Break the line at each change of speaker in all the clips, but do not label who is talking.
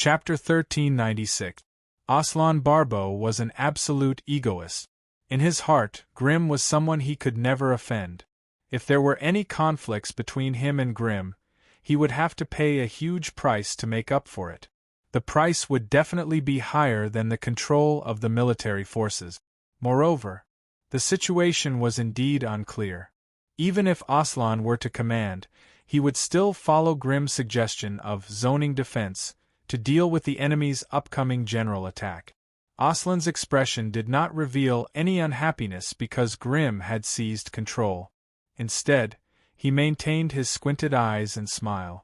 Chapter 1396. Aslan Barbo was an absolute egoist. In his heart, Grim was someone he could never offend. If there were any conflicts between him and Grim, he would have to pay a huge price to make up for it. The price would definitely be higher than the control of the military forces. Moreover, the situation was indeed unclear. Even if Aslan were to command, he would still follow Grim's suggestion of zoning defense to deal with the enemy's upcoming general attack. Aslan's expression did not reveal any unhappiness because Grim had seized control. Instead, he maintained his squinted eyes and smile.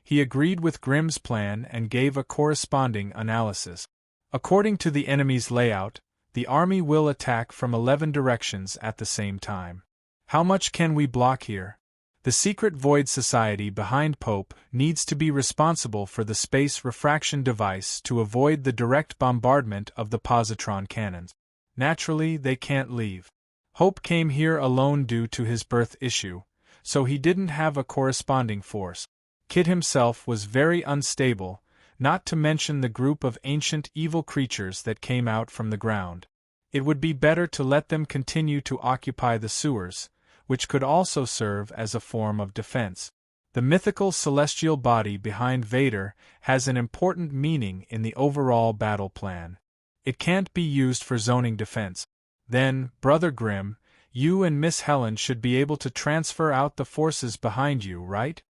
He agreed with Grim's plan and gave a corresponding analysis. According to the enemy's layout, the army will attack from 11 directions at the same time. How much can we block here? The secret Void Society behind Pope needs to be responsible for the space refraction device to avoid the direct bombardment of the positron cannons. Naturally, they can't leave. Hope came here alone due to his birth issue, so he didn't have a corresponding force. Kid himself was very unstable, not to mention the group of ancient evil creatures that came out from the ground. It would be better to let them continue to occupy the sewers, which could also serve as a form of defense. The mythical celestial body behind Vader has an important meaning in the overall battle plan. It can't be used for zoning defense. Then, Brother Grim, you and Miss Helen should be able to transfer out the forces behind you, right?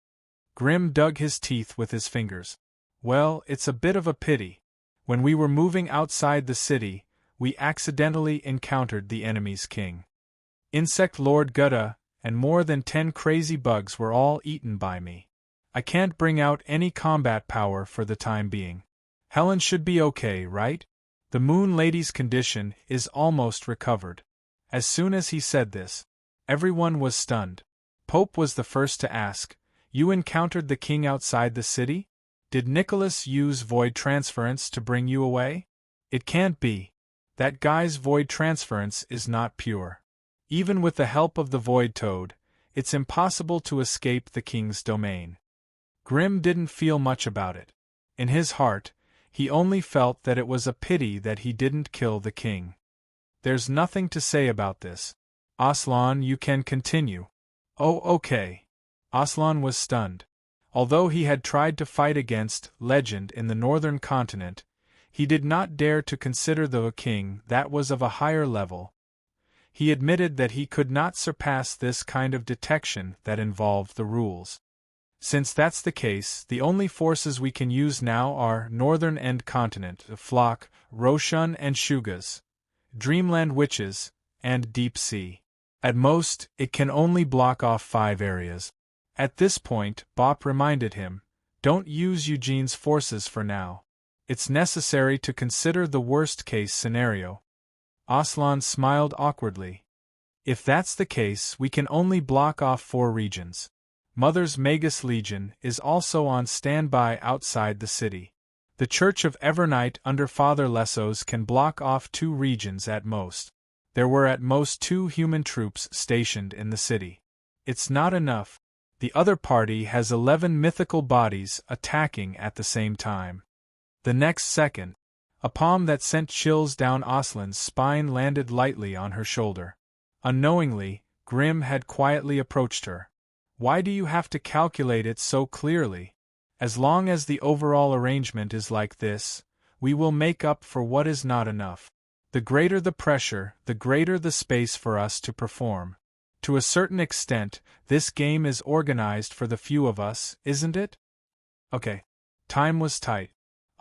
Grim dug his teeth with his fingers. Well, it's a bit of a pity. When we were moving outside the city, we accidentally encountered the enemy's king. Insect Lord Gutta, and more than 10 crazy bugs were all eaten by me. I can't bring out any combat power for the time being. Helen should be okay, right? The Moon Lady's condition is almost recovered. As soon as he said this, everyone was stunned. Pope was the first to ask, "You encountered the king outside the city? Did Nicholas use void transference to bring you away?" "It can't be. That guy's void transference is not pure. Even with the help of the Void Toad, it's impossible to escape the king's domain." Grim didn't feel much about it. In his heart, he only felt that it was a pity that he didn't kill the king. "There's nothing to say about this. Aslan, you can continue." "Oh, okay." Aslan was stunned. Although he had tried to fight against legend in the northern continent, he did not dare to consider the king that was of a higher level. He admitted that he could not surpass this kind of detection that involved the rules. "Since that's the case, the only forces we can use now are Northern End Continent, Flock, Roshan and Shugas, Dreamland Witches, and Deep Sea. At most, it can only block off 5 areas. At this point, Bop reminded him, "Don't use Eugene's forces for now. It's necessary to consider the worst-case scenario." Aslan smiled awkwardly. "If that's the case, we can only block off 4 regions. Mother's Magus Legion is also on standby outside the city. The Church of Evernight under Father Lessos can block off 2 regions at most. There were at most 2 human troops stationed in the city. It's not enough. The other party has 11 mythical bodies attacking at the same time." The next second, a palm that sent chills down Aslan's spine landed lightly on her shoulder. Unknowingly, Grim had quietly approached her. "Why do you have to calculate it so clearly? As long as the overall arrangement is like this, we will make up for what is not enough. The greater the pressure, the greater the space for us to perform. To a certain extent, this game is organized for the few of us, isn't it?" Okay. Time was tight.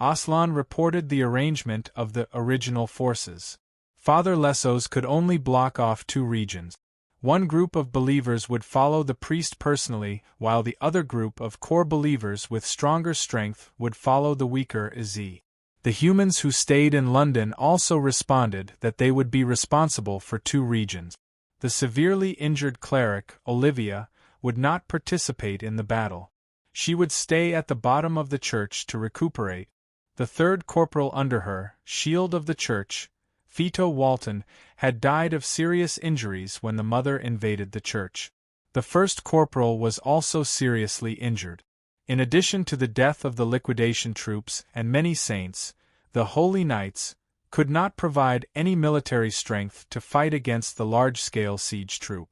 Aslan reported the arrangement of the original forces. Father Lessos could only block off 2 regions. One group of believers would follow the priest personally, while the other group of core believers with stronger strength would follow the weaker Izzy. The humans who stayed in London also responded that they would be responsible for 2 regions. The severely injured cleric, Olivia, would not participate in the battle. She would stay at the bottom of the church to recuperate. The 3rd corporal under her, Shield of the Church, Fito Walton, had died of serious injuries when the mother invaded the church. The 1st corporal was also seriously injured. In addition to the death of the liquidation troops and many saints, the Holy Knights could not provide any military strength to fight against the large-scale siege troop.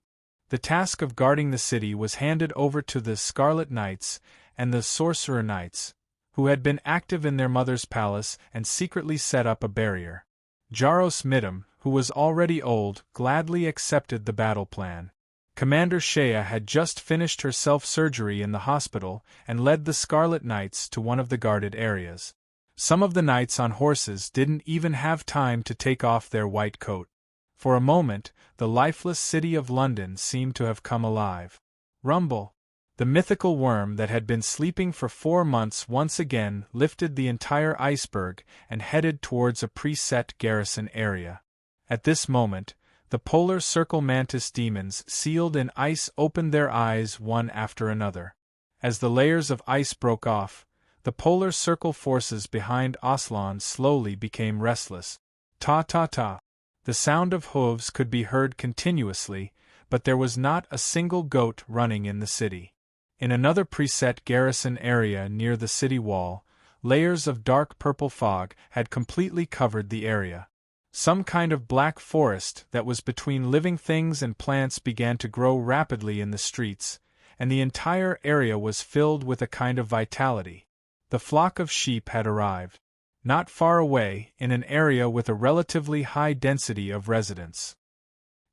The task of guarding the city was handed over to the Scarlet Knights and the Sorcerer Knights, who had been active in their mother's palace and secretly set up a barrier. Jaros Midam, who was already old, gladly accepted the battle plan. Commander Shea had just finished her self-surgery in the hospital and led the Scarlet Knights to one of the guarded areas. Some of the knights on horses didn't even have time to take off their white coat. For a moment, the lifeless city of London seemed to have come alive. Rumble! The mythical worm that had been sleeping for 4 months once again lifted the entire iceberg and headed towards a preset garrison area. At this moment, the polar circle mantis demons sealed in ice opened their eyes one after another. As the layers of ice broke off, the polar circle forces behind Aslan slowly became restless. Ta-ta-ta. The sound of hooves could be heard continuously, but there was not a single goat running in the city. In another preset garrison area near the city wall, layers of dark purple fog had completely covered the area. Some kind of black forest that was between living things and plants began to grow rapidly in the streets, and the entire area was filled with a kind of vitality. The flock of sheep had arrived. Not far away, in an area with a relatively high density of residents.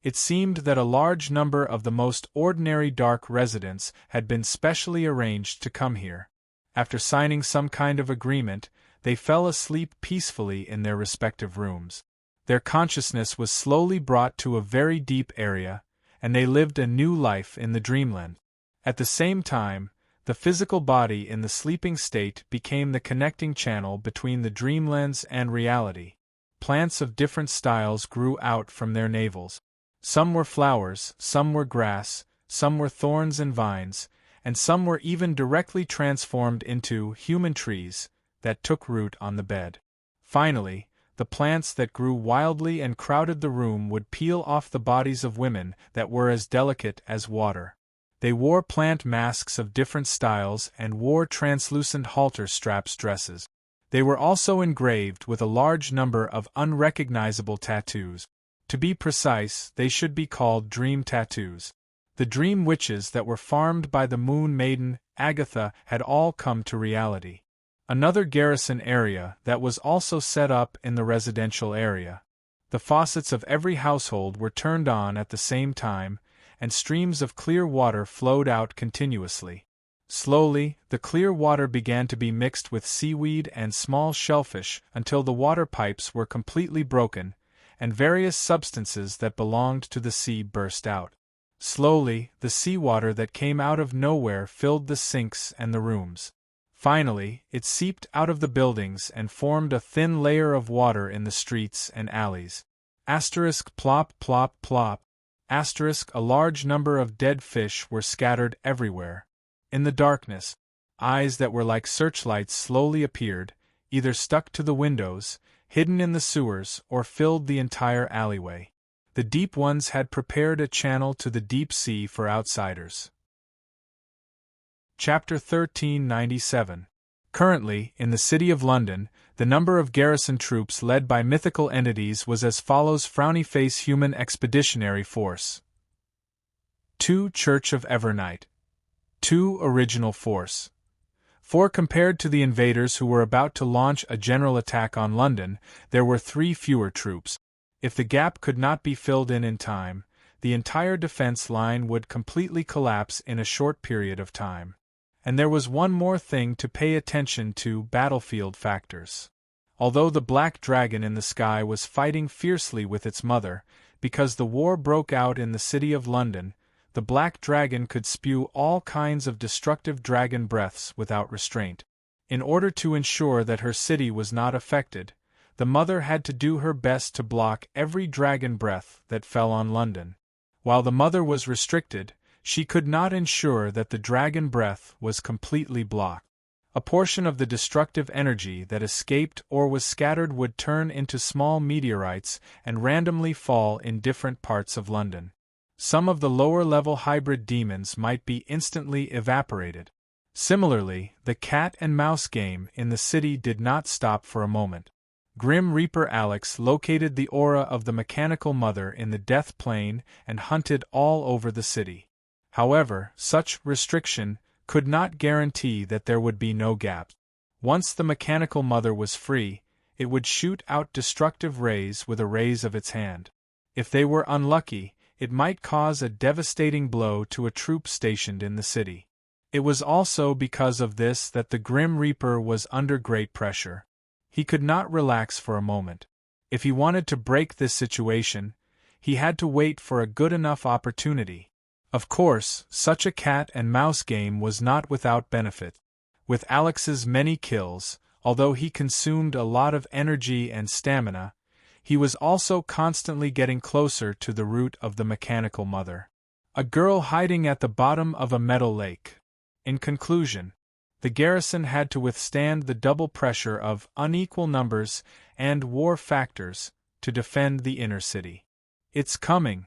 It seemed that a large number of the most ordinary dark residents had been specially arranged to come here. After signing some kind of agreement, they fell asleep peacefully in their respective rooms. Their consciousness was slowly brought to a very deep area, and they lived a new life in the dreamland. At the same time, the physical body in the sleeping state became the connecting channel between the dreamlands and reality. Plants of different styles grew out from their navels. Some were flowers, some were grass, some were thorns and vines, and some were even directly transformed into human trees that took root on the bed. Finally, the plants that grew wildly and crowded the room would peel off the bodies of women that were as delicate as water. They wore plant masks of different styles and wore translucent halter straps dresses. They were also engraved with a large number of unrecognizable tattoos. To be precise, they should be called dream tattoos. The dream witches that were farmed by the Moon Maiden, Agatha, had all come to reality. Another garrison area that was also set up in the residential area. The faucets of every household were turned on at the same time, and streams of clear water flowed out continuously. Slowly, the clear water began to be mixed with seaweed and small shellfish until the water pipes were completely broken, and various substances that belonged to the sea burst out. Slowly, the seawater that came out of nowhere filled the sinks and the rooms. Finally, it seeped out of the buildings and formed a thin layer of water in the streets and alleys. Asterisk plop plop plop. Asterisk a large number of dead fish were scattered everywhere. In the darkness, eyes that were like searchlights slowly appeared, either stuck to the windows, hidden in the sewers, or filled the entire alleyway. The deep ones had prepared a channel to the deep sea for outsiders. Chapter 1397. Currently, in the City of London, the number of garrison troops led by mythical entities was as follows: Frowny Face Human Expeditionary Force, 2 Church of Evernight, 2 Original Force. For compared to the invaders who were about to launch a general attack on London, there were 3 fewer troops. If the gap could not be filled in time, the entire defense line would completely collapse in a short period of time. And there was one more thing to pay attention to: battlefield factors. Although the black dragon in the sky was fighting fiercely with its mother, because the war broke out in the City of London, the black dragon could spew all kinds of destructive dragon breaths without restraint. In order to ensure that her city was not affected, the mother had to do her best to block every dragon breath that fell on London. While the mother was restricted, she could not ensure that the dragon breath was completely blocked. A portion of the destructive energy that escaped or was scattered would turn into small meteorites and randomly fall in different parts of London. Some of the lower-level hybrid demons might be instantly evaporated. Similarly, the cat and mouse game in the city did not stop for a moment. Grim Reaper Alex located the aura of the mechanical mother in the death plane and hunted all over the city. However, such restriction could not guarantee that there would be no gaps. Once the mechanical mother was free, it would shoot out destructive rays with a raise of its hand. If they were unlucky, it might cause a devastating blow to a troop stationed in the city. It was also because of this that the Grim Reaper was under great pressure. He could not relax for a moment. If he wanted to break this situation, he had to wait for a good enough opportunity. Of course, such a cat and mouse game was not without benefit. With Alex's many kills, although he consumed a lot of energy and stamina, he was also constantly getting closer to the root of the mechanical mother. A girl hiding at the bottom of a metal lake. In conclusion, the garrison had to withstand the double pressure of unequal numbers and war factors to defend the inner city. It's coming.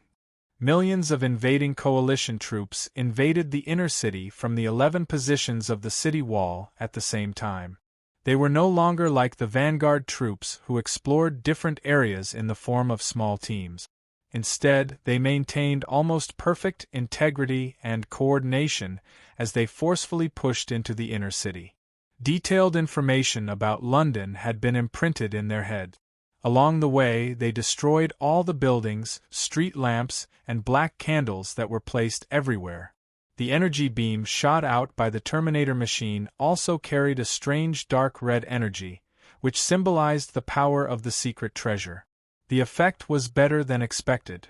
Millions of invading coalition troops invaded the inner city from the 11 positions of the city wall at the same time. They were no longer like the vanguard troops who explored different areas in the form of small teams. Instead, they maintained almost perfect integrity and coordination as they forcefully pushed into the inner city. Detailed information about London had been imprinted in their heads. Along the way, they destroyed all the buildings, street lamps, and black candles that were placed everywhere. The energy beam shot out by the Terminator machine also carried a strange dark red energy, which symbolized the power of the secret treasure. The effect was better than expected.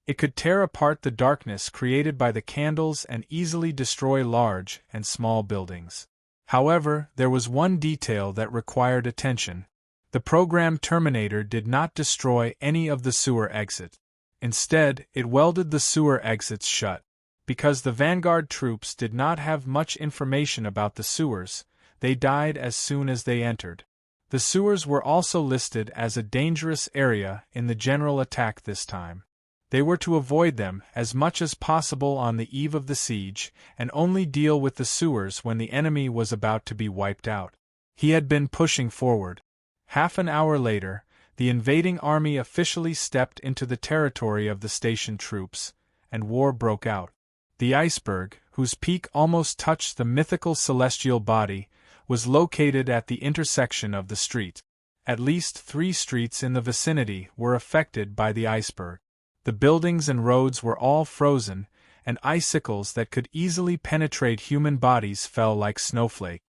It could tear apart the darkness created by the candles and easily destroy large and small buildings. However, there was one detail that required attention. The programmed Terminator did not destroy any of the sewer exits. Instead, it welded the sewer exits shut. Because the vanguard troops did not have much information about the sewers, they died as soon as they entered. The sewers were also listed as a dangerous area in the general attack this time. They were to avoid them as much as possible on the eve of the siege, and only deal with the sewers when the enemy was about to be wiped out. He had been pushing forward. Half an hour later, the invading army officially stepped into the territory of the station troops, and war broke out. The iceberg, whose peak almost touched the mythical celestial body, was located at the intersection of the street. At least 3 streets in the vicinity were affected by the iceberg. The buildings and roads were all frozen, and icicles that could easily penetrate human bodies fell like snowflakes.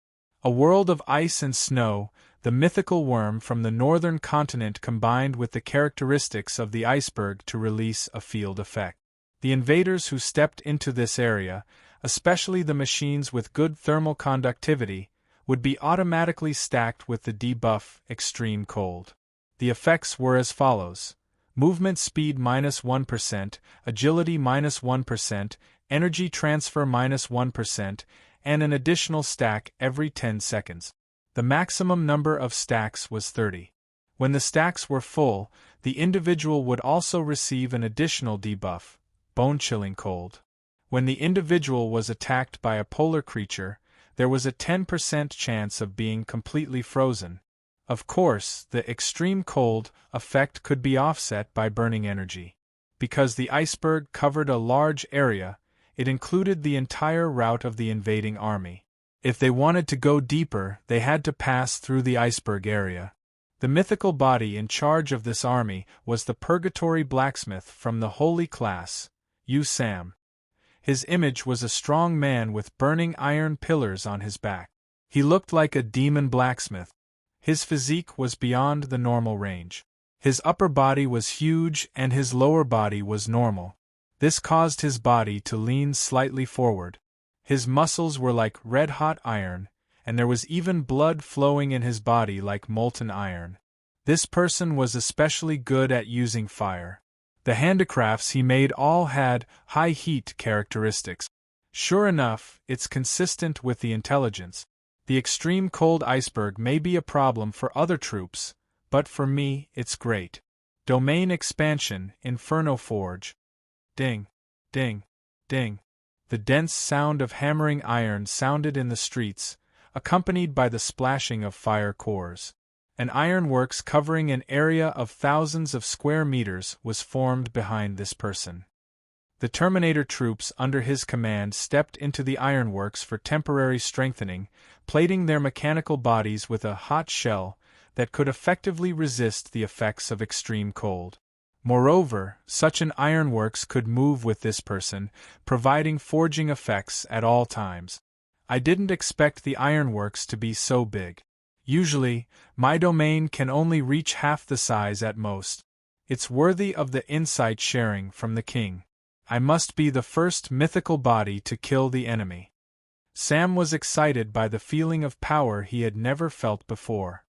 A world of ice and snow, the mythical worm from the northern continent combined with the characteristics of the iceberg to release a field effect. The invaders who stepped into this area, especially the machines with good thermal conductivity, would be automatically stacked with the debuff Extreme Cold. The effects were as follows: movement speed -1%, agility -1%, energy transfer -1%, and an additional stack every 10 seconds. The maximum number of stacks was 30. When the stacks were full, the individual would also receive an additional debuff, bone-chilling cold. When the individual was attacked by a polar creature, there was a 10% chance of being completely frozen. Of course, the extreme cold effect could be offset by burning energy. Because the iceberg covered a large area, it included the entire route of the invading army. If they wanted to go deeper, they had to pass through the iceberg area. The mythical body in charge of this army was the Purgatory Blacksmith from the Holy Class, Sam. His image was a strong man with burning iron pillars on his back. He looked like a demon blacksmith. His physique was beyond the normal range. His upper body was huge and his lower body was normal. This caused his body to lean slightly forward. His muscles were like red-hot iron, and there was even blood flowing in his body like molten iron. This person was especially good at using fire. The handicrafts he made all had high heat characteristics. Sure enough, it's consistent with the intelligence. The extreme cold iceberg may be a problem for other troops, but for me, it's great. Domain expansion, Inferno Forge. Ding, ding, ding. The dense sound of hammering iron sounded in the streets, accompanied by the splashing of fire cores. An ironworks covering an area of thousands of square meters was formed behind this person. The Terminator troops under his command stepped into the ironworks for temporary strengthening, plating their mechanical bodies with a hot shell that could effectively resist the effects of extreme cold. Moreover, such an ironworks could move with this person, providing forging effects at all times. I didn't expect the ironworks to be so big. Usually, my domain can only reach half the size at most. It's worthy of the insight sharing from the king. I must be the first mythical body to kill the enemy. Sam was excited by the feeling of power he had never felt before.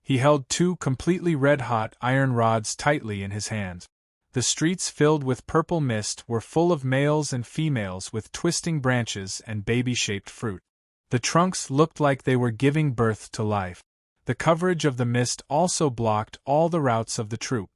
He held 2 completely red-hot iron rods tightly in his hands. The streets filled with purple mist were full of males and females with twisting branches and baby-shaped fruit. The trunks looked like they were giving birth to life. The coverage of the mist also blocked all the routes of the troop.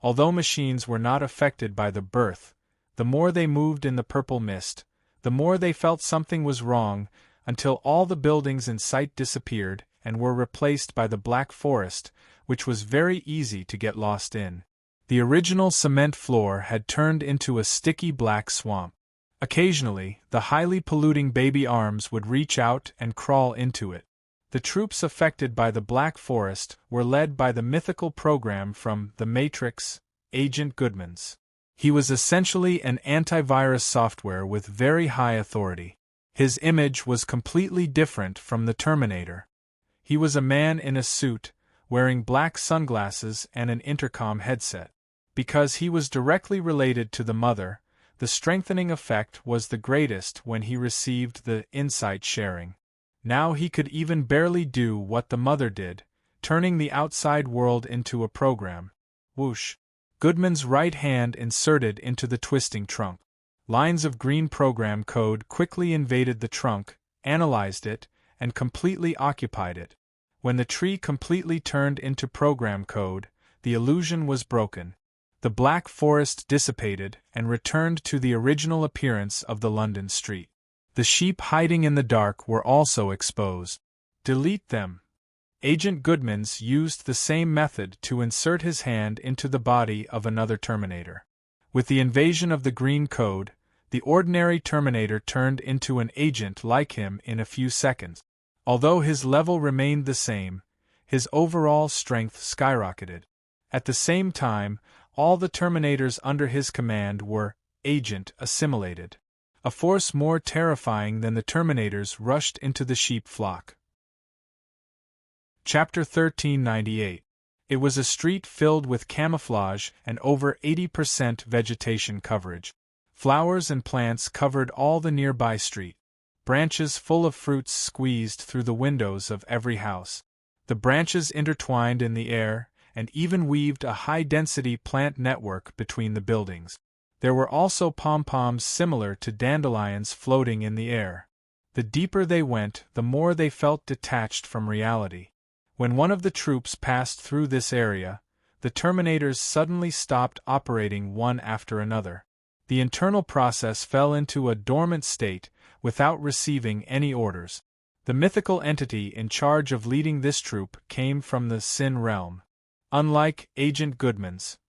Although machines were not affected by the birth, the more they moved in the purple mist, the more they felt something was wrong, until all the buildings in sight disappeared and were replaced by the black forest, which was very easy to get lost in. The original cement floor had turned into a sticky black swamp. Occasionally, the highly polluting baby arms would reach out and crawl into it. The troops affected by the black forest were led by the mythical program from The Matrix, Agent Goodman's. He was essentially an antivirus software with very high authority. His image was completely different from the Terminator. He was a man in a suit, wearing black sunglasses and an intercom headset. Because he was directly related to the mother, the strengthening effect was the greatest when he received the insight sharing. Now he could even barely do what the mother did, turning the outside world into a program. Whoosh! Goodman's right hand inserted into the twisting trunk. Lines of green program code quickly invaded the trunk, analyzed it, and completely occupied it. When the tree completely turned into program code, the illusion was broken. The black forest dissipated and returned to the original appearance of the London street. The sheep hiding in the dark were also exposed. Delete them. Agent Goodman's used the same method to insert his hand into the body of another Terminator. With the invasion of the green code, the ordinary Terminator turned into an agent like him in a few seconds. Although his level remained the same, his overall strength skyrocketed. At the same time, all the Terminators under his command were agent assimilated. A force more terrifying than the Terminators rushed into the sheep flock. Chapter 1398. It was a street filled with camouflage and over 80% vegetation coverage. Flowers and plants covered all the nearby street. Branches full of fruits squeezed through the windows of every house. The branches intertwined in the air and even weaved a high-density plant network between the buildings. There were also pom-poms similar to dandelions floating in the air. The deeper they went, the more they felt detached from reality. When one of the troops passed through this area, the Terminators suddenly stopped operating one after another. The internal process fell into a dormant state without receiving any orders. The mythical entity in charge of leading this troop came from the Sin realm. Unlike Agent Goodman's,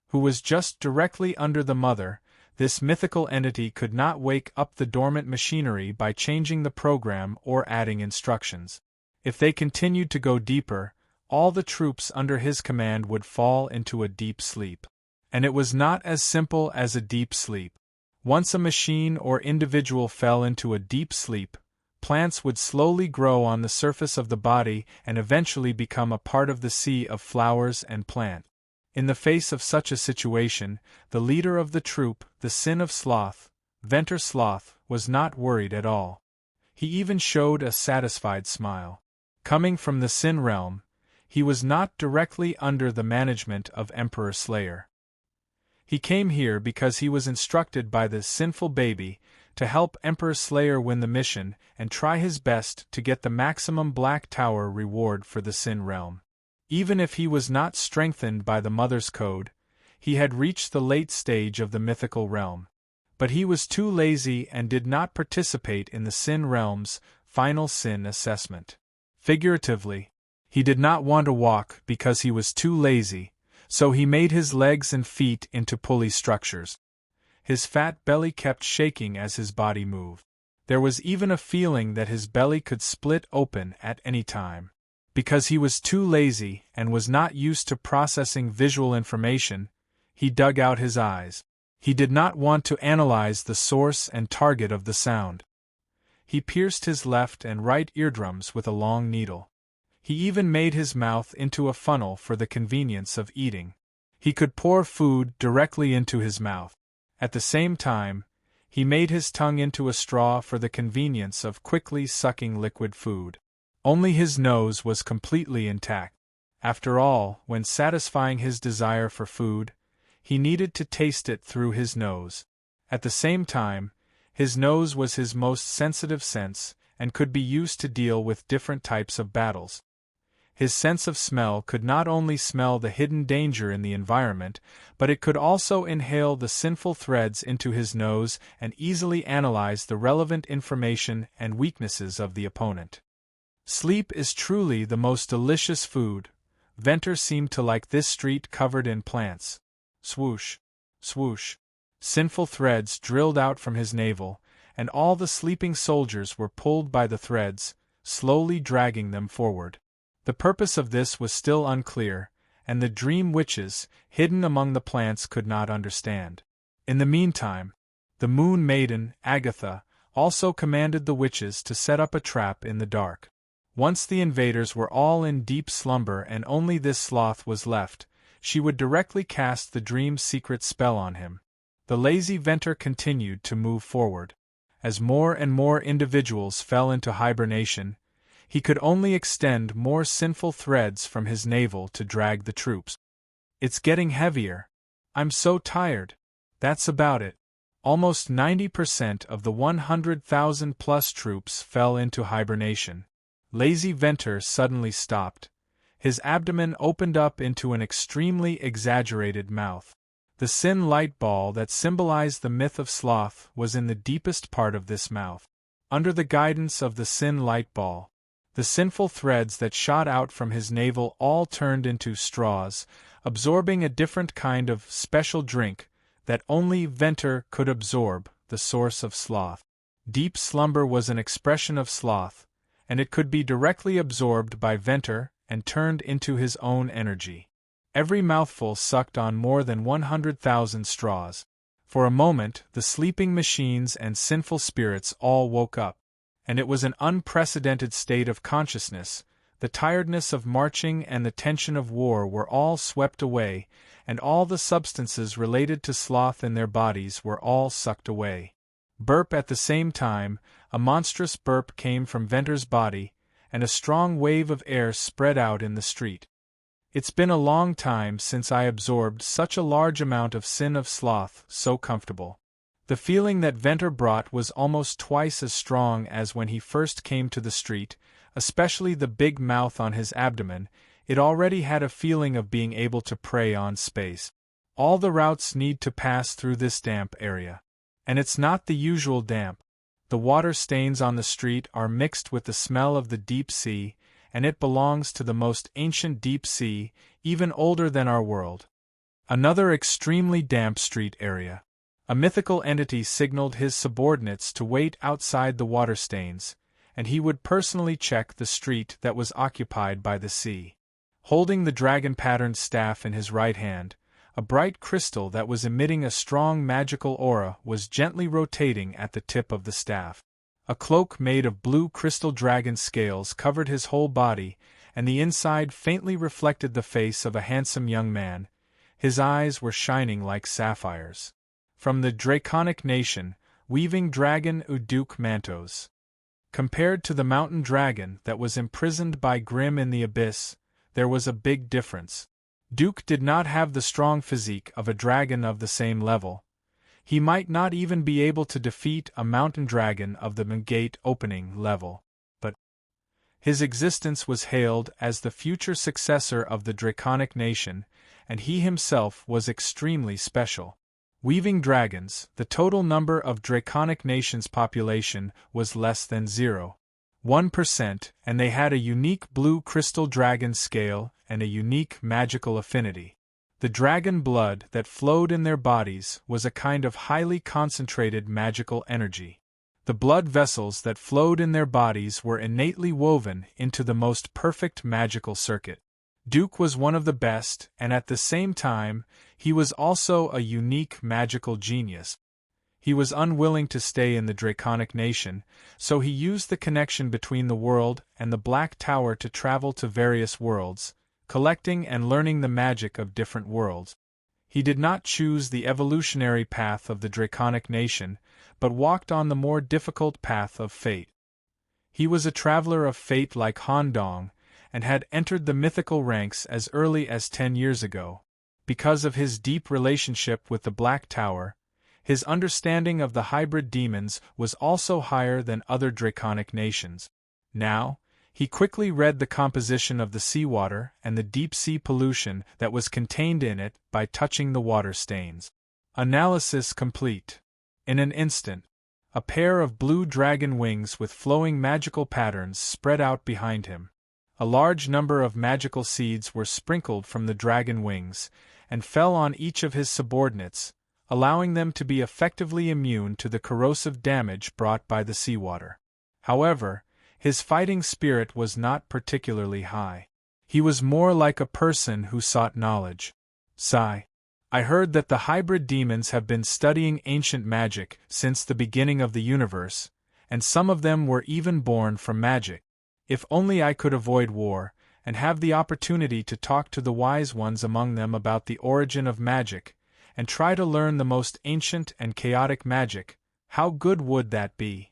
who was just directly under the mother, this mythical entity could not wake up the dormant machinery by changing the program or adding instructions. If they continued to go deeper, all the troops under his command would fall into a deep sleep. And it was not as simple as a deep sleep. Once a machine or individual fell into a deep sleep, plants would slowly grow on the surface of the body and eventually become a part of the sea of flowers and plant. In the face of such a situation, the leader of the troop, the Sin of Sloth, Venter Sloth, was not worried at all. He even showed a satisfied smile. Coming from the Sin realm, he was not directly under the management of Emperor Slayer. He came here because he was instructed by the sinful baby to help Emperor Slayer win the mission and try his best to get the maximum Black Tower reward for the Sin realm. Even if he was not strengthened by the Mother's Code, he had reached the late stage of the mythical realm. But he was too lazy and did not participate in the sin realm's final sin assessment. Figuratively, he did not want to walk because he was too lazy, so he made his legs and feet into pulley structures. His fat belly kept shaking as his body moved. There was even a feeling that his belly could split open at any time. Because he was too lazy and was not used to processing visual information, he dug out his eyes. He did not want to analyze the source and target of the sound. He pierced his left and right eardrums with a long needle. He even made his mouth into a funnel for the convenience of eating. He could pour food directly into his mouth. At the same time, he made his tongue into a straw for the convenience of quickly sucking liquid food. Only his nose was completely intact. After all, when satisfying his desire for food, he needed to taste it through his nose. At the same time, his nose was his most sensitive sense and could be used to deal with different types of battles. His sense of smell could not only smell the hidden danger in the environment, but it could also inhale the sinful threads into his nose and easily analyze the relevant information and weaknesses of the opponent. Sleep is truly the most delicious food. Venter seemed to like this street covered in plants. Swoosh, swoosh. Sinful threads drilled out from his navel, and all the sleeping soldiers were pulled by the threads, slowly dragging them forward. The purpose of this was still unclear, and the dream witches, hidden among the plants, could not understand. In the meantime, the Moon Maiden, Agatha, also commanded the witches to set up a trap in the dark. Once the invaders were all in deep slumber and only this sloth was left, she would directly cast the dream's secret spell on him. The lazy Venter continued to move forward. As more and more individuals fell into hibernation, he could only extend more sinful threads from his navel to drag the troops. It's getting heavier. I'm so tired. That's about it. Almost 90% of the 100,000-plus troops fell into hibernation. Lazy Venter suddenly stopped. His abdomen opened up into an extremely exaggerated mouth. The sin light ball that symbolized the myth of sloth was in the deepest part of this mouth. Under the guidance of the sin light ball, the sinful threads that shot out from his navel all turned into straws, absorbing a different kind of special drink that only Venter could absorb, the source of sloth. Deep slumber was an expression of sloth, and it could be directly absorbed by Venter and turned into his own energy. Every mouthful sucked on more than 100,000 straws. For a moment, the sleeping machines and sinful spirits all woke up. And it was an unprecedented state of consciousness. The tiredness of marching and the tension of war were all swept away, and all the substances related to sloth in their bodies were all sucked away. Burp at the same time, a monstrous burp came from Venter's body, and a strong wave of air spread out in the street. It's been a long time since I absorbed such a large amount of sin of sloth so comfortable. The feeling that Venter brought was almost twice as strong as when he first came to the street, especially the big mouth on his abdomen. It already had a feeling of being able to prey on space. All the routes need to pass through this damp area. And it's not the usual damp. The water stains on the street are mixed with the smell of the deep sea, and it belongs to the most ancient deep sea, even older than our world. Another extremely damp street area. A mythical entity signaled his subordinates to wait outside the water stains, and he would personally check the street that was occupied by the sea. Holding the dragon-patterned staff in his right hand, a bright crystal that was emitting a strong magical aura was gently rotating at the tip of the staff. A cloak made of blue crystal dragon scales covered his whole body, and the inside faintly reflected the face of a handsome young man. His eyes were shining like sapphires. From the draconic nation, weaving dragon Uduk Mantos. Compared to the mountain dragon that was imprisoned by Grimm in the abyss, there was a big difference. Duke did not have the strong physique of a dragon of the same level. He might not even be able to defeat a mountain dragon of the gate opening level, but his existence was hailed as the future successor of the draconic nation, and he himself was extremely special. Weaving dragons, the total number of draconic nations' population was less than 0.1%, and they had a unique blue crystal dragon scale and a unique magical affinity. The dragon blood that flowed in their bodies was a kind of highly concentrated magical energy. The blood vessels that flowed in their bodies were innately woven into the most perfect magical circuit. Duke was one of the best, and at the same time, he was also a unique magical genius. He was unwilling to stay in the draconic nation, so he used the connection between the world and the Black Tower to travel to various worlds, collecting and learning the magic of different worlds. He did not choose the evolutionary path of the draconic nation, but walked on the more difficult path of fate. He was a traveler of fate like Han Dong, and had entered the mythical ranks as early as 10 years ago. Because of his deep relationship with the Black Tower, his understanding of the hybrid demons was also higher than other draconic nations. Now, he quickly read the composition of the seawater and the deep-sea pollution that was contained in it by touching the water stains. Analysis complete. In an instant, a pair of blue dragon wings with flowing magical patterns spread out behind him. A large number of magical seeds were sprinkled from the dragon wings, and fell on each of his subordinates, allowing them to be effectively immune to the corrosive damage brought by the seawater. However, his fighting spirit was not particularly high. He was more like a person who sought knowledge. Sigh. I heard that the hybrid demons have been studying ancient magic since the beginning of the universe, and some of them were even born from magic. If only I could avoid war, and have the opportunity to talk to the wise ones among them about the origin of magic, and try to learn the most ancient and chaotic magic, how good would that be?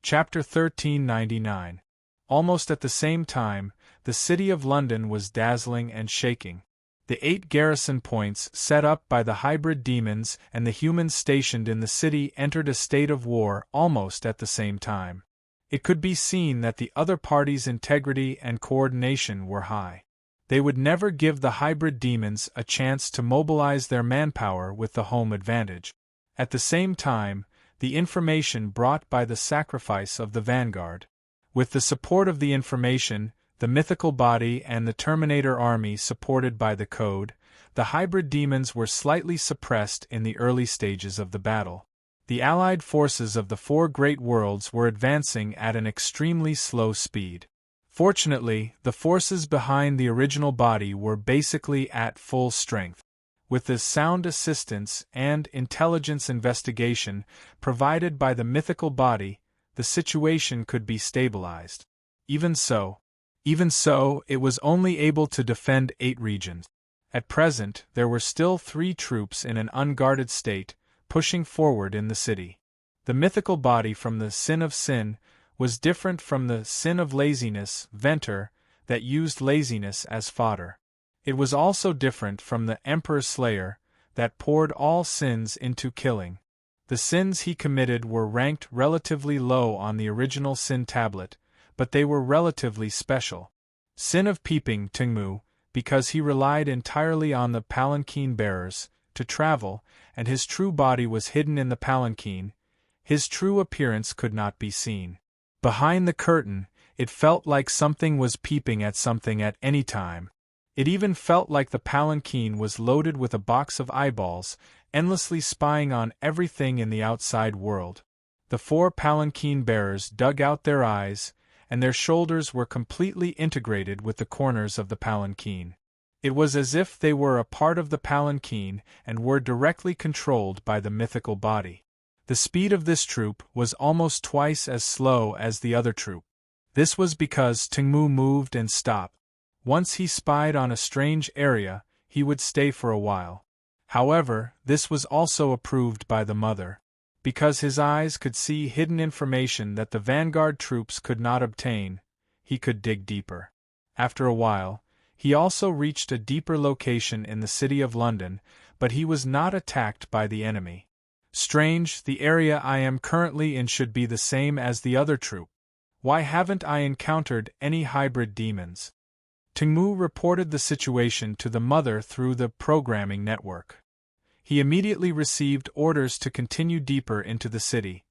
Chapter 1399. Almost at the same time, the city of London was dazzling and shaking. The 8 garrison points set up by the hybrid demons and the humans stationed in the city entered a state of war almost at the same time. It could be seen that the other party's integrity and coordination were high. They would never give the hybrid demons a chance to mobilize their manpower with the home advantage. At the same time, the information brought by the sacrifice of the vanguard. With the support of the information, the mythical body and the Terminator army supported by the code, the hybrid demons were slightly suppressed in the early stages of the battle. The allied forces of the 4 great worlds were advancing at an extremely slow speed. Fortunately, the forces behind the original body were basically at full strength. With the sound assistance and intelligence investigation provided by the mythical body, the situation could be stabilized. Even so, it was only able to defend 8 regions. At present, there were still 3 troops in an unguarded state, pushing forward in the city. The mythical body from the sin of sin was different from the sin of laziness, Venter, that used laziness as fodder. It was also different from the Emperor Slayer, that poured all sins into killing. The sins he committed were ranked relatively low on the original sin tablet, but they were relatively special. Sin of peeping Tingmu, because he relied entirely on the palanquin bearers to travel, and his true body was hidden in the palanquin, his true appearance could not be seen. Behind the curtain, it felt like something was peeping at something at any time. It even felt like the palanquin was loaded with a box of eyeballs, endlessly spying on everything in the outside world. The 4 palanquin bearers dug out their eyes, and their shoulders were completely integrated with the corners of the palanquin. It was as if they were a part of the palanquin and were directly controlled by the mythical body. The speed of this troop was almost twice as slow as the other troop. This was because Tingmu moved and stopped. Once he spied on a strange area, he would stay for a while. However, this was also approved by the mother. Because his eyes could see hidden information that the vanguard troops could not obtain, he could dig deeper. After a while, he also reached a deeper location in the city of London, but he was not attacked by the enemy. Strange, the area I am currently in should be the same as the other troop. Why haven't I encountered any hybrid demons? Tingmu reported the situation to the mother through the programming network. He immediately received orders to continue deeper into the city.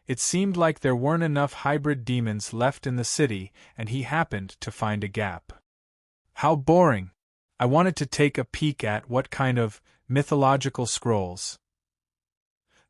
It seemed like there weren't enough hybrid demons left in the city, and he happened to find a gap. How boring! I wanted to take a peek at what kind of mythological scrolls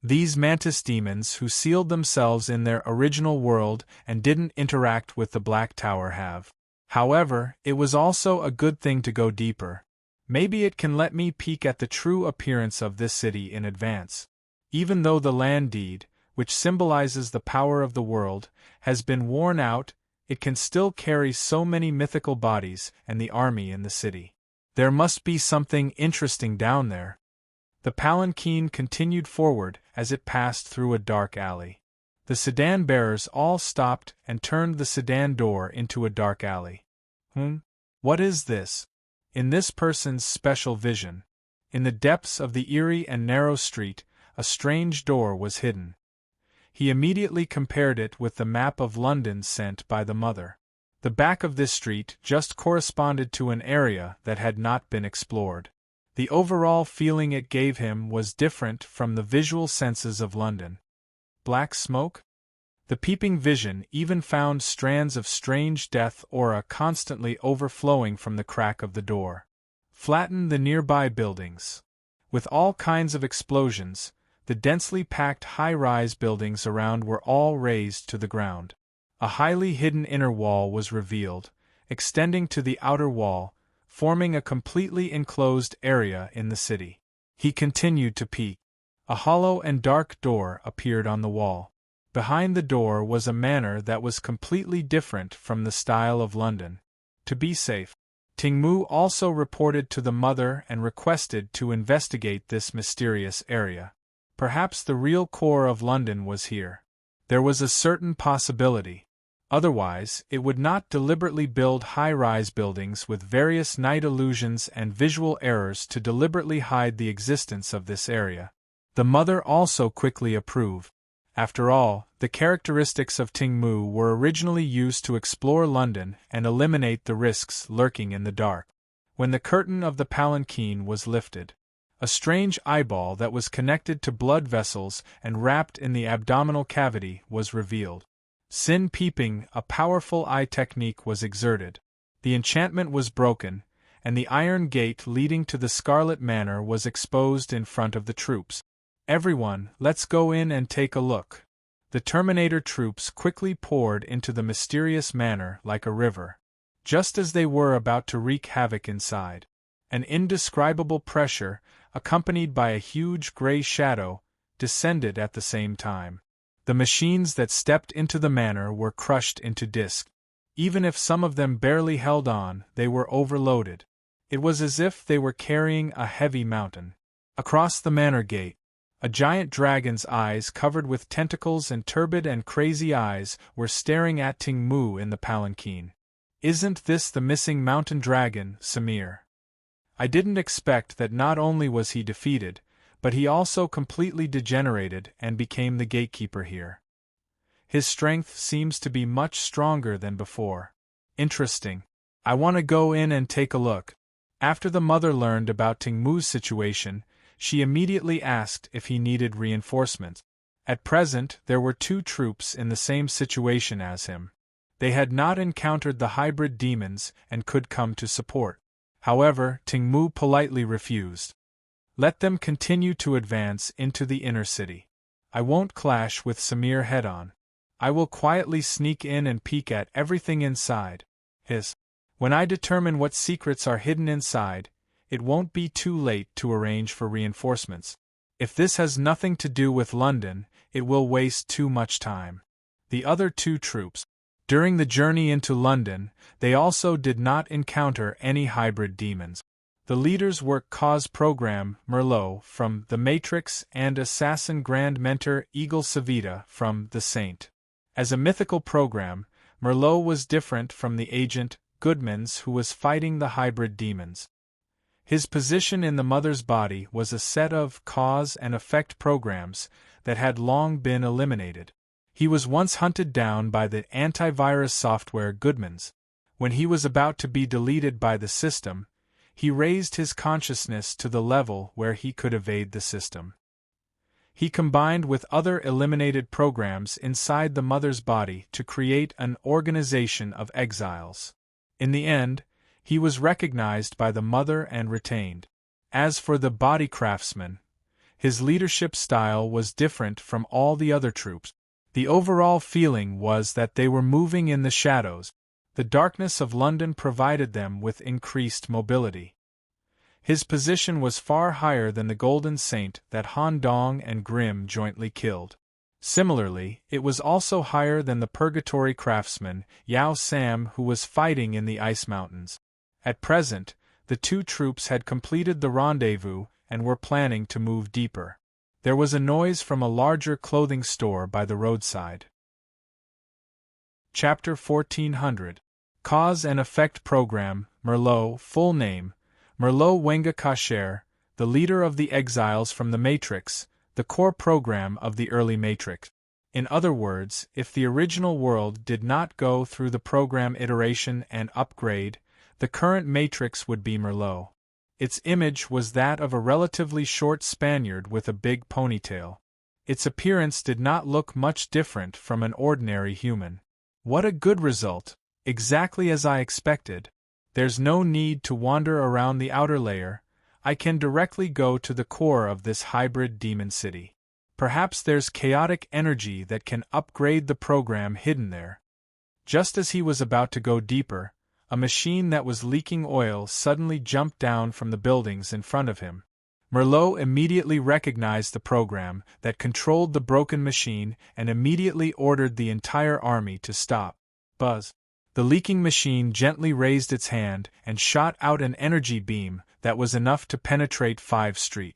these mantis demons who sealed themselves in their original world and didn't interact with the Black Tower have. However, it was also a good thing to go deeper. Maybe it can let me peek at the true appearance of this city in advance. Even though the land deed, which symbolizes the power of the world, has been worn out, it can still carry so many mythical bodies and the army in the city. There must be something interesting down there. The palanquin continued forward as it passed through a dark alley. The sedan bearers all stopped and turned the sedan door into a dark alley. What is this? In this person's special vision, in the depths of the eerie and narrow street, a strange door was hidden. He immediately compared it with the map of London sent by the mother. The back of this street just corresponded to an area that had not been explored. The overall feeling it gave him was different from the visual senses of London. Black smoke? The peeping vision even found strands of strange death aura constantly overflowing from the crack of the door. Flatten the nearby buildings. With all kinds of explosions, the densely packed high-rise buildings around were all razed to the ground. A highly hidden inner wall was revealed, extending to the outer wall, forming a completely enclosed area in the city. He continued to peek. A hollow and dark door appeared on the wall. Behind the door was a manor that was completely different from the style of London. To be safe, Tingmu also reported to the mother and requested to investigate this mysterious area. Perhaps the real core of London was here. There was a certain possibility. Otherwise, it would not deliberately build high-rise buildings with various night illusions and visual errors to deliberately hide the existence of this area. The mother also quickly approved. After all, the characteristics of Tingmu were originally used to explore London and eliminate the risks lurking in the dark. When the curtain of the palanquin was lifted, a strange eyeball that was connected to blood vessels and wrapped in the abdominal cavity was revealed. Sin peeping, a powerful eye technique was exerted. The enchantment was broken, and the iron gate leading to the Scarlet Manor was exposed in front of the troops. Everyone, let's go in and take a look. The Terminator troops quickly poured into the mysterious manor like a river. Just as they were about to wreak havoc inside, an indescribable pressure, accompanied by a huge gray shadow, descended at the same time. The machines that stepped into the manor were crushed into dust. Even if some of them barely held on, they were overloaded. It was as if they were carrying a heavy mountain. Across the manor gate, a giant dragon's eyes covered with tentacles and turbid and crazy eyes were staring at Tingmu in the palanquin. Isn't this the missing mountain dragon, Samir? I didn't expect that not only was he defeated, but he also completely degenerated and became the gatekeeper here. His strength seems to be much stronger than before. Interesting. I want to go in and take a look. After the mother learned about Tingmu's situation, she immediately asked if he needed reinforcements. At present, there were 2 troops in the same situation as him. They had not encountered the hybrid demons and could come to support. However, Tingmu politely refused. Let them continue to advance into the inner city. I won't clash with Samir head-on. I will quietly sneak in and peek at everything inside. When I determine what secrets are hidden inside, it won't be too late to arrange for reinforcements. If this has nothing to do with London, it will waste too much time. The other 2 troops. During the journey into London, they also did not encounter any hybrid demons. The leaders were Cause Program Merlot from The Matrix and Assassin Grand Mentor Eagle Savita from The Saint. As a mythical program, Merlot was different from the agent Goodmans who was fighting the hybrid demons. His position in the mother's body was a set of cause and effect programs that had long been eliminated. He was once hunted down by the antivirus software Goodmans. When he was about to be deleted by the system, he raised his consciousness to the level where he could evade the system. He combined with other eliminated programs inside the mother's body to create an organization of exiles. In the end, he was recognized by the mother and retained. As for the body craftsman, his leadership style was different from all the other troops. The overall feeling was that they were moving in the shadows. The darkness of London provided them with increased mobility. His position was far higher than the Golden Saint that Han Dong and Grimm jointly killed. Similarly, it was also higher than the Purgatory craftsman, Yao Sam, who was fighting in the Ice Mountains. At present, the two troops had completed the rendezvous and were planning to move deeper. There was a noise from a larger clothing store by the roadside. Chapter 1400. Cause and Effect Program. Merlot, full name, Merlot Wenga Kasher, the leader of the exiles from the Matrix, the core program of the early Matrix. In other words, if the original world did not go through the program iteration and upgrade, the current Matrix would be Merlot. Its image was that of a relatively short Spaniard with a big ponytail. Its appearance did not look much different from an ordinary human. What a good result! Exactly as I expected. There's no need to wander around the outer layer. I can directly go to the core of this hybrid demon city. Perhaps there's chaotic energy that can upgrade the program hidden there. Just as he was about to go deeper, a machine that was leaking oil suddenly jumped down from the buildings in front of him. Merlot immediately recognized the program that controlled the broken machine and immediately ordered the entire army to stop. Buzz. The leaking machine gently raised its hand and shot out an energy beam that was enough to penetrate 5th Street.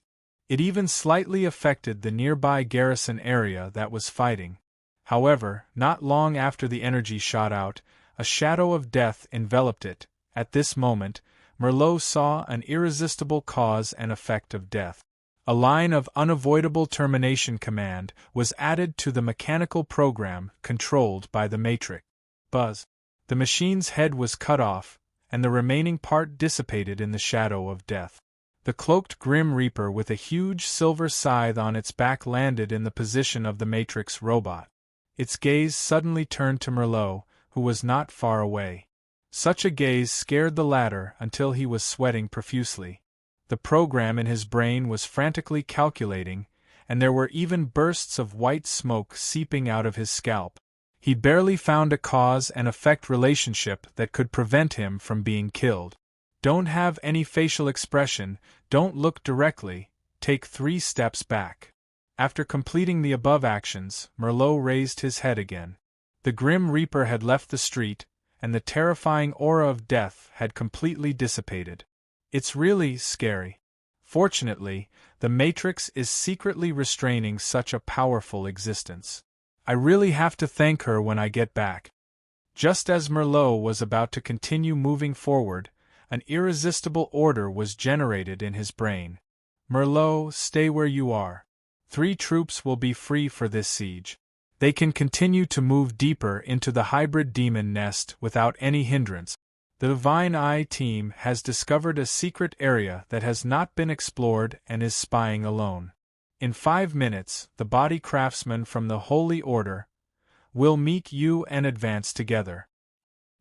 It even slightly affected the nearby garrison area that was fighting. However, not long after the energy shot out, a shadow of death enveloped it. At this moment, Merlot saw an irresistible cause and effect of death. A line of unavoidable termination command was added to the mechanical program controlled by the Matrix. Buzz. The machine's head was cut off, and the remaining part dissipated in the shadow of death. The cloaked Grim Reaper with a huge silver scythe on its back landed in the position of the Matrix robot. Its gaze suddenly turned to Merlot, who was not far away. Such a gaze scared the latter until he was sweating profusely. The program in his brain was frantically calculating, and there were even bursts of white smoke seeping out of his scalp. He barely found a cause and effect relationship that could prevent him from being killed. Don't have any facial expression, don't look directly, take 3 steps back. After completing the above actions, Merlot raised his head again. The Grim Reaper had left the street, and the terrifying aura of death had completely dissipated. It's really scary. Fortunately, the Matrix is secretly restraining such a powerful existence. I really have to thank her when I get back. Just as Merlot was about to continue moving forward, an irresistible order was generated in his brain. Merlot, stay where you are. 3 troops will be free for this siege. They can continue to move deeper into the hybrid demon nest without any hindrance. The Divine Eye team has discovered a secret area that has not been explored and is spying alone. In 5 minutes, the body craftsmen from the Holy Order will meet you and advance together.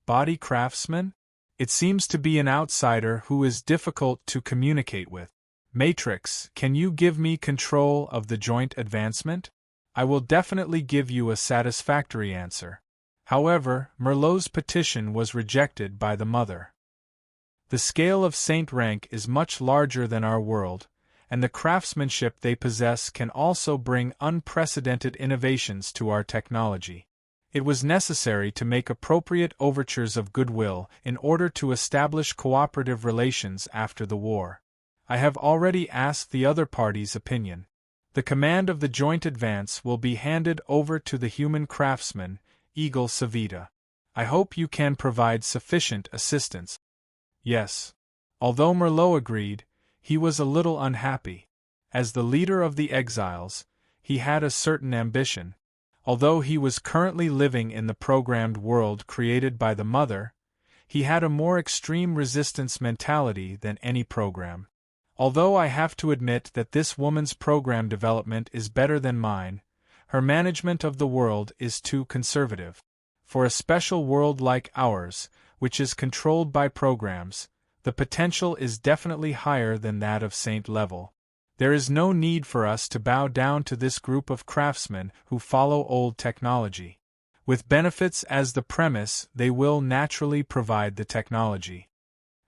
Body craftsman? It seems to be an outsider who is difficult to communicate with. Matrix, can you give me control of the joint advancement? I will definitely give you a satisfactory answer. However, Merlot's petition was rejected by the mother. The scale of saint rank is much larger than our world, and the craftsmanship they possess can also bring unprecedented innovations to our technology. It was necessary to make appropriate overtures of goodwill in order to establish cooperative relations after the war. I have already asked the other party's opinion. The command of the joint advance will be handed over to the human craftsman, Eagle Savita. I hope you can provide sufficient assistance. Yes. Although Merlot agreed, he was a little unhappy. As the leader of the exiles, he had a certain ambition. Although he was currently living in the programmed world created by the mother, He had a more extreme resistance mentality than any program. Although I have to admit that this woman's program development is better than mine, her management of the world is too conservative. For a special world like ours, which is controlled by programs, the potential is definitely higher than that of Saint level. There is no need for us to bow down to this group of craftsmen who follow old technology. With benefits as the premise, they will naturally provide the technology.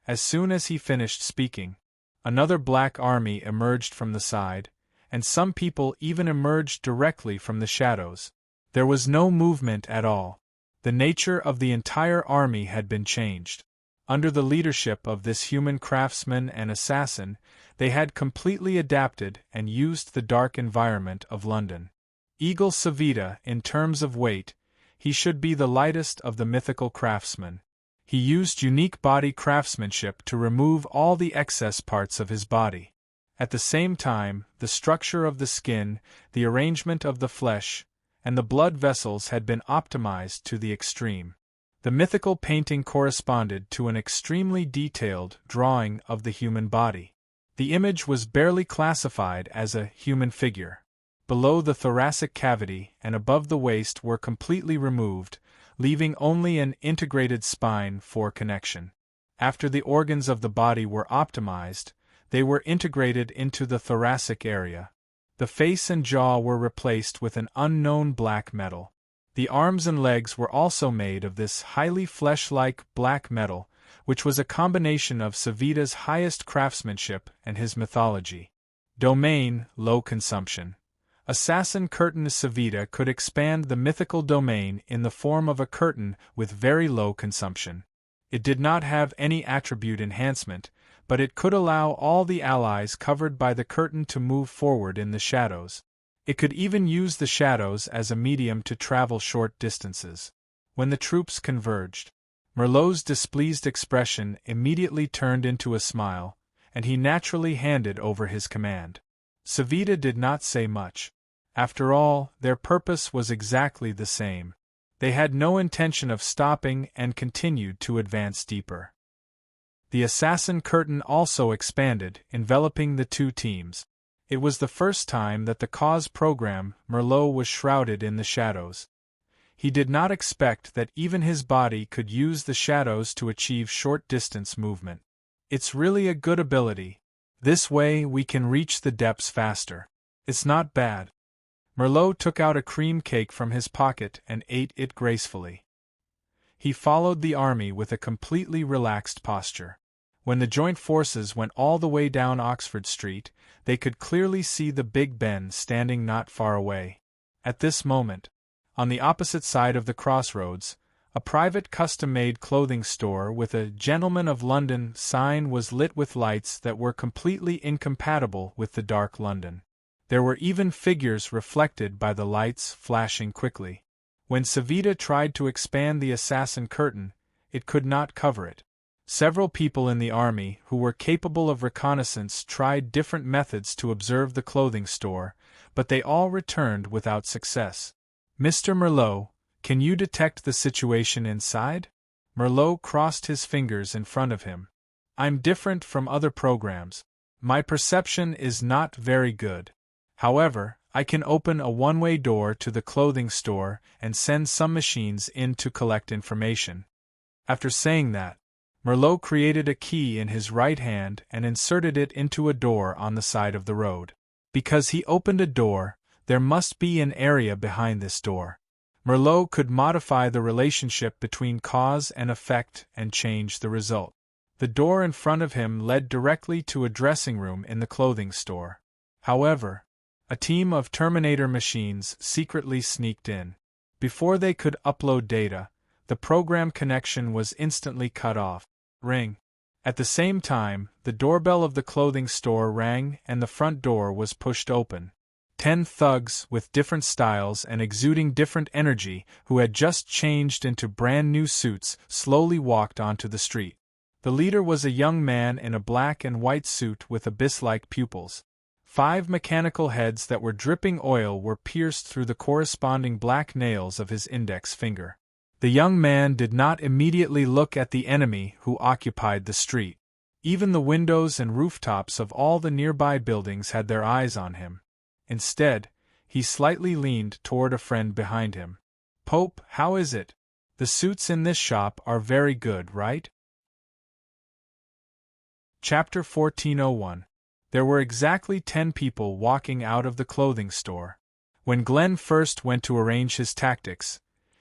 As soon as he finished speaking, another black army emerged from the side, and some people even emerged directly from the shadows. There was no movement at all. The nature of the entire army had been changed. Under the leadership of this human craftsman and assassin, they had completely adapted and used the dark environment of London. Eagle Savita, in terms of weight, he should be the lightest of the mythical craftsmen. He used unique body craftsmanship to remove all the excess parts of his body. At the same time, the structure of the skin, the arrangement of the flesh, and the blood vessels had been optimized to the extreme. The mythical painting corresponded to an extremely detailed drawing of the human body. The image was barely classified as a human figure. Below the thoracic cavity and above the waist were completely removed, leaving only an integrated spine for connection. After the organs of the body were optimized, they were integrated into the thoracic area. The face and jaw were replaced with an unknown black metal. The arms and legs were also made of this highly flesh-like black metal, which was a combination of Savita's highest craftsmanship and his mythology. Domain, low consumption. Assassin Curtain Savita could expand the mythical domain in the form of a curtain with very low consumption. It did not have any attribute enhancement, but it could allow all the allies covered by the curtain to move forward in the shadows. It could even use the shadows as a medium to travel short distances. When the troops converged, Merlot's displeased expression immediately turned into a smile, and he naturally handed over his command. Savita did not say much. After all, their purpose was exactly the same. They had no intention of stopping and continued to advance deeper. The assassin curtain also expanded, enveloping the two teams. It was the first time that the cause program, Merlot, was shrouded in the shadows. He did not expect that even his body could use the shadows to achieve short-distance movement. It's really a good ability. This way we can reach the depths faster. It's not bad. Merlot took out a cream cake from his pocket and ate it gracefully. He followed the army with a completely relaxed posture. When the joint forces went all the way down Oxford Street, they could clearly see the Big Ben standing not far away. At this moment, on the opposite side of the crossroads, a private custom-made clothing store with a "Gentleman of London" sign was lit with lights that were completely incompatible with the dark London. There were even figures reflected by the lights flashing quickly. When Savita tried to expand the assassin curtain, it could not cover it. Several people in the army who were capable of reconnaissance tried different methods to observe the clothing store, but they all returned without success. "Mr. Merlot, can you detect the situation inside?" Merlot crossed his fingers in front of him. "I'm different from other programs. My perception is not very good. However, I can open a one-way door to the clothing store and send some machines in to collect information." After saying that, Merlot created a key in his right hand and inserted it into a door on the side of the road. Because he opened a door, there must be an area behind this door. Merlot could modify the relationship between cause and effect and change the result. The door in front of him led directly to a dressing room in the clothing store. However, a team of Terminator machines secretly sneaked in. Before they could upload data, the program connection was instantly cut off. Ring. At the same time, the doorbell of the clothing store rang and the front door was pushed open. 10 thugs with different styles and exuding different energy, who had just changed into brand new suits, slowly walked onto the street. The leader was a young man in a black and white suit with abyss-like pupils. 5 mechanical heads that were dripping oil were pierced through the corresponding black nails of his index finger. The young man did not immediately look at the enemy who occupied the street. Even the windows and rooftops of all the nearby buildings had their eyes on him. Instead, he slightly leaned toward a friend behind him. "Pope, how is it? The suits in this shop are very good, right?" Chapter 1401. There were exactly 10 people walking out of the clothing store. When Glenn first went to arrange his tactics,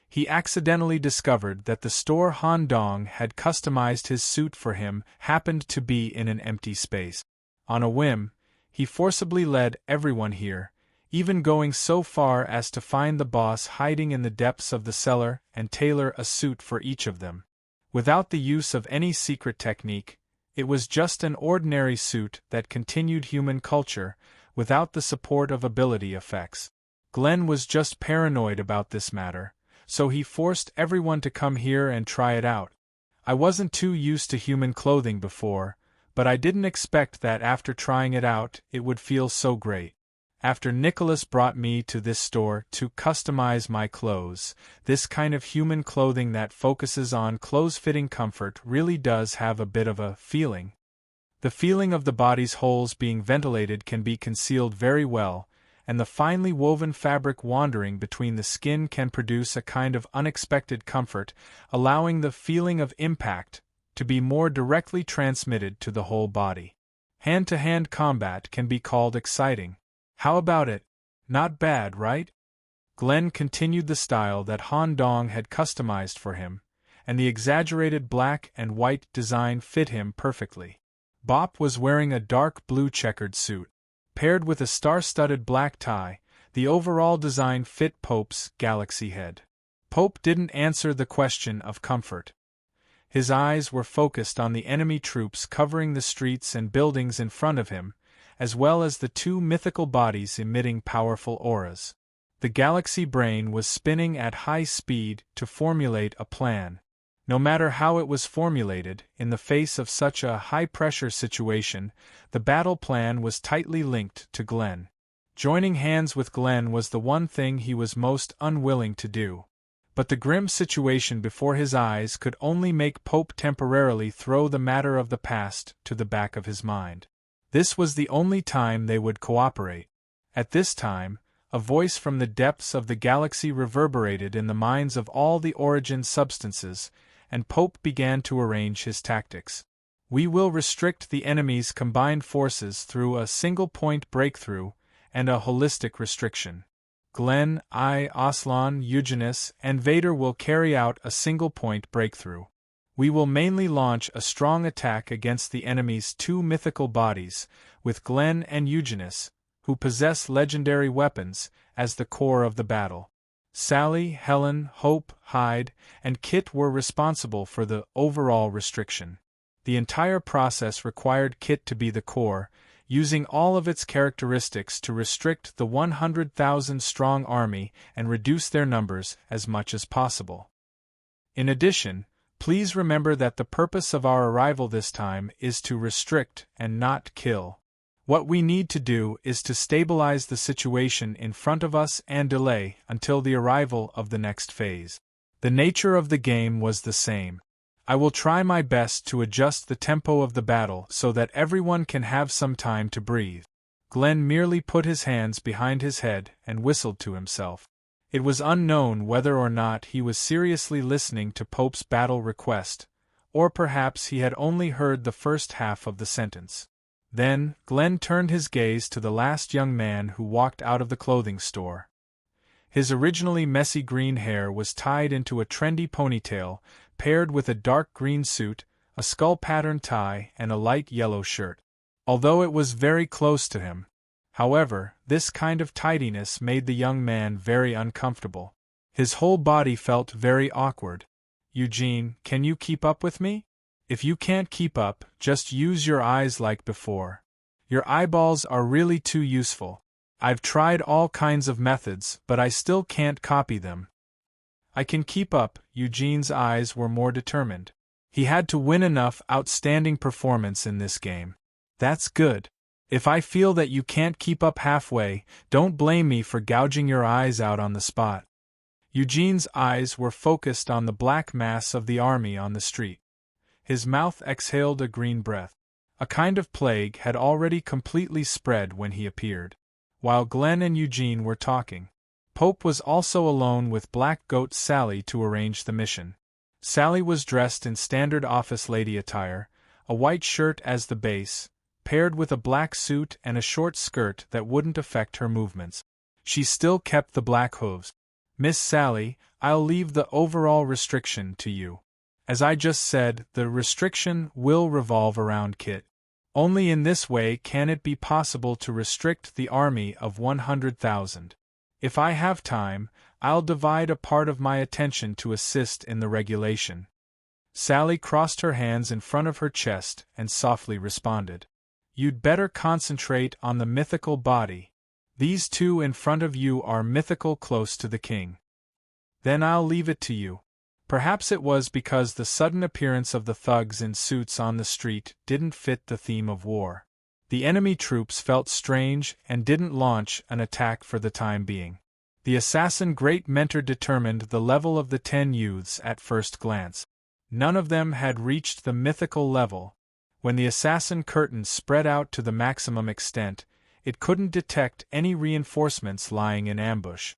he accidentally discovered that the store Han Dong had customized his suit for him happened to be in an empty space. On a whim, he forcibly led everyone here, even going so far as to find the boss hiding in the depths of the cellar and tailor a suit for each of them. Without the use of any secret technique, it was just an ordinary suit that continued human culture, without the support of ability effects. Glenn was just paranoid about this matter, so he forced everyone to come here and try it out. I wasn't too used to human clothing before, but I didn't expect that after trying it out, it would feel so great. After Nicholas brought me to this store to customize my clothes, this kind of human clothing that focuses on clothes-fitting comfort really does have a bit of a feeling. The feeling of the body's holes being ventilated can be concealed very well, and the finely woven fabric wandering between the skin can produce a kind of unexpected comfort, allowing the feeling of impact to be more directly transmitted to the whole body. Hand-to-hand combat can be called exciting. How about it? Not bad, right? Glenn continued the style that Han Dong had customized for him, and the exaggerated black and white design fit him perfectly. Bop was wearing a dark blue checkered suit. Paired with a star-studded black tie, the overall design fit Pope's galaxy head. Pope didn't answer the question of comfort. His eyes were focused on the enemy troops covering the streets and buildings in front of him, as well as the 2 mythical bodies emitting powerful auras. The galaxy brain was spinning at high speed to formulate a plan. No matter how it was formulated, in the face of such a high-pressure situation, the battle plan was tightly linked to Glenn. Joining hands with Glenn was the one thing he was most unwilling to do. But the grim situation before his eyes could only make Pope temporarily throw the matter of the past to the back of his mind. This was the only time they would cooperate. At this time, a voice from the depths of the galaxy reverberated in the minds of all the origin substances, and Pope began to arrange his tactics. We will restrict the enemy's combined forces through a single-point breakthrough and a holistic restriction. Glenn, I, Aslan, Eugenius, and Vader will carry out a single-point breakthrough. We will mainly launch a strong attack against the enemy's 2 mythical bodies, with Glenn and Eugenius, who possess legendary weapons, as the core of the battle. Sally, Helen, Hope, Hyde, and Kit were responsible for the overall restriction. The entire process required Kit to be the core, using all of its characteristics to restrict the 100,000-strong army and reduce their numbers as much as possible. In addition, please remember that the purpose of our arrival this time is to restrict and not kill. What we need to do is to stabilize the situation in front of us and delay until the arrival of the next phase. The nature of the game was the same. I will try my best to adjust the tempo of the battle so that everyone can have some time to breathe. Glenn merely put his hands behind his head and whistled to himself. It was unknown whether or not he was seriously listening to Pope's battle request, or perhaps he had only heard the first half of the sentence. Then, Glenn turned his gaze to the last young man who walked out of the clothing store. His originally messy green hair was tied into a trendy ponytail, paired with a dark green suit, a skull-pattern tie, and a light yellow shirt. Although it was very close to him, however, this kind of tidiness made the young man very uncomfortable. His whole body felt very awkward. "Eugene, can you keep up with me? If you can't keep up, just use your eyes like before. Your eyeballs are really too useful. I've tried all kinds of methods, but I still can't copy them." "I can keep up." Eugene's eyes were more determined. He had to win enough outstanding performance in this game. "That's good. If I feel that you can't keep up halfway, don't blame me for gouging your eyes out on the spot." Eugene's eyes were focused on the black mass of the army on the street. His mouth exhaled a green breath. A kind of plague had already completely spread when he appeared. While Glenn and Eugene were talking, Pope was also alone with Black Goat Sally to arrange the mission. Sally was dressed in standard office lady attire, a white shirt as the base, paired with a black suit and a short skirt that wouldn't affect her movements. She still kept the black hooves. "Miss Sally, I'll leave the overall restriction to you. As I just said, the restriction will revolve around Kit. Only in this way can it be possible to restrict the army of 100,000. If I have time, I'll divide a part of my attention to assist in the regulation." Sally crossed her hands in front of her chest and softly responded. "You'd better concentrate on the mythical body. These two in front of you are mythical close to the king. Then I'll leave it to you." Perhaps it was because the sudden appearance of the thugs in suits on the street didn't fit the theme of war. The enemy troops felt strange and didn't launch an attack for the time being. The assassin Great Mentor determined the level of the 10 youths at first glance. None of them had reached the mythical level. When the assassin curtain spread out to the maximum extent, it couldn't detect any reinforcements lying in ambush.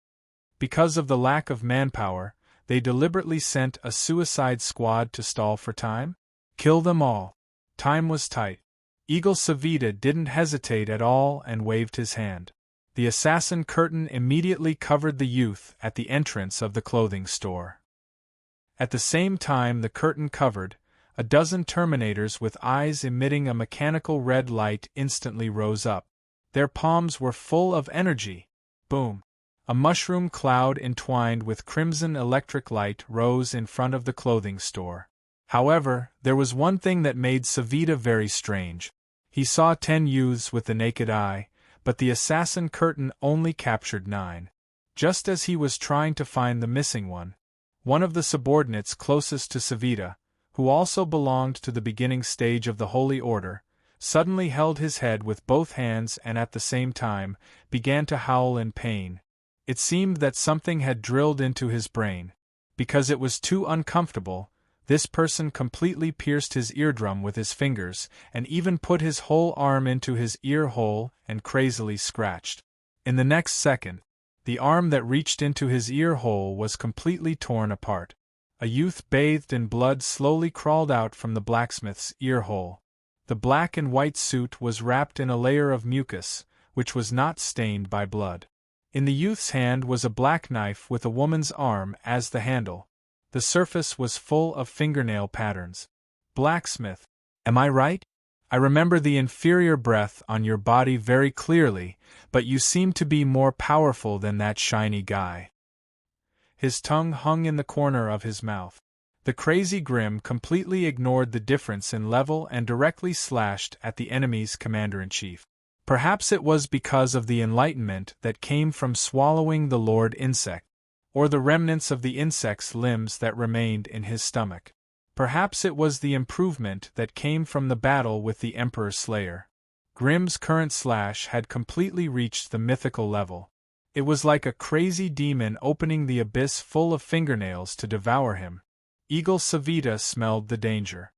Because of the lack of manpower, they deliberately sent a suicide squad to stall for time? Kill them all. Time was tight. Eagle Savita didn't hesitate at all and waved his hand. The assassin curtain immediately covered the youth at the entrance of the clothing store. At the same time the curtain covered, a dozen Terminators with eyes emitting a mechanical red light instantly rose up. Their palms were full of energy. Boom! A mushroom cloud entwined with crimson electric light rose in front of the clothing store. However, there was one thing that made Savita very strange. He saw 10 youths with the naked eye, but the assassin curtain only captured 9. Just as he was trying to find the missing one of the subordinates closest to Savita, who also belonged to the beginning stage of the Holy Order, suddenly held his head with both hands and at the same time began to howl in pain. It seemed that something had drilled into his brain. Because it was too uncomfortable, this person completely pierced his eardrum with his fingers and even put his whole arm into his ear hole and crazily scratched. In the next second, the arm that reached into his ear hole was completely torn apart. A youth bathed in blood slowly crawled out from the blacksmith's ear hole. The black and white suit was wrapped in a layer of mucus, which was not stained by blood. In the youth's hand was a black knife with a woman's arm as the handle. The surface was full of fingernail patterns. "Blacksmith, am I right? I remember the inferior breath on your body very clearly, but you seem to be more powerful than that shiny guy." His tongue hung in the corner of his mouth. The crazy Grim completely ignored the difference in level and directly slashed at the enemy's commander-in-chief. Perhaps it was because of the enlightenment that came from swallowing the Lord Insect, or the remnants of the insect's limbs that remained in his stomach. Perhaps it was the improvement that came from the battle with the Emperor Slayer. Grim's current slash had completely reached the mythical level. It was like a crazy demon opening the abyss full of fingernails to devour him. Eagle Savita smelled the danger.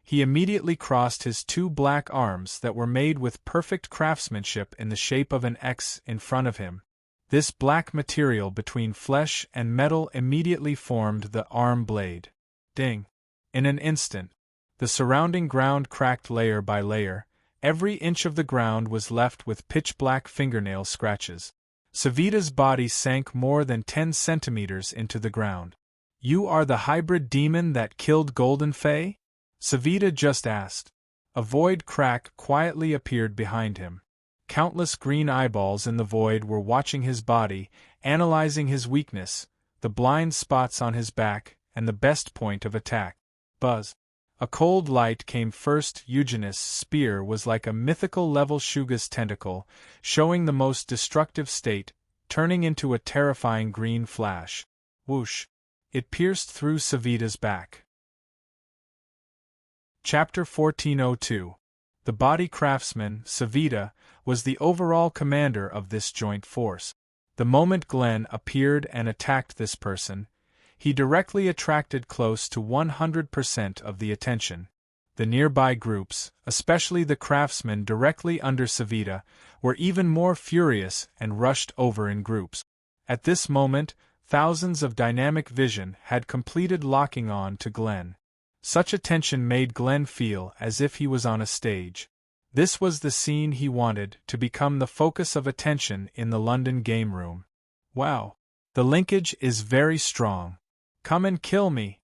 He immediately crossed his 2 black arms that were made with perfect craftsmanship in the shape of an X in front of him. This black material between flesh and metal immediately formed the arm blade. Ding! In an instant, the surrounding ground cracked layer by layer. Every inch of the ground was left with pitch-black fingernail scratches. Savita's body sank more than 10 centimeters into the ground. "You are the hybrid demon that killed Golden Fae?" Savita just asked. A void crack quietly appeared behind him. Countless green eyeballs in the void were watching his body, analyzing his weakness, the blind spots on his back, and the best point of attack. Buzz. A cold light came first. Eugene's spear was like a mythical level Shuga's tentacle, showing the most destructive state, turning into a terrifying green flash. Whoosh! It pierced through Savita's back. Chapter 1402. The body craftsman, Savita, was the overall commander of this joint force. The moment Glenn appeared and attacked this person, he directly attracted close to 100% of the attention. The nearby groups, especially the craftsmen directly under Savita, were even more furious and rushed over in groups. At this moment, thousands of dynamic vision had completed locking on to Glenn. Such attention made Glenn feel as if he was on a stage. This was the scene he wanted to become the focus of attention in the London game room. Wow! The linkage is very strong. Come and kill me!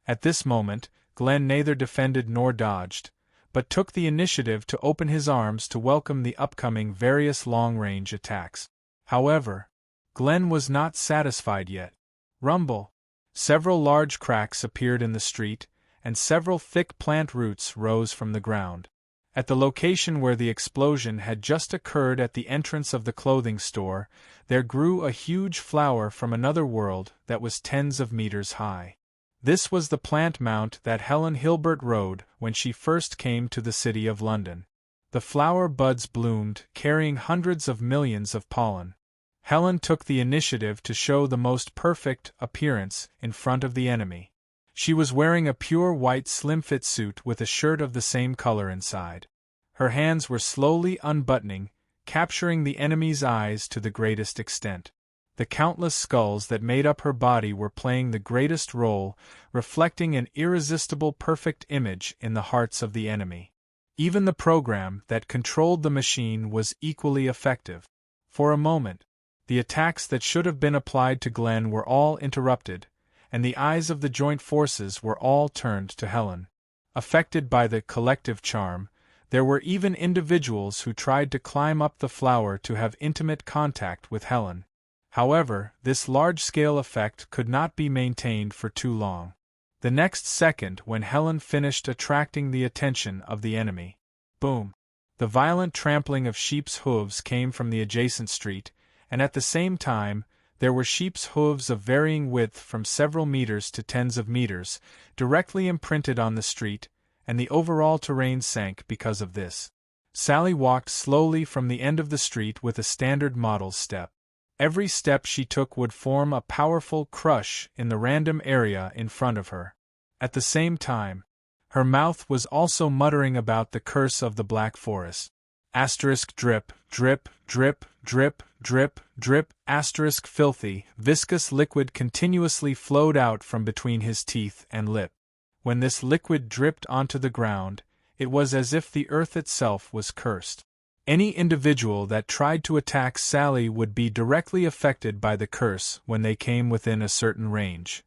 At this moment, Glenn neither defended nor dodged, but took the initiative to open his arms to welcome the upcoming various long-range attacks. However, Glenn was not satisfied yet. Rumble! Several large cracks appeared in the street, and several thick plant roots rose from the ground. At the location where the explosion had just occurred at the entrance of the clothing store, there grew a huge flower from another world that was tens of meters high. This was the plant mount that Helen Hilbert rode when she first came to the city of London. The flower buds bloomed, carrying hundreds of millions of pollen. Helen took the initiative to show the most perfect appearance in front of the enemy. She was wearing a pure white slim-fit suit with a shirt of the same color inside. Her hands were slowly unbuttoning, capturing the enemy's eyes to the greatest extent. The countless skulls that made up her body were playing the greatest role, reflecting an irresistible perfect image in the hearts of the enemy. Even the program that controlled the machine was equally effective. For a moment, the attacks that should have been applied to Glenn were all interrupted, and the eyes of the joint forces were all turned to Helen. Affected by the collective charm, there were even individuals who tried to climb up the flower to have intimate contact with Helen. However, this large-scale effect could not be maintained for too long. The next second, when Helen finished attracting the attention of the enemy, boom! The violent trampling of sheep's hooves came from the adjacent street, and at the same time, there were sheep's hooves of varying width from several meters to tens of meters, directly imprinted on the street, and the overall terrain sank because of this. Sally walked slowly from the end of the street with a standard model's step. Every step she took would form a powerful crush in the random area in front of her. At the same time, her mouth was also muttering about the curse of the Black Forest. Asterisk drip, drip, drip, drip, drip, drip, asterisk filthy, viscous liquid continuously flowed out from between his teeth and lip. When this liquid dripped onto the ground, it was as if the earth itself was cursed. Any individual that tried to attack Sally would be directly affected by the curse when they came within a certain range.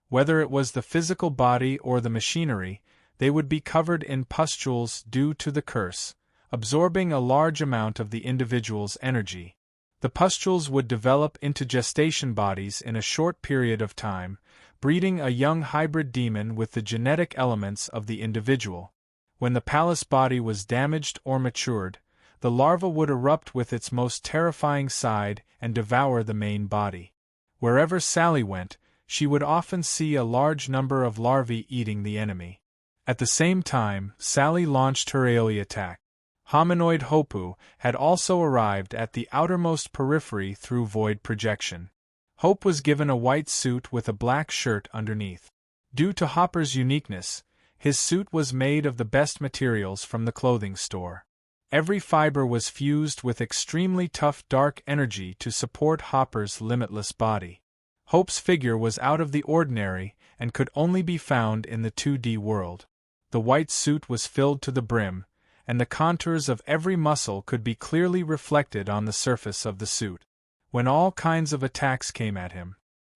Whether it was the physical body or the machinery, they would be covered in pustules due to the curse, absorbing a large amount of the individual's energy. The pustules would develop into gestation bodies in a short period of time, breeding a young hybrid demon with the genetic elements of the individual. When the palace body was damaged or matured, the larva would erupt with its most terrifying side and devour the main body. Wherever Sally went, she would often see a large number of larvae eating the enemy. At the same time, Sally launched her AoE attack. Hominoid Hopu had also arrived at the outermost periphery through void projection. Hope was given a white suit with a black shirt underneath. Due to Hopper's uniqueness, his suit was made of the best materials from the clothing store. Every fiber was fused with extremely tough dark energy to support Hopper's limitless body. Hope's figure was out of the ordinary and could only be found in the 2D world. The white suit was filled to the brim, and the contours of every muscle could be clearly reflected on the surface of the suit. When all kinds of attacks came at him,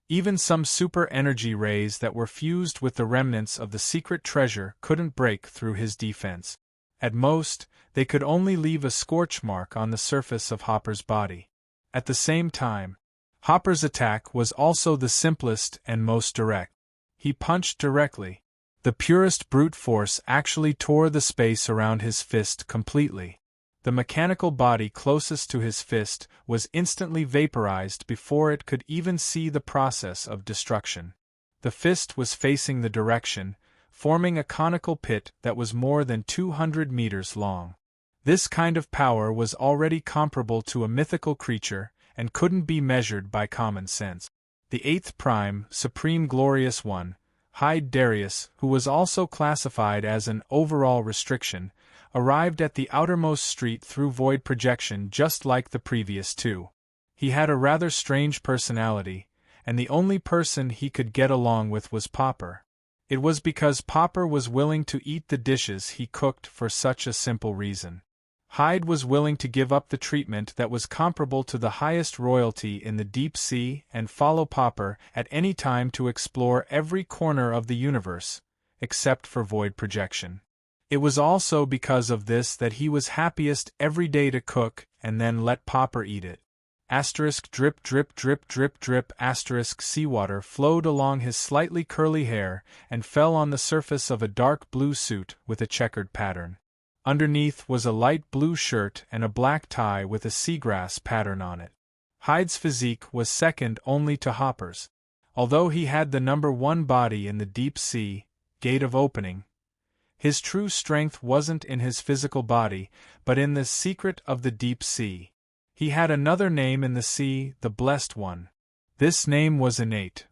even some super energy rays that were fused with the remnants of the secret treasure couldn't break through his defense. At most, they could only leave a scorch mark on the surface of Hopper's body. At the same time, Hopper's attack was also the simplest and most direct. He punched directly. The purest brute force actually tore the space around his fist completely. The mechanical body closest to his fist was instantly vaporized before it could even see the process of destruction. The fist was facing the direction, forming a conical pit that was more than 200 meters long. This kind of power was already comparable to a mythical creature, and couldn't be measured by common sense. The eighth prime, Supreme Glorious One, Hyde Darius, who was also classified as an overall restriction, arrived at the outermost street through void projection just like the previous two. He had a rather strange personality, and the only person he could get along with was Popper. It was because Popper was willing to eat the dishes he cooked for such a simple reason. Hyde was willing to give up the treatment that was comparable to the highest royalty in the deep sea and follow Popper at any time to explore every corner of the universe, except for void projection. It was also because of this that he was happiest every day to cook and then let Popper eat it. Asterisk drip drip drip drip drip asterisk seawater flowed along his slightly curly hair and fell on the surface of a dark blue suit with a checkered pattern. Underneath was a light blue shirt and a black tie with a seagrass pattern on it. Hyde's physique was second only to Hopper's. Although he had the number one body in the deep sea, gate of opening, his true strength wasn't in his physical body, but in the secret of the deep sea. He had another name in the sea, the Blessed One. This name was innate.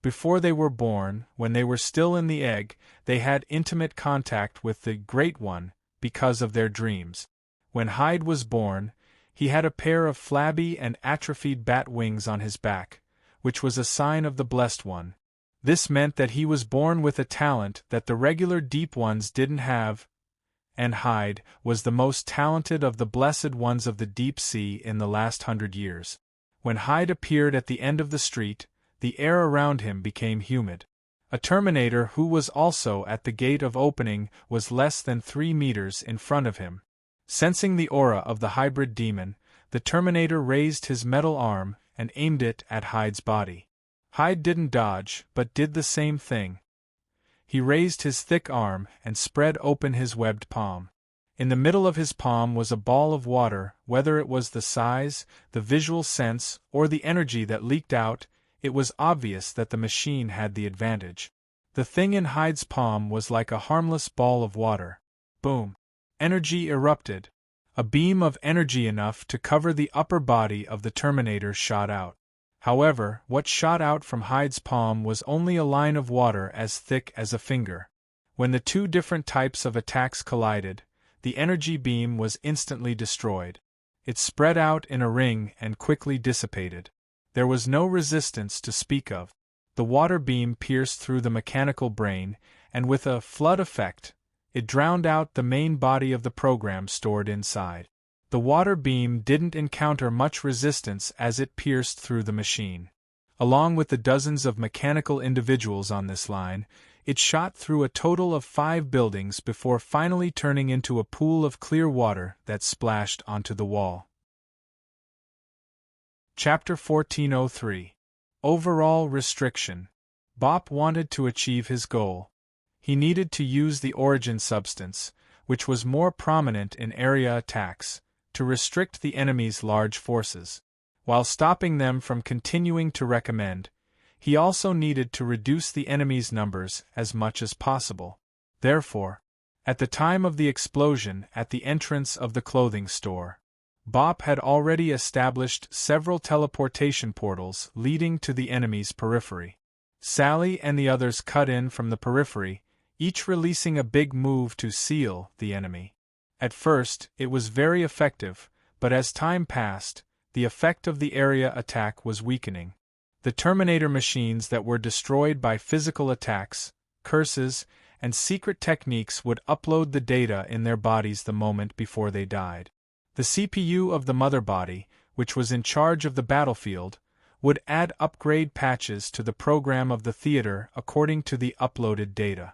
Before they were born, when they were still in the egg, they had intimate contact with the Great One, because of their dreams. When Hyde was born, he had a pair of flabby and atrophied bat wings on his back, which was a sign of the Blessed One. This meant that he was born with a talent that the regular Deep Ones didn't have, and Hyde was the most talented of the Blessed Ones of the deep sea in the last 100 years. When Hyde appeared at the end of the street, the air around him became humid. A Terminator who was also at the gate of opening was less than 3 meters in front of him. Sensing the aura of the hybrid demon, the Terminator raised his metal arm and aimed it at Hyde's body. Hyde didn't dodge, but did the same thing. He raised his thick arm and spread open his webbed palm. In the middle of his palm was a ball of water. Whether it was the size, the visual sense, or the energy that leaked out, it was obvious that the machine had the advantage. The thing in Hyde's palm was like a harmless ball of water. Boom! Energy erupted. A beam of energy enough to cover the upper body of the Terminator shot out. However, what shot out from Hyde's palm was only a line of water as thick as a finger. When the two different types of attacks collided, the energy beam was instantly destroyed. It spread out in a ring and quickly dissipated. There was no resistance to speak of. The water beam pierced through the mechanical brain, and with a flood effect, it drowned out the main body of the program stored inside. The water beam didn't encounter much resistance as it pierced through the machine. Along with the dozens of mechanical individuals on this line, it shot through a total of 5 buildings before finally turning into a pool of clear water that splashed onto the wall. Chapter 1403. Overall Restriction. Bop wanted to achieve his goal. He needed to use the origin substance, which was more prominent in area attacks, to restrict the enemy's large forces. While stopping them from continuing to recommend, he also needed to reduce the enemy's numbers as much as possible. Therefore, at the time of the explosion at the entrance of the clothing store, Bop had already established several teleportation portals leading to the enemy's periphery. Sally and the others cut in from the periphery, each releasing a big move to seal the enemy. At first, it was very effective, but as time passed, the effect of the area attack was weakening. The Terminator machines that were destroyed by physical attacks, curses, and secret techniques would upload the data in their bodies the moment before they died. The CPU of the mother body, which was in charge of the battlefield, would add upgrade patches to the program of the theater according to the uploaded data.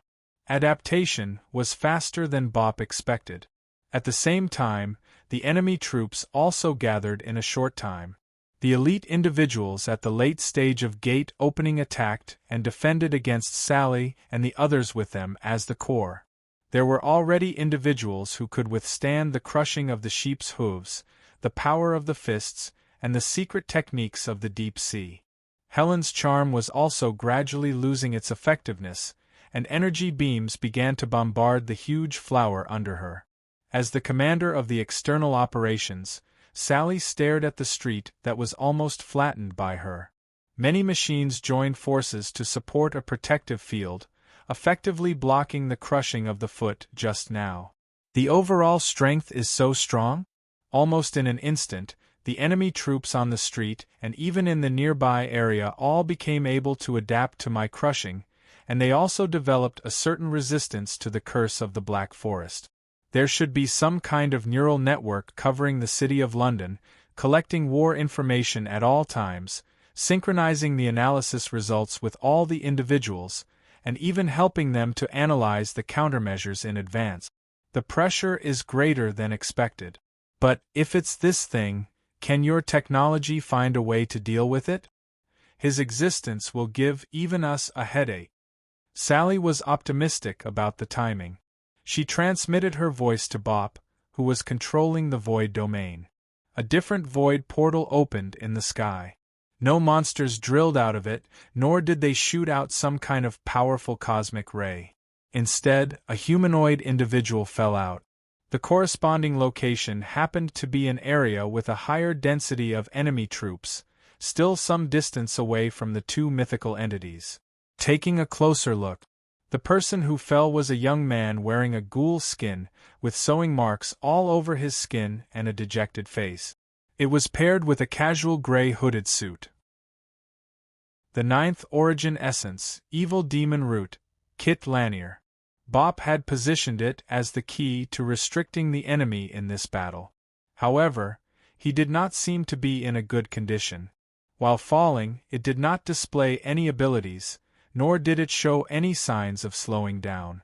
Adaptation was faster than Bop expected. At the same time, the enemy troops also gathered in a short time. The elite individuals at the late stage of gate opening attacked and defended against Sally and the others with them as the core. There were already individuals who could withstand the crushing of the sheep's hooves, the power of the fists, and the secret techniques of the deep sea. Helen's charm was also gradually losing its effectiveness, and energy beams began to bombard the huge flower under her. As the commander of the external operations, Sally stared at the street that was almost flattened by her. Many machines joined forces to support a protective field, effectively blocking the crushing of the foot just now. The overall strength is so strong? Almost in an instant, the enemy troops on the street and even in the nearby area all became able to adapt to my crushing, and they also developed a certain resistance to the curse of the Black Forest. There should be some kind of neural network covering the City of London, collecting war information at all times, synchronizing the analysis results with all the individuals, and even helping them to analyze the countermeasures in advance. The pressure is greater than expected. But if it's this thing, can your technology find a way to deal with it? His existence will give even us a headache. Sally was optimistic about the timing. She transmitted her voice to Bop, who was controlling the void domain. A different void portal opened in the sky. No monsters drilled out of it, nor did they shoot out some kind of powerful cosmic ray. Instead, a humanoid individual fell out. The corresponding location happened to be an area with a higher density of enemy troops, still some distance away from the two mythical entities. Taking a closer look, the person who fell was a young man wearing a ghoul skin, with sewing marks all over his skin and a dejected face. It was paired with a casual gray hooded suit. The ninth origin essence, Evil Demon Root, Kit Lanier. Bop had positioned it as the key to restricting the enemy in this battle. However, he did not seem to be in a good condition. While falling, it did not display any abilities, nor did it show any signs of slowing down.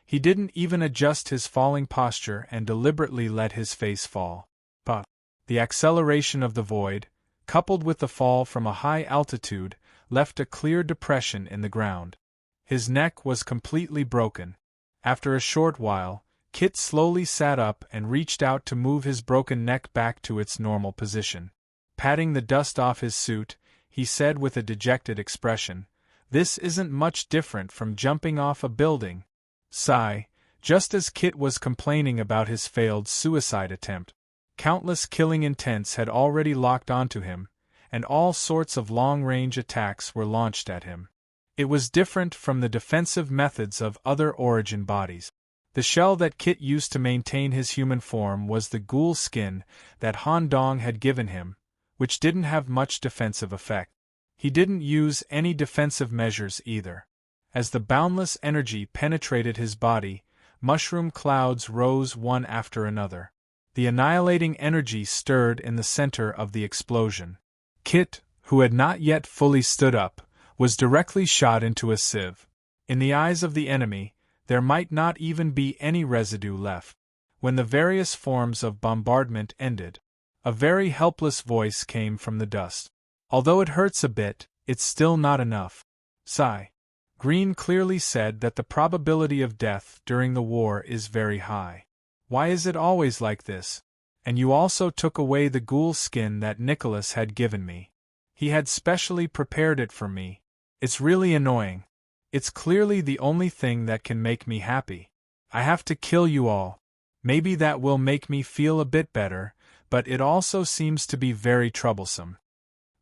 He didn't even adjust his falling posture and deliberately let his face fall. But the acceleration of the void, coupled with the fall from a high altitude, left a clear depression in the ground. His neck was completely broken. After a short while, Kit slowly sat up and reached out to move his broken neck back to its normal position. Patting the dust off his suit, he said with a dejected expression, "This isn't much different from jumping off a building." Sigh. Just as Kit was complaining about his failed suicide attempt, countless killing intents had already locked onto him, and all sorts of long-range attacks were launched at him. It was different from the defensive methods of other origin bodies. The shell that Kit used to maintain his human form was the ghoul skin that Han Dong had given him, which didn't have much defensive effect. He didn't use any defensive measures either. As the boundless energy penetrated his body, mushroom clouds rose one after another. The annihilating energy stirred in the center of the explosion. Kit, who had not yet fully stood up, was directly shot into a sieve. In the eyes of the enemy, there might not even be any residue left. When the various forms of bombardment ended, a very helpless voice came from the dust. "Although it hurts a bit, it's still not enough." Sigh. Green clearly said that the probability of death during the war is very high. Why is it always like this? And you also took away the ghoul skin that Nicholas had given me. He had specially prepared it for me. It's really annoying. It's clearly the only thing that can make me happy. I have to kill you all. Maybe that will make me feel a bit better, but it also seems to be very troublesome.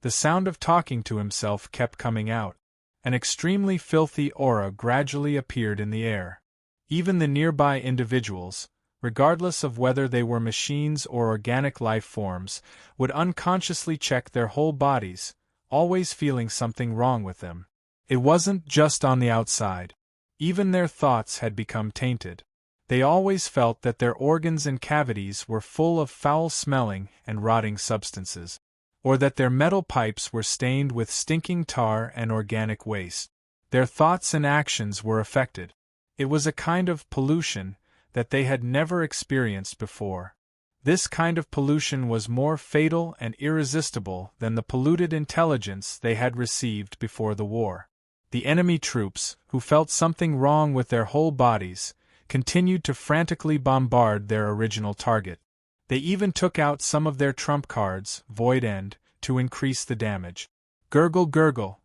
The sound of talking to himself kept coming out. An extremely filthy aura gradually appeared in the air. Even the nearby individuals, regardless of whether they were machines or organic life forms, would unconsciously check their whole bodies, always feeling something wrong with them. It wasn't just on the outside. Even their thoughts had become tainted. They always felt that their organs and cavities were full of foul-smelling and rotting substances, or that their metal pipes were stained with stinking tar and organic waste. Their thoughts and actions were affected. It was a kind of pollution that they had never experienced before. This kind of pollution was more fatal and irresistible than the polluted intelligence they had received before the war. The enemy troops, who felt something wrong with their whole bodies, continued to frantically bombard their original target. They even took out some of their trump cards, Void End, to increase the damage. Gurgle gurgle.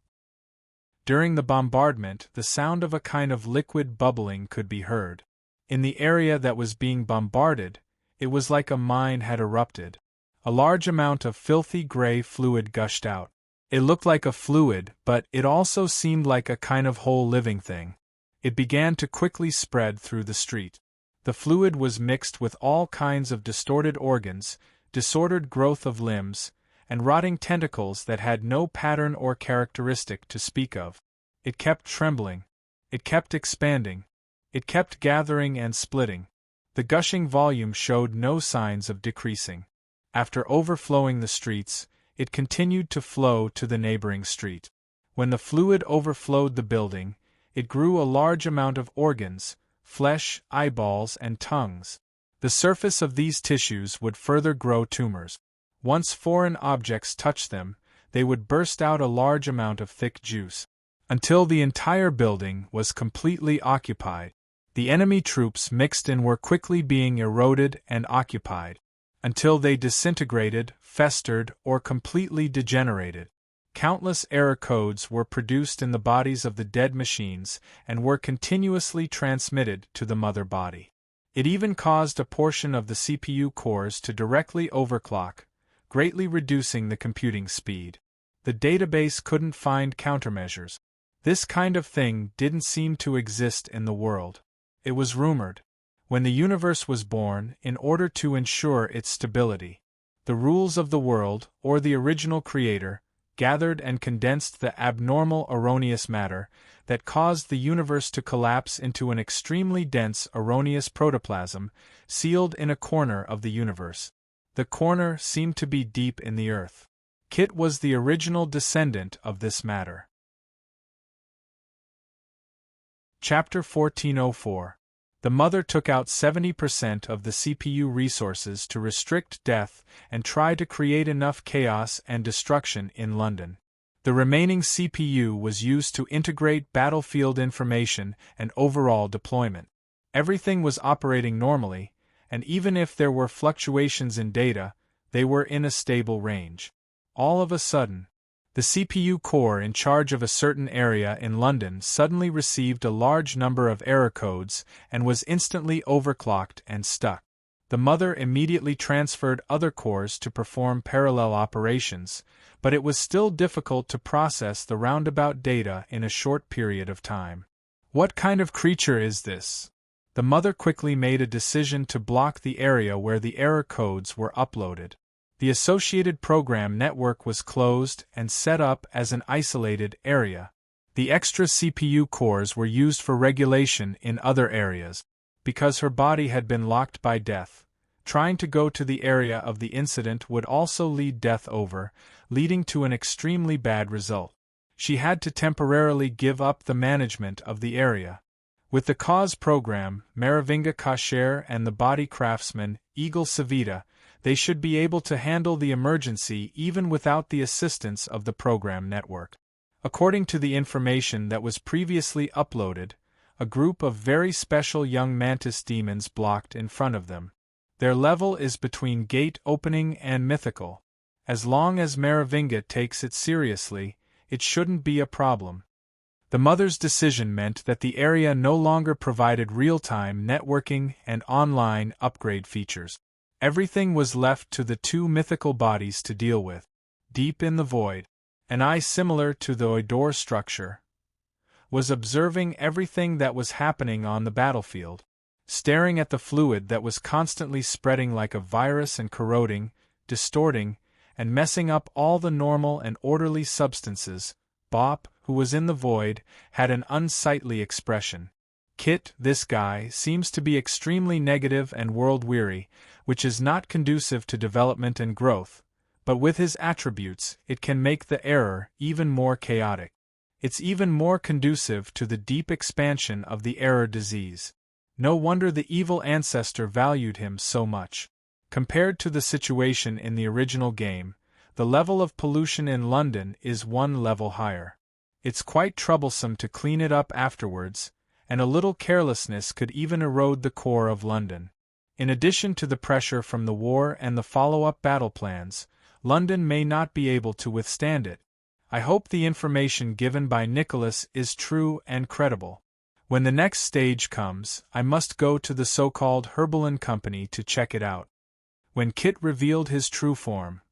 During the bombardment, the sound of a kind of liquid bubbling could be heard. In the area that was being bombarded, it was like a mine had erupted. A large amount of filthy gray fluid gushed out. It looked like a fluid, but it also seemed like a kind of whole living thing. It began to quickly spread through the street. The fluid was mixed with all kinds of distorted organs, disordered growth of limbs, and rotting tentacles that had no pattern or characteristic to speak of. It kept trembling. It kept expanding. It kept gathering and splitting. The gushing volume showed no signs of decreasing. After overflowing the streets, it continued to flow to the neighboring street. When the fluid overflowed the building, it grew a large amount of organs, flesh, eyeballs, and tongues. The surface of these tissues would further grow tumors. Once foreign objects touched them, they would burst out a large amount of thick juice. Until the entire building was completely occupied. The enemy troops mixed in were quickly being eroded and occupied. Until they disintegrated, festered, or completely degenerated. Countless error codes were produced in the bodies of the dead machines and were continuously transmitted to the mother body. It even caused a portion of the CPU cores to directly overclock, greatly reducing the computing speed. The database couldn't find countermeasures. This kind of thing didn't seem to exist in the world. It was rumored. When the universe was born, in order to ensure its stability, the rules of the world, or the original creator, gathered and condensed the abnormal erroneous matter that caused the universe to collapse into an extremely dense erroneous protoplasm, sealed in a corner of the universe. The corner seemed to be deep in the earth. Kit was the original descendant of this matter. Chapter 1404. The mother took out 70% of the CPU resources to restrict death and try to create enough chaos and destruction in London. The remaining CPU was used to integrate battlefield information and overall deployment. Everything was operating normally, and even if there were fluctuations in data, they were in a stable range. All of a sudden, the CPU core in charge of a certain area in London suddenly received a large number of error codes and was instantly overclocked and stuck. The mother immediately transferred other cores to perform parallel operations, but it was still difficult to process the roundabout data in a short period of time. What kind of creature is this? The mother quickly made a decision to block the area where the error codes were uploaded. The associated program network was closed and set up as an isolated area. The extra CPU cores were used for regulation in other areas. Because her body had been locked by death, trying to go to the area of the incident would also lead death over, leading to an extremely bad result. She had to temporarily give up the management of the area. With the cause program, Maravinga Kasher and the body craftsman, Eagle Savita, they should be able to handle the emergency even without the assistance of the program network. According to the information that was previously uploaded, a group of very special young mantis demons blocked in front of them. Their level is between gate opening and mythical. As long as Maravinga takes it seriously, it shouldn't be a problem. The mother's decision meant that the area no longer provided real-time networking and online upgrade features. Everything was left to the two mythical bodies to deal with. Deep in the void, an eye similar to the Oidor structure was observing everything that was happening on the battlefield, staring at the fluid that was constantly spreading like a virus and corroding, distorting, and messing up all the normal and orderly substances. Bop, who was in the void, had an unsightly expression. Kit, this guy, seems to be extremely negative and world-weary, which is not conducive to development and growth, but with his attributes, it can make the error even more chaotic. It's even more conducive to the deep expansion of the error disease. No wonder the evil ancestor valued him so much. Compared to the situation in the original game, the level of pollution in London is one level higher. It's quite troublesome to clean it up afterwards, and a little carelessness could even erode the core of London. In addition to the pressure from the war and the follow-up battle plans, London may not be able to withstand it. I hope the information given by Nicholas is true and credible. When the next stage comes, I must go to the so-called Herbalin Company to check it out. When Kit revealed his true form,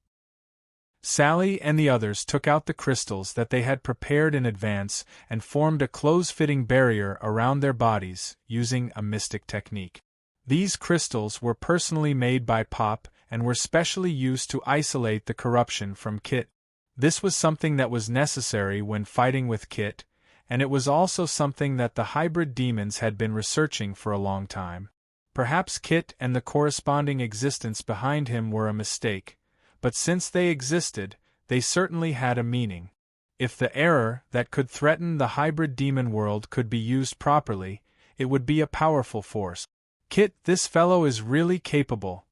Sally and the others took out the crystals that they had prepared in advance and formed a close-fitting barrier around their bodies, using a mystic technique. These crystals were personally made by Pop and were specially used to isolate the corruption from Kit. This was something that was necessary when fighting with Kit, and it was also something that the hybrid demons had been researching for a long time. Perhaps Kit and the corresponding existence behind him were a mistake, but since they existed, they certainly had a meaning. If the error that could threaten the hybrid demon world could be used properly, it would be a powerful force. Kit, this fellow is really capable.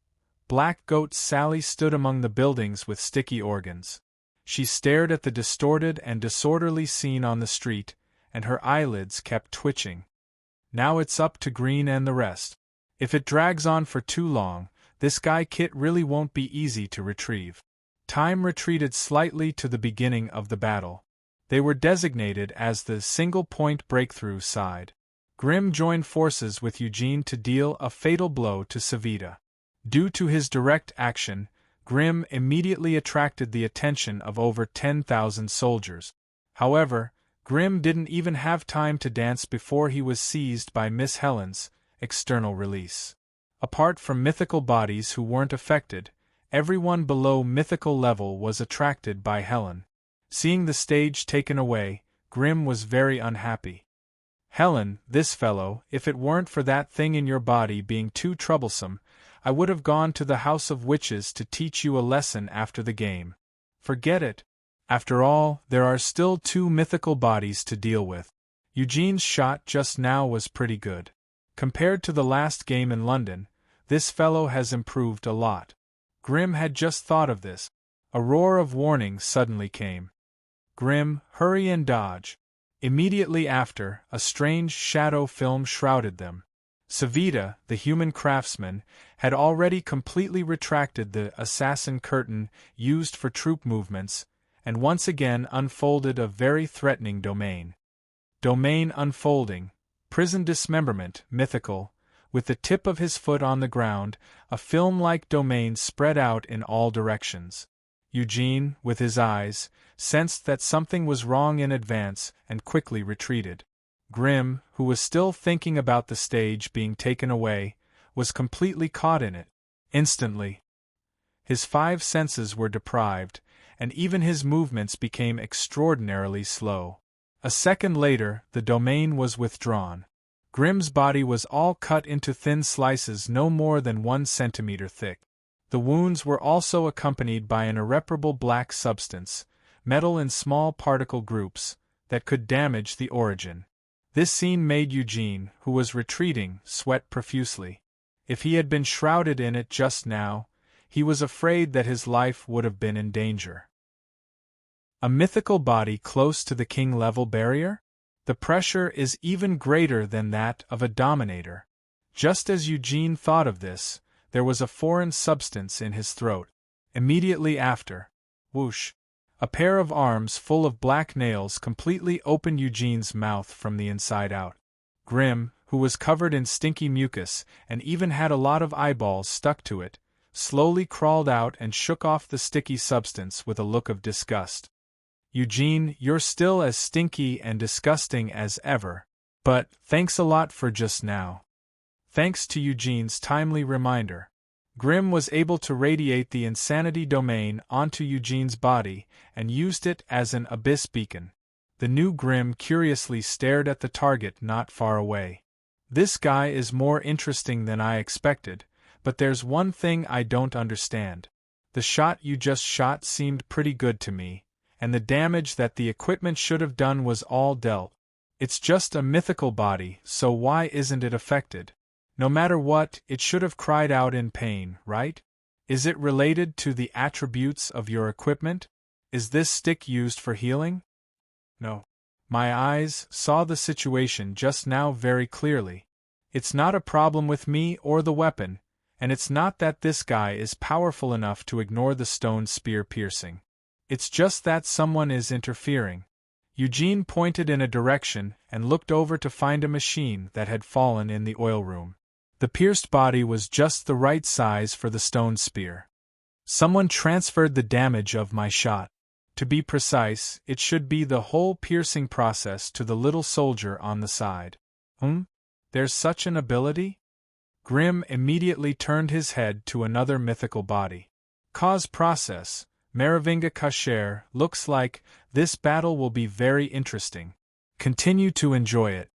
Black Goat Sally stood among the buildings with sticky organs. She stared at the distorted and disorderly scene on the street, and her eyelids kept twitching. Now it's up to Green and the rest. If it drags on for too long, this guy Kit really won't be easy to retrieve. Time retreated slightly to the beginning of the battle. They were designated as the single-point breakthrough side. Grim joined forces with Eugene to deal a fatal blow to Savita. Due to his direct action, Grim immediately attracted the attention of over 10,000 soldiers. However, Grim didn't even have time to dance before he was seized by Miss Helen's external release. Apart from mythical bodies who weren't affected, everyone below mythical level was attracted by Helen. Seeing the stage taken away, Grim was very unhappy. Helen, this fellow, if it weren't for that thing in your body being too troublesome, I would have gone to the House of Witches to teach you a lesson after the game. Forget it. After all, there are still 2 mythical bodies to deal with. Eugene's shot just now was pretty good. Compared to the last game in London, this fellow has improved a lot. Grim had just thought of this. A roar of warning suddenly came. Grim, hurry and dodge. Immediately after, a strange shadow film shrouded them. Savita, the human craftsman, had already completely retracted the assassin curtain used for troop movements, and once again unfolded a very threatening domain. Domain unfolding, prison dismemberment, mythical, with the tip of his foot on the ground, a film-like domain spread out in all directions. Eugene, with his eyes, sensed that something was wrong in advance and quickly retreated. Grim, who was still thinking about the stage being taken away, was completely caught in it. Instantly, his 5 senses were deprived, and even his movements became extraordinarily slow. A second later, the domain was withdrawn. Grim's body was all cut into thin slices no more than 1 centimeter thick. The wounds were also accompanied by an irreparable black substance, metal in small particle groups, that could damage the origin. This scene made Eugene, who was retreating, sweat profusely. If he had been shrouded in it just now, he was afraid that his life would have been in danger. A mythical body close to the king-level barrier? The pressure is even greater than that of a dominator. Just as Eugene thought of this, there was a foreign substance in his throat. Immediately after, whoosh, a pair of arms full of black nails completely opened Eugene's mouth from the inside out. Grim, who was covered in stinky mucus and even had a lot of eyeballs stuck to it, slowly crawled out and shook off the sticky substance with a look of disgust. Eugene, you're still as stinky and disgusting as ever. But, thanks a lot for just now. Thanks to Eugene's timely reminder, Grim was able to radiate the insanity domain onto Eugene's body and used it as an abyss beacon. The new Grim curiously stared at the target not far away. This guy is more interesting than I expected, but there's one thing I don't understand. The shot you just shot seemed pretty good to me, and the damage that the equipment should have done was all dealt. It's just a mythical body, so why isn't it affected? No matter what, it should have cried out in pain, right? Is it related to the attributes of your equipment? Is this stick used for healing? No. My eyes saw the situation just now very clearly. It's not a problem with me or the weapon, and it's not that this guy is powerful enough to ignore the stone spear piercing. It's just that someone is interfering. Eugene pointed in a direction and looked over to find a machine that had fallen in the oil room. The pierced body was just the right size for the stone spear. Someone transferred the damage of my shot. To be precise, it should be the whole piercing process to the little soldier on the side. There's such an ability? Grimm immediately turned his head to another mythical body. Cause process, Merovinga Kasher, looks like this battle will be very interesting. Continue to enjoy it.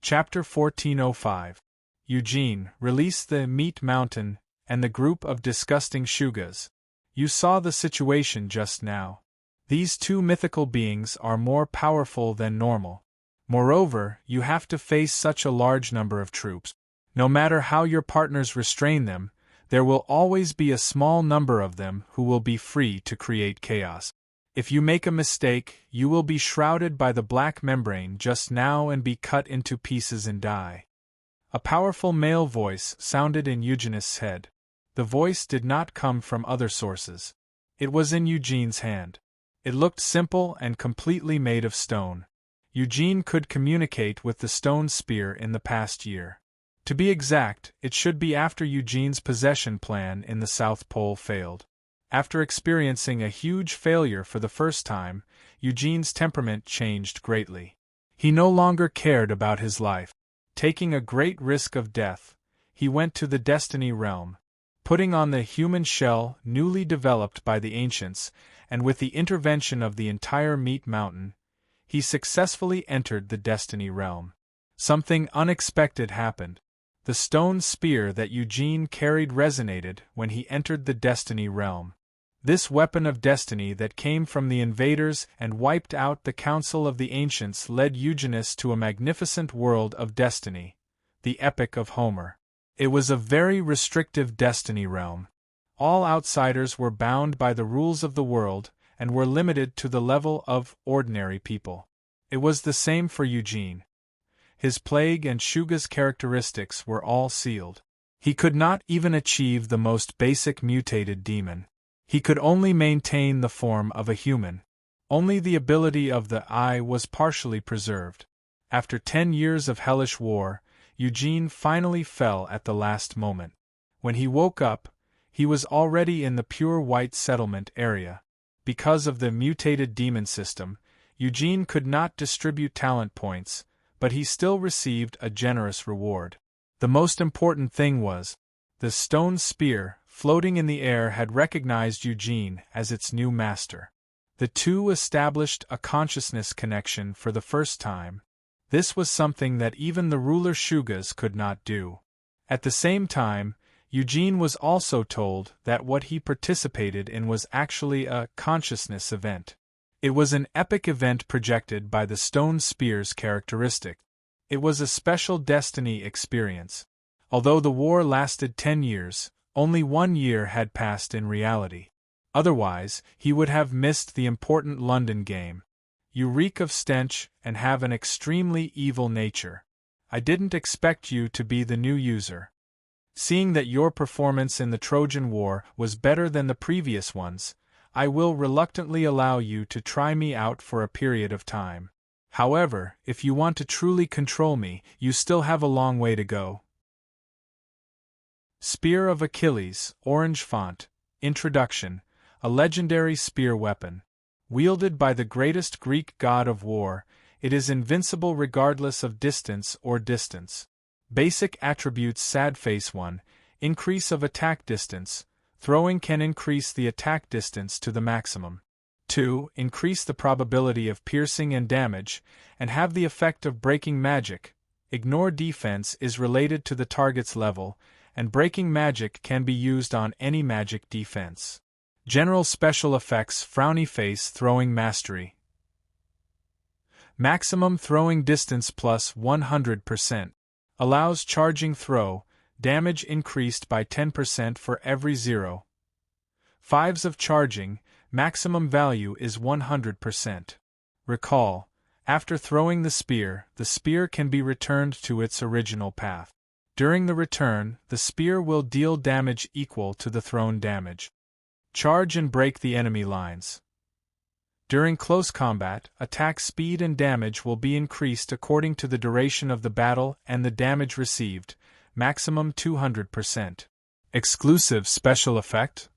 Chapter 1405. Eugene, release the Meat Mountain and the group of disgusting Shugas. You saw the situation just now. These two mythical beings are more powerful than normal. Moreover, you have to face such a large number of troops. No matter how your partners restrain them, there will always be a small number of them who will be free to create chaos. If you make a mistake, you will be shrouded by the black membrane just now and be cut into pieces and die. A powerful male voice sounded in Eugene's head. The voice did not come from other sources. It was in Eugene's hand. It looked simple and completely made of stone. Eugene could communicate with the stone spear in the past year. To be exact, it should be after Eugene's possession plan in the South Pole failed. After experiencing a huge failure for the first time, Eugene's temperament changed greatly. He no longer cared about his life. Taking a great risk of death, he went to the Destiny realm. Putting on the human shell newly developed by the ancients, and with the intervention of the entire Meat Mountain, he successfully entered the Destiny realm. Something unexpected happened. The stone spear that Eugene carried resonated when he entered the Destiny realm. This weapon of destiny that came from the invaders and wiped out the Council of the Ancients led Eugenus to a magnificent world of destiny, the Epic of Homer. It was a very restrictive destiny realm. All outsiders were bound by the rules of the world and were limited to the level of ordinary people. It was the same for Eugene. His plague and Shuga's characteristics were all sealed. He could not even achieve the most basic mutated demon. He could only maintain the form of a human. Only the ability of the eye was partially preserved. After 10 years of hellish war, Eugene finally fell at the last moment. When he woke up, he was already in the pure white settlement area. Because of the mutated demon system, Eugene could not distribute talent points, but he still received a generous reward. The most important thing was, the stone spear, floating in the air, had recognized Eugene as its new master. The two established a consciousness connection for the first time. This was something that even the ruler Shugas could not do. At the same time, Eugene was also told that what he participated in was actually a consciousness event. It was an epic event projected by the stone spear's characteristic. It was a special destiny experience. Although the war lasted 10 years, only 1 year had passed in reality. Otherwise, he would have missed the important London game. You reek of stench and have an extremely evil nature. I didn't expect you to be the new user. Seeing that your performance in the Trojan War was better than the previous ones, I will reluctantly allow you to try me out for a period of time. However, if you want to truly control me, you still have a long way to go. Spear of Achilles, orange font, Introduction, a legendary spear weapon. Wielded by the greatest Greek god of war, it is invincible regardless of distance or distance. Basic attributes: Sad Face 1, increase of attack distance, throwing can increase the attack distance to the maximum. 2. Increase the probability of piercing and damage, and have the effect of breaking magic. Ignore defense is related to the target's level, and breaking magic can be used on any magic defense. General special effects: Frowny Face, Throwing Mastery. Maximum throwing distance plus 100%. Allows charging throw, damage increased by 10% for every 0. 5s of charging, maximum value is 100%. Recall, after throwing the spear can be returned to its original path. During the return, the spear will deal damage equal to the thrown damage. Charge and break the enemy lines. During close combat, attack speed and damage will be increased according to the duration of the battle and the damage received, maximum 200%. Exclusive special effect?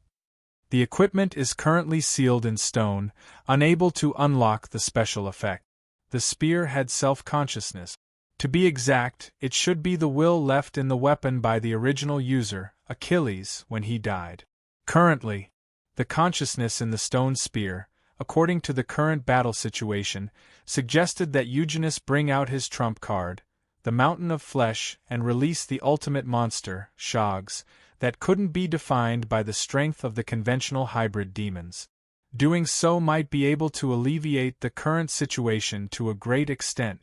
The equipment is currently sealed in stone, unable to unlock the special effect. The spear had self-consciousness. To be exact, it should be the will left in the weapon by the original user, Achilles, when he died. Currently, the consciousness in the stone spear, according to the current battle situation, suggested that Eugenus bring out his trump card, the Mountain of Flesh, and release the ultimate monster, Shoggs, that couldn't be defined by the strength of the conventional hybrid demons. Doing so might be able to alleviate the current situation to a great extent,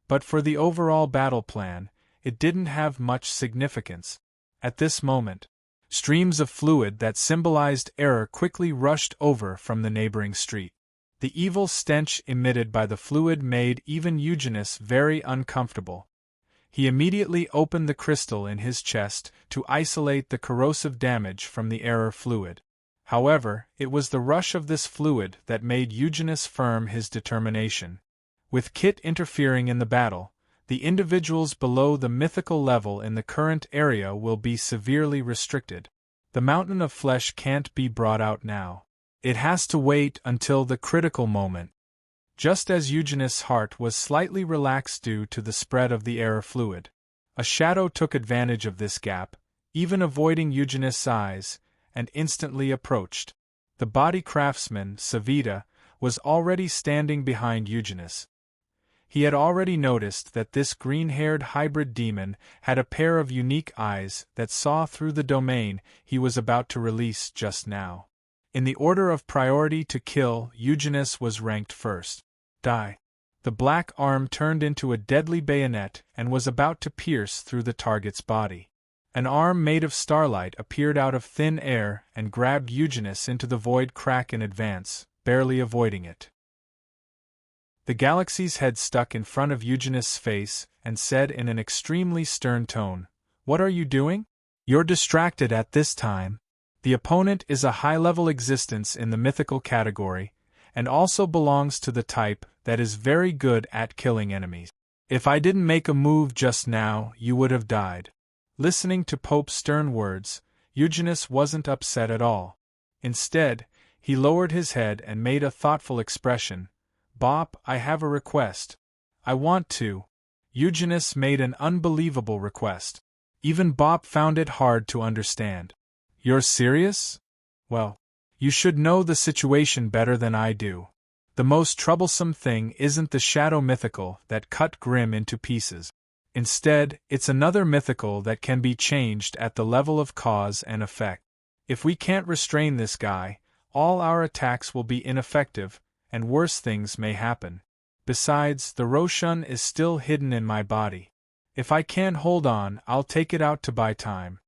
but for the overall battle plan, it didn't have much significance. At this moment, streams of fluid that symbolized error quickly rushed over from the neighboring street. The evil stench emitted by the fluid made even Eugenus very uncomfortable. He immediately opened the crystal in his chest to isolate the corrosive damage from the error fluid. However, it was the rush of this fluid that made Eugenus firm his determination. With Kit interfering in the battle, the individuals below the mythical level in the current area will be severely restricted. The Mountain of Flesh can't be brought out now. It has to wait until the critical moment. Just as Eugenus' heart was slightly relaxed due to the spread of the error fluid, a shadow took advantage of this gap, even avoiding Eugenus' eyes, and instantly approached. The body craftsman, Savita, was already standing behind Eugenus. He had already noticed that this green-haired hybrid demon had a pair of unique eyes that saw through the domain he was about to release just now. In the order of priority to kill, Eugenus was ranked first. Die. The black arm turned into a deadly bayonet and was about to pierce through the target's body. An arm made of starlight appeared out of thin air and grabbed Eugenus into the void crack in advance, barely avoiding it. The galaxy's head stuck in front of Eugenus' face and said in an extremely stern tone, "What are you doing? You're distracted at this time." The opponent is a high-level existence in the mythical category, and also belongs to the type that is very good at killing enemies. If I didn't make a move just now, you would have died. Listening to Pope's stern words, Eugenus wasn't upset at all. Instead, he lowered his head and made a thoughtful expression. "Bop, I have a request. I want to." Eugenus made an unbelievable request. Even Bop found it hard to understand. "You're serious? Well, you should know the situation better than I do. The most troublesome thing isn't the shadow mythical that cut Grimm into pieces. Instead, it's another mythical that can be changed at the level of cause and effect. If we can't restrain this guy, all our attacks will be ineffective, and worse things may happen. Besides, the Roshan is still hidden in my body. If I can't hold on, I'll take it out to buy time."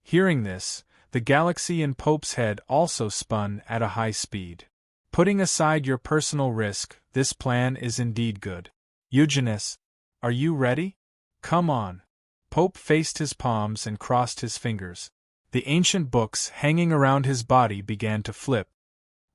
Hearing this, the galaxy in Pope's head also spun at a high speed. "Putting aside your personal risk, this plan is indeed good. Eugenus, are you ready? Come on." Pope faced his palms and crossed his fingers. The ancient books hanging around his body began to flip.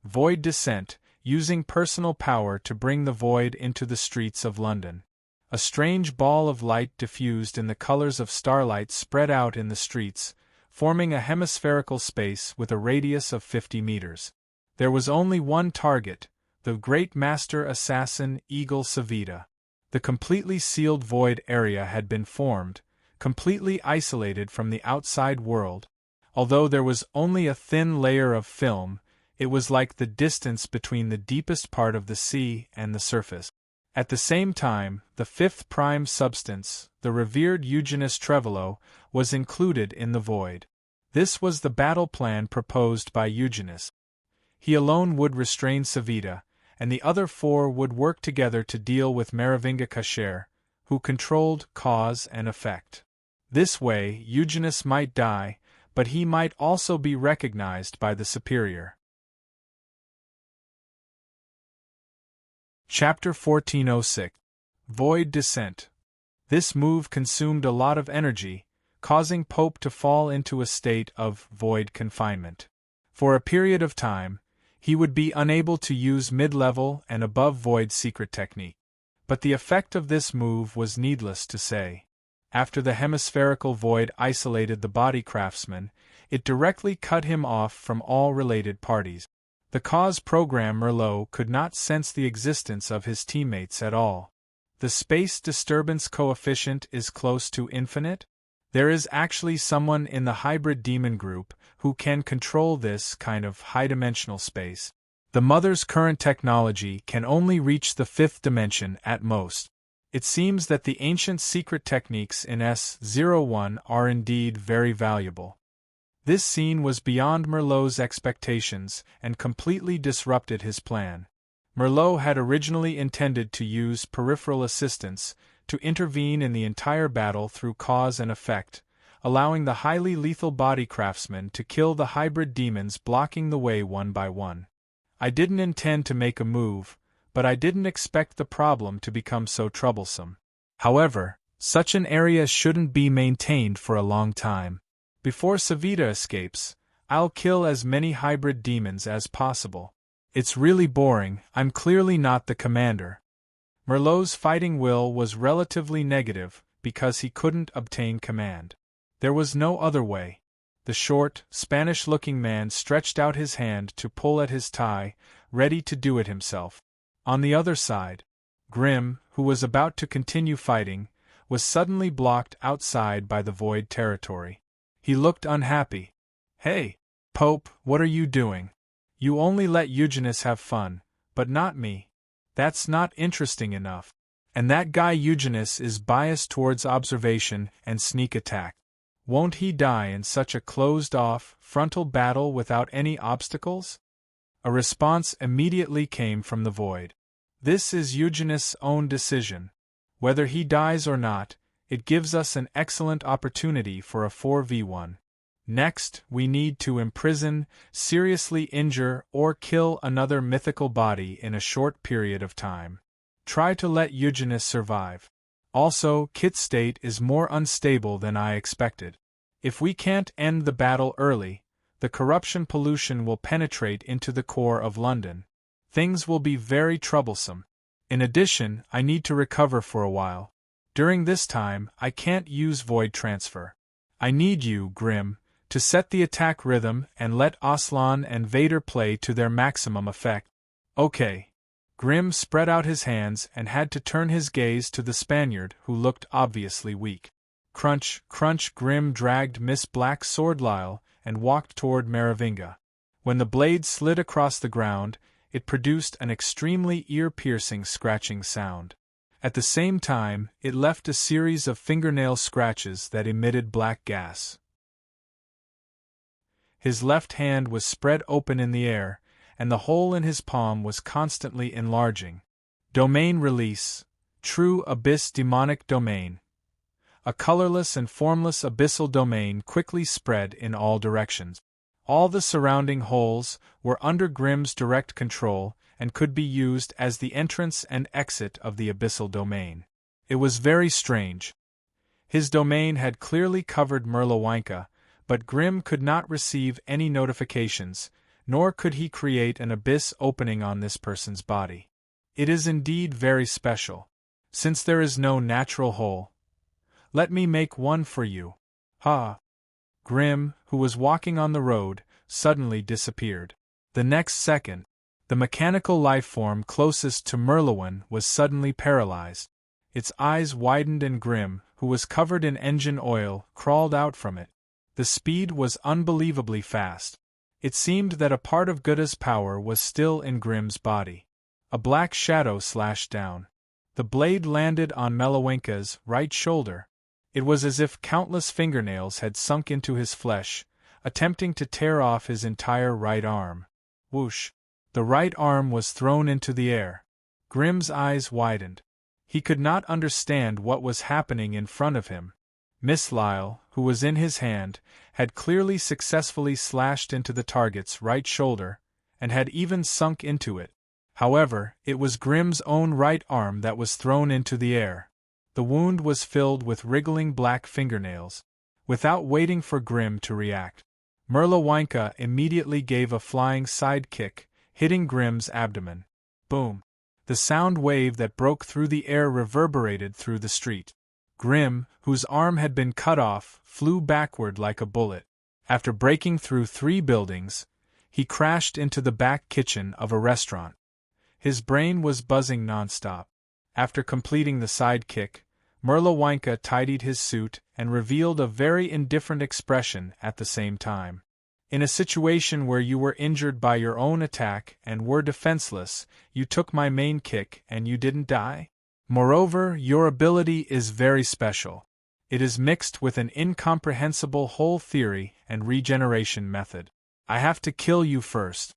Void descent, using personal power to bring the void into the streets of London. A strange ball of light diffused in the colors of starlight spread out in the streets, forming a hemispherical space with a radius of 50 meters. There was only one target, the great master assassin Eagle Savita. The completely sealed void area had been formed, completely isolated from the outside world. Although there was only a thin layer of film, it was like the distance between the deepest part of the sea and the surface. At the same time, the fifth prime substance, the revered Eugenus Trevolo, was included in the void. This was the battle plan proposed by Eugenus. He alone would restrain Savita, and the other four would work together to deal with Merovinga Kasher, who controlled cause and effect. This way, Eugenus might die, but he might also be recognized by the superior. Chapter 1406. Void Descent. This move consumed a lot of energy, causing Pope to fall into a state of void confinement. For a period of time, He would be unable to use mid-level and above void secret technique. But the effect of this move was needless to say. After the hemispherical void isolated the body craftsman, it directly cut him off from all related parties. The cause program Merlot could not sense the existence of his teammates at all. The space disturbance coefficient is close to infinite? There is actually someone in the hybrid demon group who can control this kind of high-dimensional space. The Mother's current technology can only reach the fifth dimension at most. It seems that the ancient secret techniques in S01 are indeed very valuable. This scene was beyond Merlot's expectations and completely disrupted his plan. Merlot had originally intended to use peripheral assistance to intervene in the entire battle through cause and effect, allowing the highly lethal body craftsman to kill the hybrid demons blocking the way one by one. I didn't intend to make a move, but I didn't expect the problem to become so troublesome. However, such an area shouldn't be maintained for a long time. Before Savita escapes, I'll kill as many hybrid demons as possible. It's really boring, I'm clearly not the commander. Merlot's fighting will was relatively negative because he couldn't obtain command. There was no other way. The short, Spanish-looking man stretched out his hand to pull at his tie, ready to do it himself. On the other side, Grimm, who was about to continue fighting, was suddenly blocked outside by the void territory. He looked unhappy. "Hey, Pope, what are you doing? You only let Eugenius have fun, but not me. That's not interesting enough. And that guy Eugenius is biased towards observation and sneak attack. Won't he die in such a closed-off, frontal battle without any obstacles?" A response immediately came from the void. "This is Eugenius' own decision. Whether he dies or not, it gives us an excellent opportunity for a 4v1. Next, we need to imprison, seriously injure, or kill another mythical body in a short period of time. Try to let Eugenius survive. Also, Kit's state is more unstable than I expected. If we can't end the battle early, the corruption pollution will penetrate into the core of London. Things will be very troublesome. In addition, I need to recover for a while. During this time, I can't use void transfer. I need you, Grimm, to set the attack rhythm and let Aslan and Vader play to their maximum effect." "Okay." Grimm spread out his hands and had to turn his gaze to the Spaniard, who looked obviously weak. Crunch, crunch. Grimm dragged Miss Black Swordlyle and walked toward Merovinga. When the blade slid across the ground, it produced an extremely ear-piercing scratching sound. At the same time, it left a series of fingernail scratches that emitted black gas. His left hand was spread open in the air, and the hole in his palm was constantly enlarging. Domain release. True abyss demonic domain. A colorless and formless abyssal domain quickly spread in all directions. All the surrounding holes were under Grimm's direct control and could be used as the entrance and exit of the abyssal domain. It was very strange. His domain had clearly covered Merlawinka, but Grimm could not receive any notifications, nor could he create an abyss opening on this person's body. It is indeed very special. Since there is no natural hole, let me make one for you. Ha! Grimm, who was walking on the road, suddenly disappeared. The next second, the mechanical life form closest to Merlawin was suddenly paralyzed. Its eyes widened and Grimm, who was covered in engine oil, crawled out from it. The speed was unbelievably fast. It seemed that a part of Guta's power was still in Grimm's body. A black shadow slashed down. The blade landed on Melawinka's right shoulder. It was as if countless fingernails had sunk into his flesh, attempting to tear off his entire right arm. Whoosh! The right arm was thrown into the air. Grimm's eyes widened. He could not understand what was happening in front of him. Miss Lyle, who was in his hand, had clearly successfully slashed into the target's right shoulder, and had even sunk into it. However, it was Grimm's own right arm that was thrown into the air. The wound was filled with wriggling black fingernails. Without waiting for Grimm to react, Merlawinka immediately gave a flying side kick, hitting Grimm's abdomen. Boom! The sound wave that broke through the air reverberated through the street. Grimm, whose arm had been cut off, flew backward like a bullet. After breaking through 3 buildings, he crashed into the back kitchen of a restaurant. His brain was buzzing nonstop. After completing the sidekick, Merlawinka tidied his suit and revealed a very indifferent expression at the same time. In a situation where you were injured by your own attack and were defenseless, you took my main kick and you didn't die? Moreover, your ability is very special. It is mixed with an incomprehensible whole theory and regeneration method. I have to kill you first.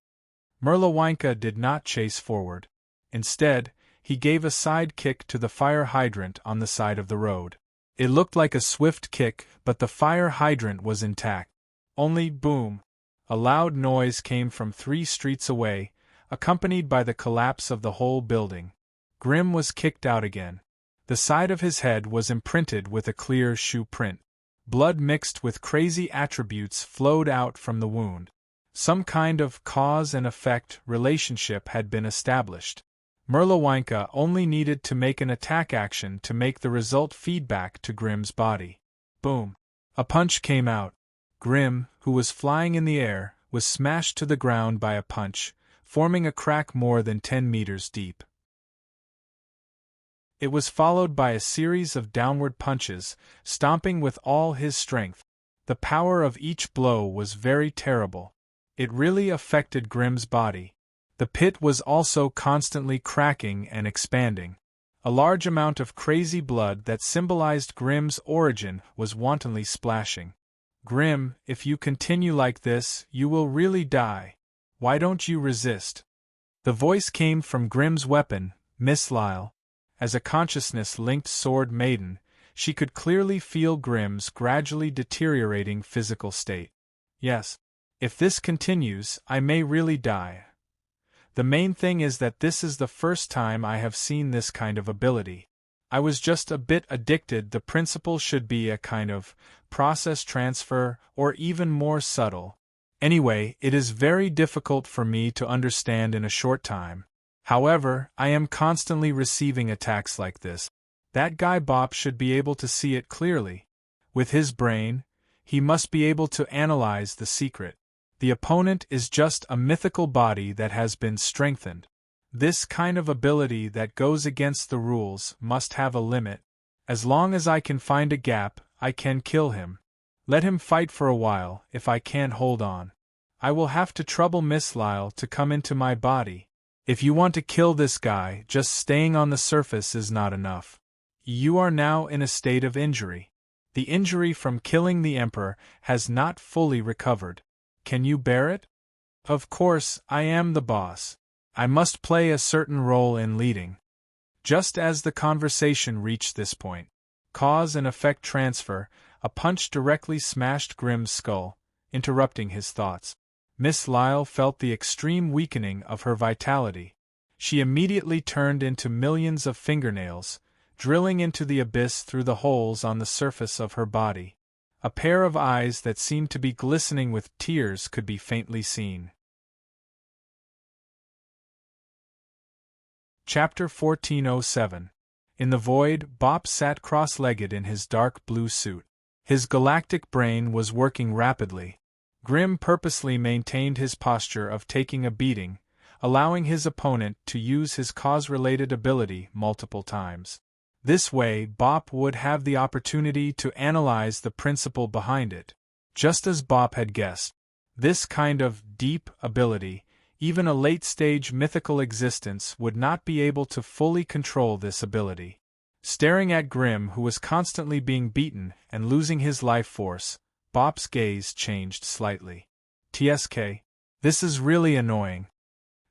Merlawinka did not chase forward. Instead, he gave a side kick to the fire hydrant on the side of the road. It looked like a swift kick, but the fire hydrant was intact. Only boom! A loud noise came from 3 streets away, accompanied by the collapse of the whole building. Grimm was kicked out again. The side of his head was imprinted with a clear shoe print. Blood mixed with crazy attributes flowed out from the wound. Some kind of cause and effect relationship had been established. Merlawinka only needed to make an attack action to make the result feedback to Grimm's body. Boom! A punch came out. Grimm, who was flying in the air, was smashed to the ground by a punch, forming a crack more than 10 meters deep. It was followed by a series of downward punches, stomping with all his strength. The power of each blow was very terrible. It really affected Grimm's body. The pit was also constantly cracking and expanding. A large amount of crazy blood that symbolized Grimm's origin was wantonly splashing. Grimm, if you continue like this, you will really die. Why don't you resist? The voice came from Grimm's weapon, Miss Lyle. As a consciousness-linked sword maiden, she could clearly feel Grimm's gradually deteriorating physical state. Yes. If this continues, I may really die. The main thing is that this is the first time I have seen this kind of ability. I was just a bit addicted. The principle should be a kind of process transfer or even more subtle. Anyway, it is very difficult for me to understand in a short time. However, I am constantly receiving attacks like this. That guy Bop should be able to see it clearly. With his brain, he must be able to analyze the secret. The opponent is just a mythical body that has been strengthened. This kind of ability that goes against the rules must have a limit. As long as I can find a gap, I can kill him. Let him fight for a while, if I can't hold on. I will have to trouble Miss Lyle to come into my body. If you want to kill this guy, just staying on the surface is not enough. You are now in a state of injury. The injury from killing the Emperor has not fully recovered. Can you bear it? Of course, I am the boss. I must play a certain role in leading. Just as the conversation reached this point, cause and effect transfer, a punch directly smashed Grimm's skull, interrupting his thoughts. Miss Lyle felt the extreme weakening of her vitality. She immediately turned into millions of fingernails, drilling into the abyss through the holes on the surface of her body. A pair of eyes that seemed to be glistening with tears could be faintly seen. Chapter 1407. In the void, Bop sat cross-legged in his dark blue suit. His galactic brain was working rapidly. Grimm purposely maintained his posture of taking a beating, allowing his opponent to use his cause-related ability multiple times. This way, Bop would have the opportunity to analyze the principle behind it. Just as Bop had guessed, this kind of deep ability, even a late-stage mythical existence would not be able to fully control this ability. Staring at Grimm, who was constantly being beaten and losing his life force, Bop's gaze changed slightly. TSK. This is really annoying.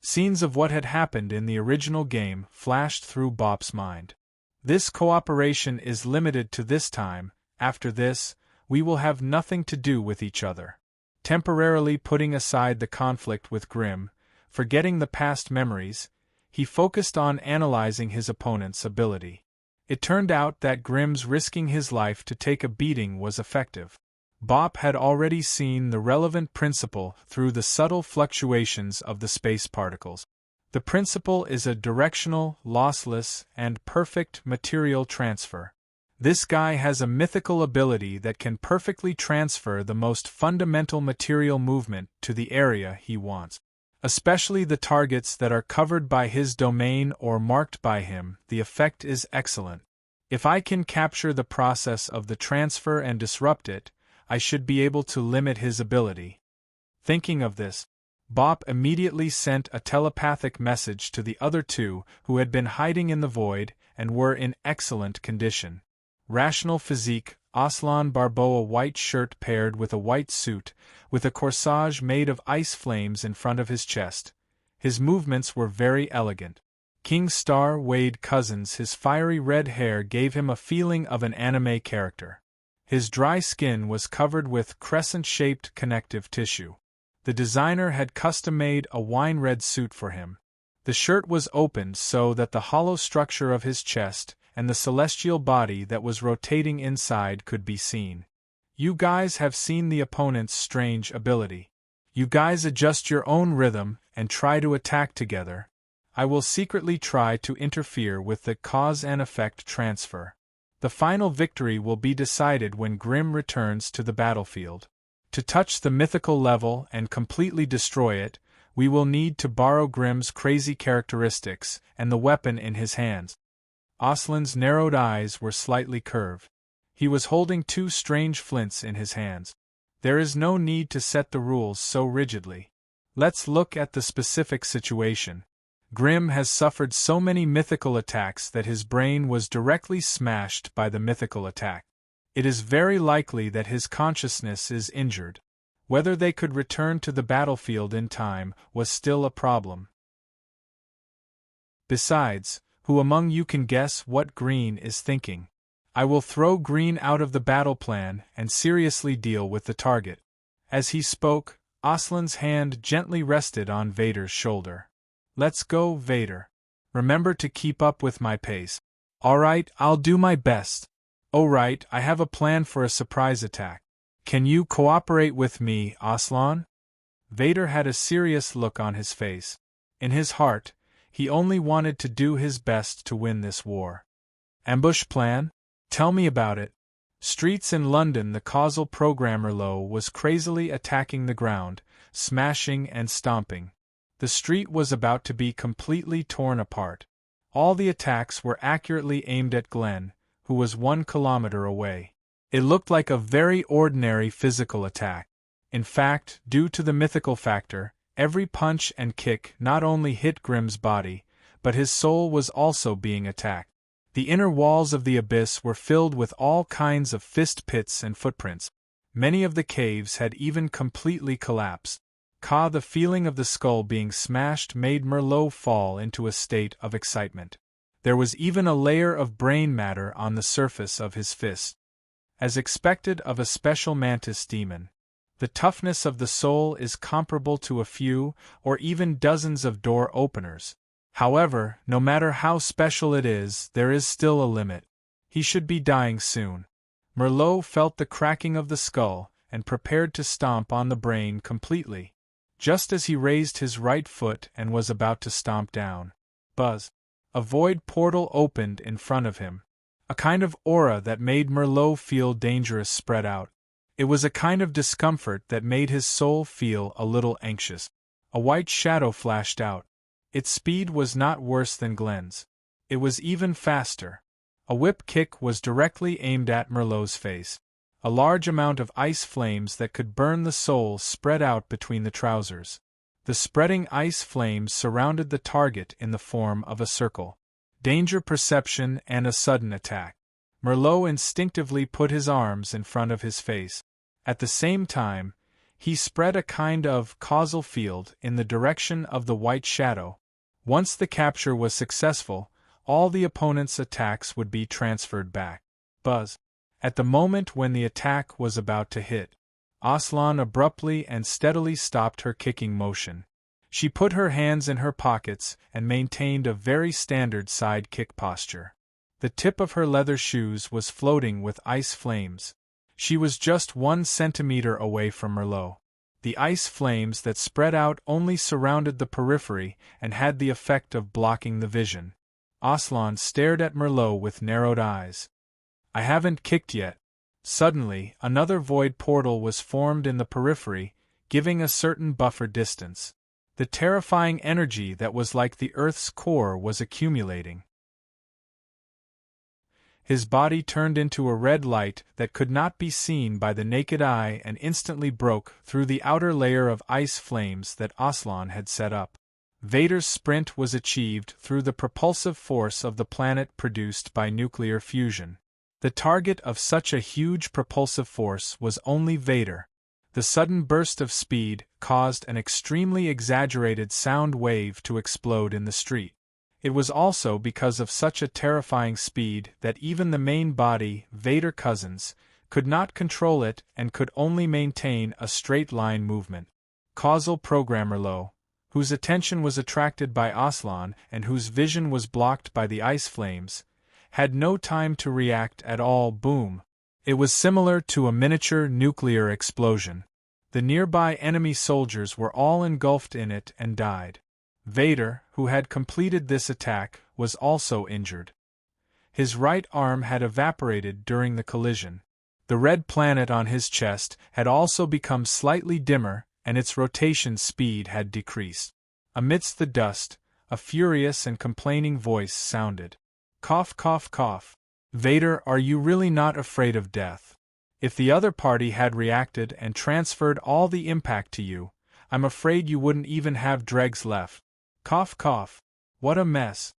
Scenes of what had happened in the original game flashed through Bop's mind. This cooperation is limited to this time. After this, we will have nothing to do with each other. Temporarily putting aside the conflict with Grimm, forgetting the past memories, he focused on analyzing his opponent's ability. It turned out that Grimm's risking his life to take a beating was effective. Bop had already seen the relevant principle through the subtle fluctuations of the space particles. The principle is a directional, lossless, and perfect material transfer. This guy has a mythical ability that can perfectly transfer the most fundamental material movement to the area he wants. Especially the targets that are covered by his domain or marked by him, the effect is excellent. If I can capture the process of the transfer and disrupt it, I should be able to limit his ability. Thinking of this, Bop immediately sent a telepathic message to the other two who had been hiding in the void and were in excellent condition. Rational physique, Aslan Barbeau, a white shirt paired with a white suit, with a corsage made of ice flames in front of his chest. His movements were very elegant. King Star Wade Cousins, his fiery red hair gave him a feeling of an anime character. His dry skin was covered with crescent-shaped connective tissue. The designer had custom-made a wine-red suit for him. The shirt was opened so that the hollow structure of his chest and the celestial body that was rotating inside could be seen. You guys have seen the opponent's strange ability. You guys adjust your own rhythm and try to attack together. I will secretly try to interfere with the cause and effect transfer. The final victory will be decided when Grimm returns to the battlefield. To touch the mythical level and completely destroy it, we will need to borrow Grimm's crazy characteristics and the weapon in his hands. Aslan's narrowed eyes were slightly curved. He was holding two strange flints in his hands. There is no need to set the rules so rigidly. Let's look at the specific situation. Grimm has suffered so many mythical attacks that his brain was directly smashed by the mythical attack. It is very likely that his consciousness is injured. Whether they could return to the battlefield in time was still a problem. Besides, who among you can guess what Green is thinking? I will throw Green out of the battle plan and seriously deal with the target. As he spoke, Aslan's hand gently rested on Vader's shoulder. Let's go, Vader. Remember to keep up with my pace. All right, I'll do my best. Oh right, I have a plan for a surprise attack. Can you cooperate with me, Aslan? Vader had a serious look on his face. In his heart, he only wanted to do his best to win this war. Ambush plan? Tell me about it. Streets in London. The causal programmer Low was crazily attacking the ground, smashing and stomping. The street was about to be completely torn apart. All the attacks were accurately aimed at Glenn, who was 1 kilometer away. It looked like a very ordinary physical attack. In fact, due to the mythical factor, every punch and kick not only hit Grimm's body, but his soul was also being attacked. The inner walls of the abyss were filled with all kinds of fist pits and footprints. Many of the caves had even completely collapsed. The feeling of the skull being smashed made Merlot fall into a state of excitement. There was even a layer of brain matter on the surface of his fist. As expected of a special mantis demon, the toughness of the soul is comparable to a few or even dozens of door openers. However, no matter how special it is, there is still a limit. He should be dying soon. Merlot felt the cracking of the skull and prepared to stomp on the brain completely. Just as he raised his right foot and was about to stomp down, buzz! A void portal opened in front of him. A kind of aura that made Merlot feel dangerous spread out. It was a kind of discomfort that made his soul feel a little anxious. A white shadow flashed out. Its speed was not worse than Glenn's. It was even faster. A whip kick was directly aimed at Merlot's face. A large amount of ice flames that could burn the soul spread out between the trousers. The spreading ice flames surrounded the target in the form of a circle. Danger perception and a sudden attack. Merlot instinctively put his arms in front of his face. At the same time, he spread a kind of causal field in the direction of the white shadow. Once the capture was successful, all the opponent's attacks would be transferred back. Buzz! At the moment when the attack was about to hit, Aslan abruptly and steadily stopped her kicking motion. She put her hands in her pockets and maintained a very standard side kick posture. The tip of her leather shoes was floating with ice flames. She was just 1 centimeter away from Merlot. The ice flames that spread out only surrounded the periphery and had the effect of blocking the vision. Aslan stared at Merlot with narrowed eyes. "I haven't kicked yet." Suddenly, another void portal was formed in the periphery, giving a certain buffer distance. The terrifying energy that was like the Earth's core was accumulating. His body turned into a red light that could not be seen by the naked eye and instantly broke through the outer layer of ice flames that Aslan had set up. Vader's sprint was achieved through the propulsive force of the planet produced by nuclear fusion. The target of such a huge propulsive force was only Vader. The sudden burst of speed caused an extremely exaggerated sound wave to explode in the street. It was also because of such a terrifying speed that even the main body, Vader Cousins, could not control it and could only maintain a straight-line movement. Causal Programmer Lo, whose attention was attracted by Aslan and whose vision was blocked by the ice flames, had no time to react at all. Boom! It was similar to a miniature nuclear explosion. The nearby enemy soldiers were all engulfed in it and died. Vader, who had completed this attack, was also injured. His right arm had evaporated during the collision. The red planet on his chest had also become slightly dimmer, and its rotation speed had decreased. Amidst the dust, a furious and complaining voice sounded. "Cough, cough, cough. Vader, are you really not afraid of death? If the other party had reacted and transferred all the impact to you, I'm afraid you wouldn't even have dregs left. Cough, cough. What a mess."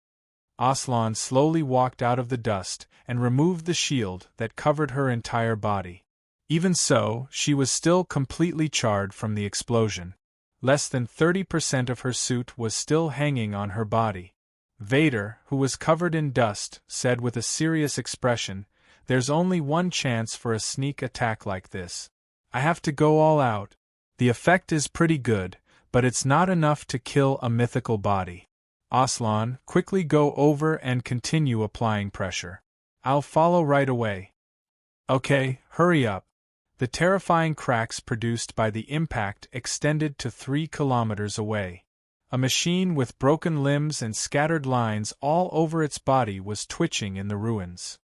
Aslan slowly walked out of the dust and removed the shield that covered her entire body. Even so, she was still completely charred from the explosion. Less than 30% of her suit was still hanging on her body. Vader, who was covered in dust, said with a serious expression, "There's only one chance for a sneak attack like this. I have to go all out. The effect is pretty good, but it's not enough to kill a mythical body. Aslan, quickly go over and continue applying pressure. I'll follow right away." "Okay, hurry up." The terrifying cracks produced by the impact extended to 3 kilometers away. A machine with broken limbs and scattered lines all over its body was twitching in the ruins.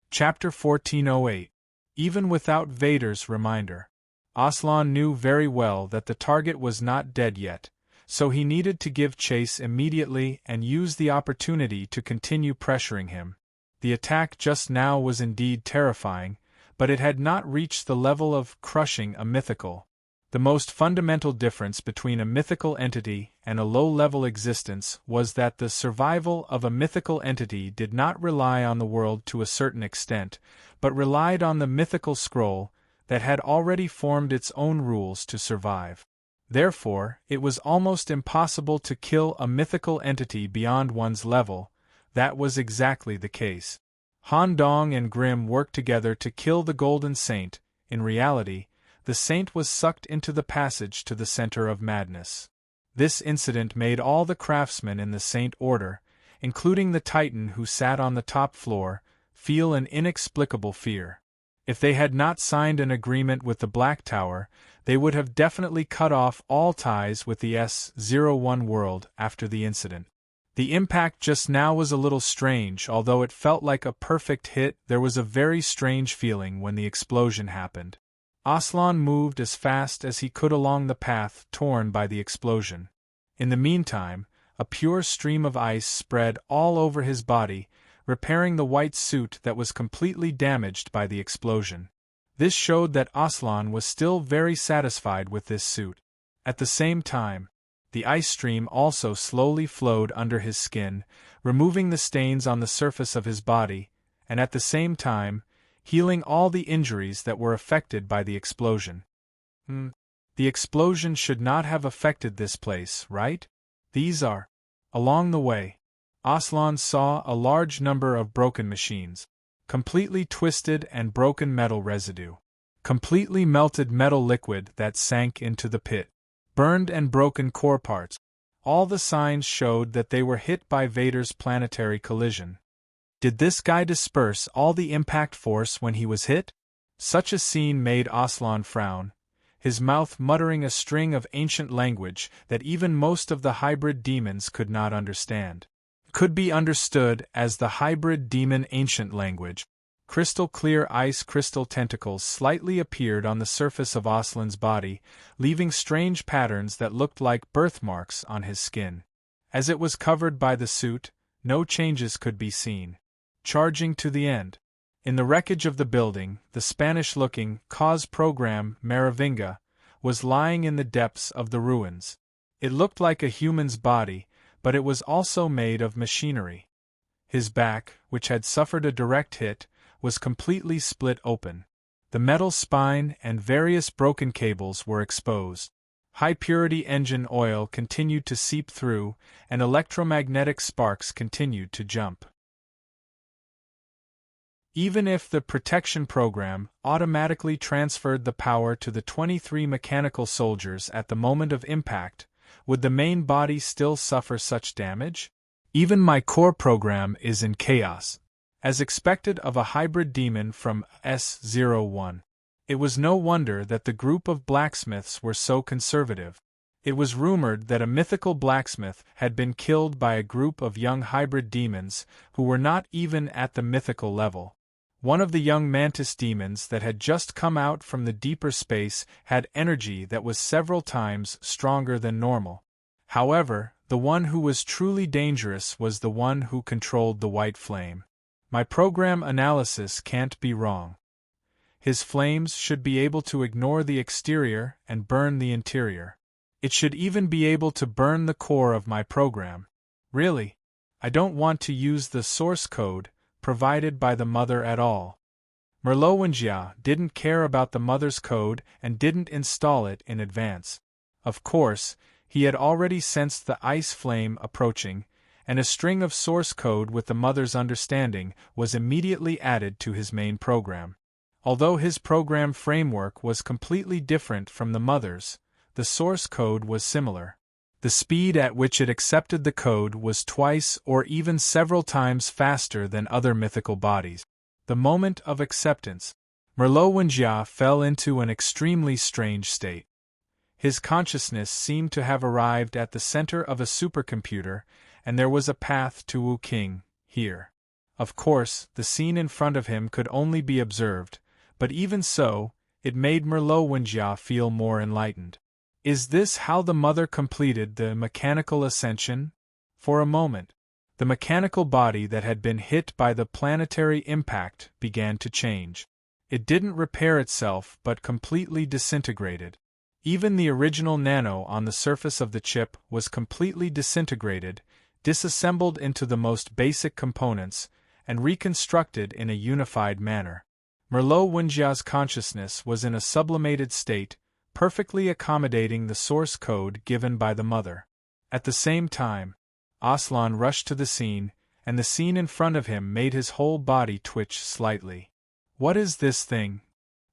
Chapter 1408. Even without Vader's reminder, Aslan knew very well that the target was not dead yet, so he needed to give chase immediately and use the opportunity to continue pressuring him. The attack just now was indeed terrifying, but it had not reached the level of crushing a mythical. The most fundamental difference between a mythical entity and a low-level existence was that the survival of a mythical entity did not rely on the world to a certain extent, but relied on the mythical scroll that had already formed its own rules to survive. Therefore, it was almost impossible to kill a mythical entity beyond one's level. That was exactly the case. Han Dong and Grimm worked together to kill the Golden Saint. In reality, the saint was sucked into the passage to the center of madness. This incident made all the craftsmen in the Saint Order, including the Titan who sat on the top floor, feel an inexplicable fear. If they had not signed an agreement with the Black Tower, they would have definitely cut off all ties with the S-01 world after the incident. The impact just now was a little strange. Although it felt like a perfect hit, there was a very strange feeling when the explosion happened. Aslan moved as fast as he could along the path torn by the explosion. In the meantime, a pure stream of ice spread all over his body, repairing the white suit that was completely damaged by the explosion. This showed that Aslan was still very satisfied with this suit. At the same time, the ice stream also slowly flowed under his skin, removing the stains on the surface of his body, and at the same time, healing all the injuries that were affected by the explosion. The explosion should not have affected this place, right? These are. Along the way, Aslan saw a large number of broken machines, completely twisted and broken metal residue, completely melted metal liquid that sank into the pit, burned and broken core parts. All the signs showed that they were hit by Vader's planetary collision. Did this guy disperse all the impact force when he was hit? Such a scene made Aslan frown, his mouth muttering a string of ancient language that even most of the hybrid demons could not understand. Could be understood as the hybrid demon ancient language. Crystal clear ice crystal tentacles slightly appeared on the surface of Aslan's body, leaving strange patterns that looked like birthmarks on his skin. As it was covered by the suit, no changes could be seen. Charging to the end. In the wreckage of the building, the Spanish-looking cause program Merovinga was lying in the depths of the ruins. It looked like a human's body, but it was also made of machinery. His back, which had suffered a direct hit, was completely split open. The metal spine and various broken cables were exposed. High-purity engine oil continued to seep through, and electromagnetic sparks continued to jump. Even if the protection program automatically transferred the power to the 23 mechanical soldiers at the moment of impact, would the main body still suffer such damage? Even my core program is in chaos. As expected of a hybrid demon from S01. It was no wonder that the group of blacksmiths were so conservative. It was rumored that a mythical blacksmith had been killed by a group of young hybrid demons who were not even at the mythical level. One of the young mantis demons that had just come out from the deeper space had energy that was several times stronger than normal. However, the one who was truly dangerous was the one who controlled the white flame. My program analysis can't be wrong. His flames should be able to ignore the exterior and burn the interior. It should even be able to burn the core of my program. Really, I don't want to use the source code provided by the mother at all. Merlot didn't care about the mother's code and didn't install it in advance. Of course, he had already sensed the ice flame approaching, and a string of source code with the mother's understanding was immediately added to his main program. Although his program framework was completely different from the mother's, the source code was similar. The speed at which it accepted the code was twice or even several times faster than other mythical bodies. The moment of acceptance, Merlot fell into an extremely strange state. His consciousness seemed to have arrived at the center of a supercomputer, and there was a path to Wu King here. Of course, the scene in front of him could only be observed, but even so, it made Merlot feel more enlightened. Is this how the mother completed the mechanical ascension? For a moment, the mechanical body that had been hit by the planetary impact began to change. It didn't repair itself but completely disintegrated. Even the original nano on the surface of the chip was completely disintegrated, disassembled into the most basic components, and reconstructed in a unified manner. Merlot consciousness was in a sublimated state, perfectly accommodating the source code given by the mother. At the same time, Aslan rushed to the scene, and the scene in front of him made his whole body twitch slightly. What is this thing?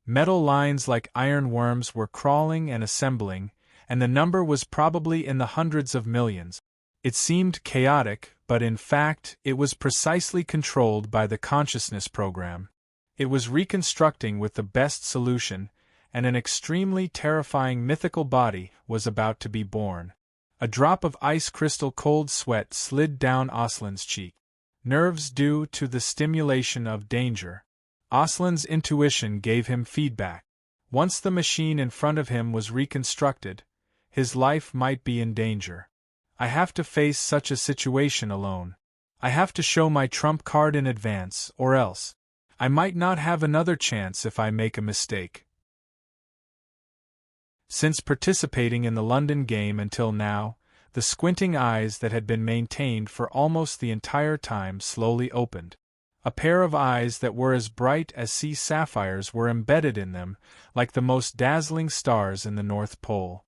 Metal lines like iron worms were crawling and assembling, and the number was probably in the hundreds of millions. It seemed chaotic, but in fact, it was precisely controlled by the consciousness program. It was reconstructing with the best solution, and an extremely terrifying mythical body was about to be born. A drop of ice crystal cold sweat slid down Aslan's cheek. Nerves due to the stimulation of danger. Aslan's intuition gave him feedback. Once the machine in front of him was reconstructed, his life might be in danger. I have to face such a situation alone. I have to show my trump card in advance, or else I might not have another chance if I make a mistake. Since participating in the London game until now, the squinting eyes that had been maintained for almost the entire time slowly opened. A pair of eyes that were as bright as sea sapphires were embedded in them, like the most dazzling stars in the North Pole.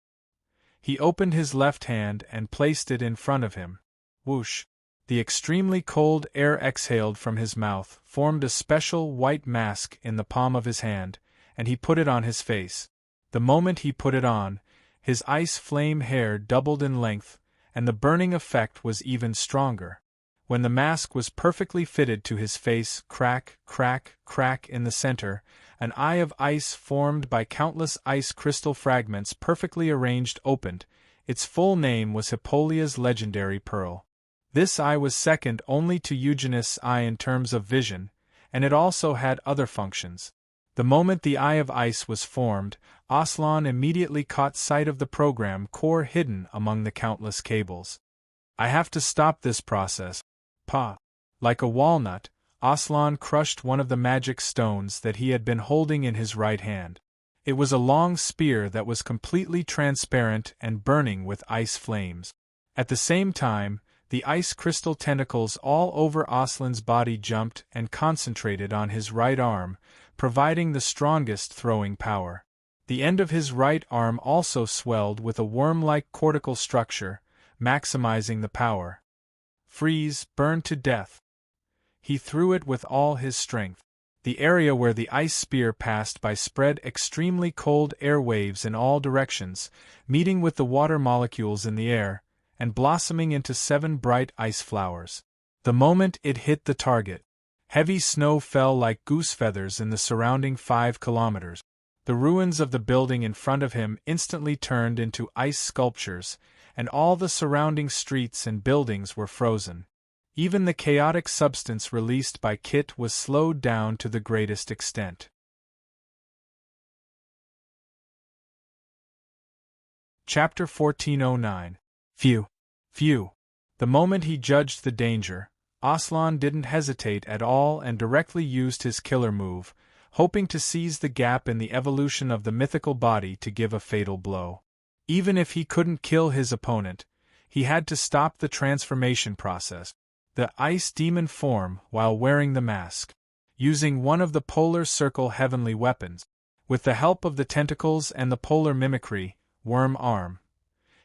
He opened his left hand and placed it in front of him. Whoosh! The extremely cold air exhaled from his mouth formed a special white mask in the palm of his hand, and he put it on his face. The moment he put it on, his ice flame hair doubled in length, and the burning effect was even stronger. When the mask was perfectly fitted to his face, crack, crack, crack in the center, an eye of ice formed by countless ice crystal fragments perfectly arranged opened. Its full name was Hippolyta's legendary pearl. This eye was second only to Eugenist's eye in terms of vision, and it also had other functions. The moment the eye of ice was formed, Aslan immediately caught sight of the program core hidden among the countless cables. I have to stop this process. Pa. Like a walnut, Aslan crushed one of the magic stones that he had been holding in his right hand. It was a long spear that was completely transparent and burning with ice flames. At the same time, the ice crystal tentacles all over Aslan's body jumped and concentrated on his right arm, providing the strongest throwing power. The end of his right arm also swelled with a worm-like cortical structure, maximizing the power. Freeze, burn to death. He threw it with all his strength. The area where the ice spear passed by spread extremely cold air waves in all directions, meeting with the water molecules in the air, and blossoming into 7 bright ice flowers. The moment it hit the target, heavy snow fell like goose feathers in the surrounding 5 kilometers. The ruins of the building in front of him instantly turned into ice sculptures, and all the surrounding streets and buildings were frozen. Even the chaotic substance released by Kit was slowed down to the greatest extent. Chapter 1409. Phew. Phew. The moment he judged the danger, Aslan didn't hesitate at all and directly used his killer move, hoping to seize the gap in the evolution of the mythical body to give a fatal blow. Even if he couldn't kill his opponent, he had to stop the transformation process. The ice demon form while wearing the mask, using one of the polar circle heavenly weapons. With the help of the tentacles and the polar mimicry, worm arm,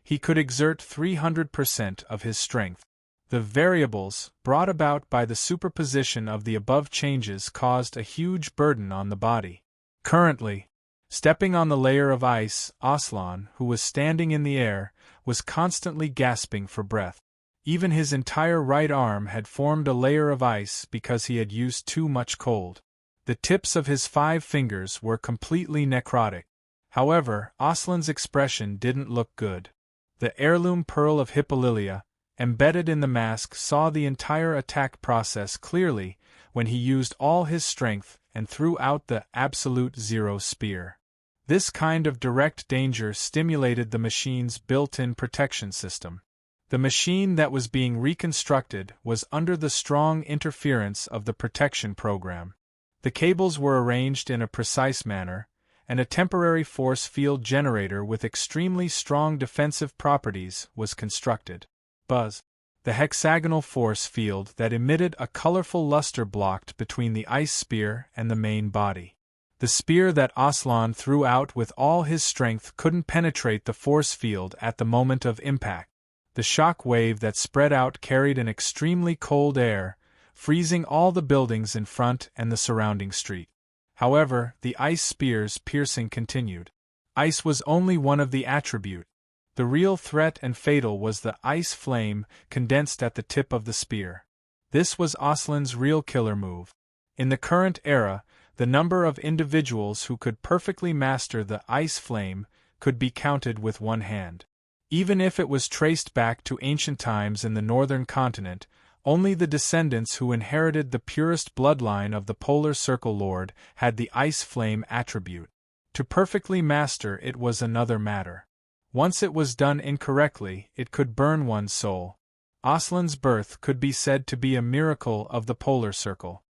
he could exert 300% of his strength. The variables, brought about by the superposition of the above changes, caused a huge burden on the body. Currently, stepping on the layer of ice, Aslan, who was standing in the air, was constantly gasping for breath. Even his entire right arm had formed a layer of ice because he had used too much cold. The tips of his 5 fingers were completely necrotic. However, Aslan's expression didn't look good. The heirloom pearl of Hippolyta, embedded in the mask, saw the entire attack process clearly when he used all his strength and threw out the absolute zero spear. This kind of direct danger stimulated the machine's built-in protection system. The machine that was being reconstructed was under the strong interference of the protection program. The cables were arranged in a precise manner, and a temporary force field generator with extremely strong defensive properties was constructed. Buzz. The hexagonal force field that emitted a colorful luster blocked between the ice spear and the main body. The spear that Aslan threw out with all his strength couldn't penetrate the force field at the moment of impact. The shock wave that spread out carried an extremely cold air, freezing all the buildings in front and the surrounding street. However, the ice spear's piercing continued. Ice was only one of the attributes. The real threat and fatal was the ice flame condensed at the tip of the spear. This was Aslan's real killer move. In the current era, the number of individuals who could perfectly master the ice flame could be counted with one hand. Even if it was traced back to ancient times in the northern continent, only the descendants who inherited the purest bloodline of the Polar Circle Lord had the ice flame attribute. To perfectly master it was another matter. Once it was done incorrectly, it could burn one's soul. Aslan's birth could be said to be a miracle of the Polar Circle.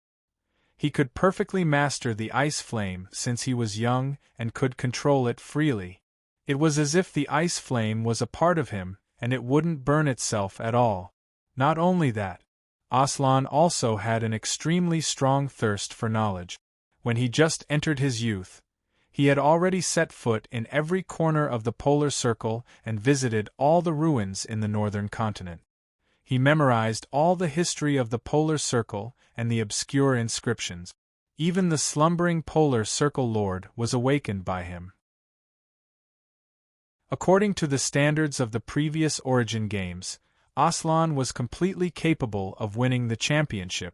He could perfectly master the ice flame since he was young and could control it freely. It was as if the ice flame was a part of him, and it wouldn't burn itself at all. Not only that, Aslan also had an extremely strong thirst for knowledge. When he just entered his youth, he had already set foot in every corner of the Polar Circle and visited all the ruins in the northern continent. He memorized all the history of the Polar Circle and the obscure inscriptions. Even the slumbering Polar Circle Lord was awakened by him. According to the standards of the previous Origin games, Aslan was completely capable of winning the championship.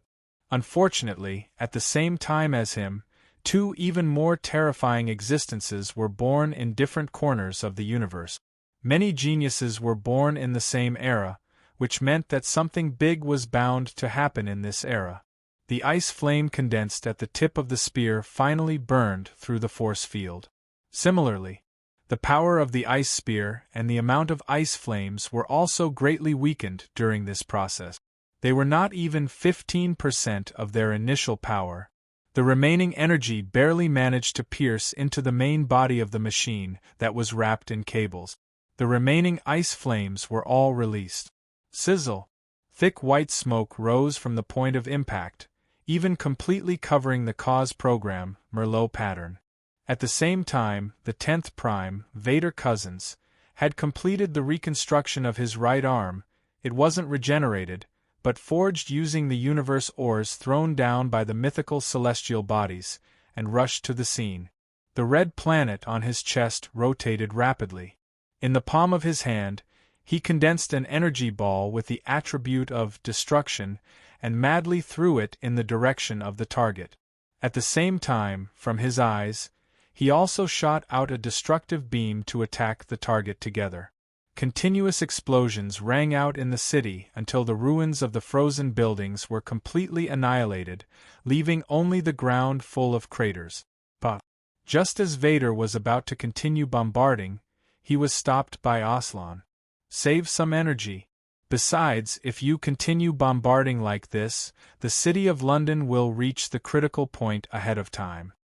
Unfortunately, at the same time as him, two even more terrifying existences were born in different corners of the universe. Many geniuses were born in the same era, which meant that something big was bound to happen in this era. The ice flame condensed at the tip of the spear finally burned through the force field. Similarly, the power of the ice spear and the amount of ice flames were also greatly weakened during this process. They were not even 15% of their initial power. The remaining energy barely managed to pierce into the main body of the machine that was wrapped in cables. The remaining ice flames were all released. Sizzle! Thick white smoke rose from the point of impact, even completely covering the cause program, Merlot pattern. At the same time, the 10th Prime, Vader Cousins, had completed the reconstruction of his right arm. It wasn't regenerated, but forged using the universe ores thrown down by the mythical celestial bodies, and rushed to the scene. The red planet on his chest rotated rapidly. In the palm of his hand, he condensed an energy ball with the attribute of destruction and madly threw it in the direction of the target. At the same time, from his eyes, he also shot out a destructive beam to attack the target together. Continuous explosions rang out in the city until the ruins of the frozen buildings were completely annihilated, leaving only the ground full of craters. But just as Vader was about to continue bombarding, he was stopped by Aslan. Save some energy. Besides, if you continue bombarding like this, the city of London will reach the critical point ahead of time.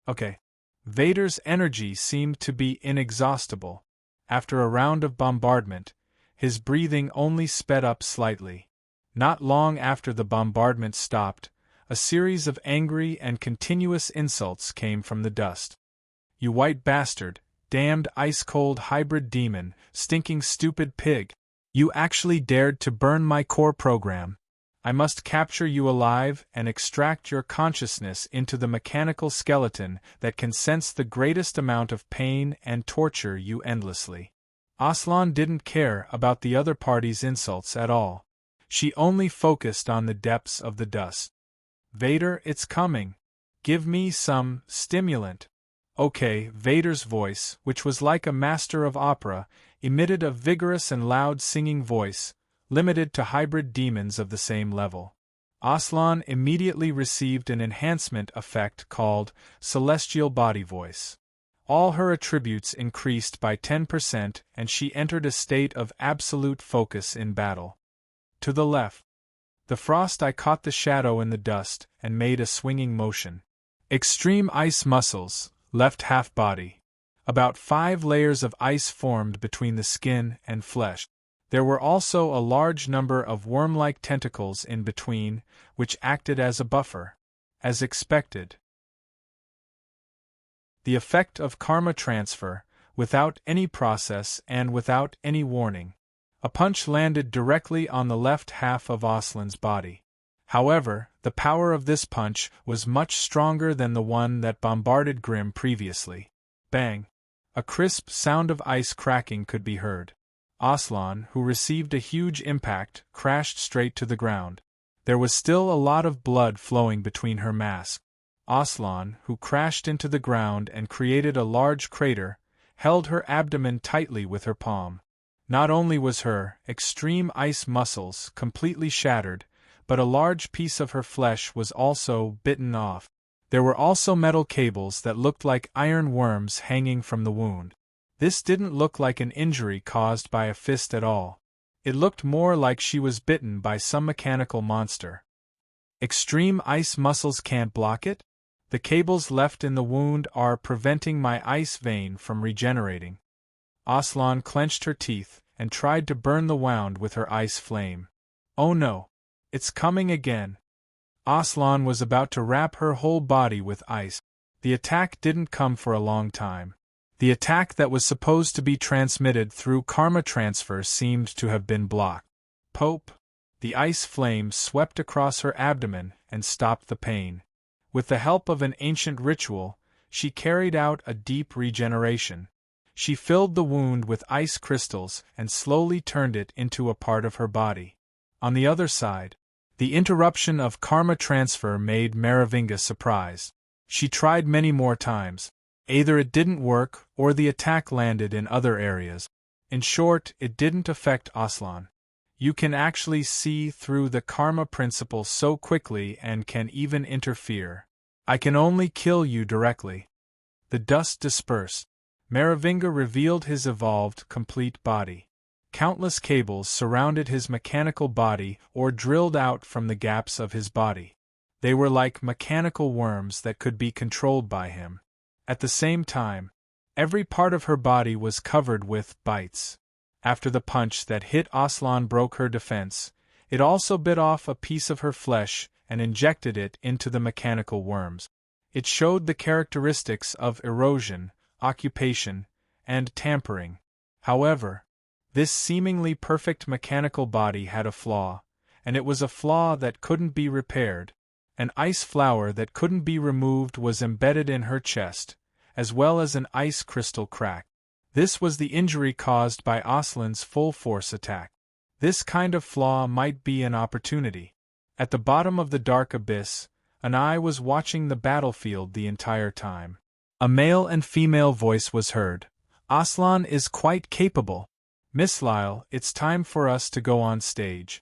Okay. Vader's energy seemed to be inexhaustible. After a round of bombardment, his breathing only sped up slightly. Not long after the bombardment stopped, a series of angry and continuous insults came from the dust. "You white bastard, damned ice-cold hybrid demon, stinking stupid pig! You actually dared to burn my core program. I must capture you alive and extract your consciousness into the mechanical skeleton that can sense the greatest amount of pain and torture you endlessly." Aslan didn't care about the other party's insults at all. She only focused on the depths of the dust. "Vader, it's coming. Give me some stimulant." "Okay." Vader's voice, which was like a master of opera, emitted a vigorous and loud singing voice, limited to hybrid demons of the same level. Aslan immediately received an enhancement effect called Celestial Body Voice. All her attributes increased by 10% and she entered a state of absolute focus in battle. To the left. The frost eye caught the shadow in the dust and made a swinging motion. Extreme ice muscles, left half body. About 5 layers of ice formed between the skin and flesh. There were also a large number of worm-like tentacles in between, which acted as a buffer. As expected. The effect of karma transfer, without any process and without any warning. A punch landed directly on the left half of Aslan's body. However, the power of this punch was much stronger than the one that bombarded Grimm previously. Bang! A crisp sound of ice cracking could be heard. Aslan, who received a huge impact, crashed straight to the ground. There was still a lot of blood flowing between her mask. Aslan, who crashed into the ground and created a large crater, held her abdomen tightly with her palm. Not only was her extreme ice muscles completely shattered, but a large piece of her flesh was also bitten off. There were also metal cables that looked like iron worms hanging from the wound. This didn't look like an injury caused by a fist at all. It looked more like she was bitten by some mechanical monster. Extreme ice muscles can't block it? The cables left in the wound are preventing my ice vein from regenerating. Aslan clenched her teeth and tried to burn the wound with her ice flame. Oh no! It's coming again! Aslan was about to wrap her whole body with ice. The attack didn't come for a long time. The attack that was supposed to be transmitted through karma transfer seemed to have been blocked. Pope! The ice flame swept across her abdomen and stopped the pain. With the help of an ancient ritual, she carried out a deep regeneration. She filled the wound with ice crystals and slowly turned it into a part of her body. On the other side, the interruption of karma transfer made Maravinga surprised. She tried many more times. Either it didn't work, or the attack landed in other areas. In short, it didn't affect Aslan. You can actually see through the karma principle so quickly and can even interfere. I can only kill you directly. The dust dispersed. Maravinga revealed his evolved, complete body. Countless cables surrounded his mechanical body or drilled out from the gaps of his body. They were like mechanical worms that could be controlled by him. At the same time, every part of her body was covered with bites. After the punch that hit Aslan broke her defense, it also bit off a piece of her flesh and injected it into the mechanical worms. It showed the characteristics of erosion, occupation, and tampering. However, this seemingly perfect mechanical body had a flaw, and it was a flaw that couldn't be repaired. An ice flower that couldn't be removed was embedded in her chest, as well as an ice crystal crack. This was the injury caused by Aslan's full-force attack. This kind of flaw might be an opportunity. At the bottom of the dark abyss, an eye was watching the battlefield the entire time. A male and female voice was heard. Aslan is quite capable. Miss Lyle, it's time for us to go on stage.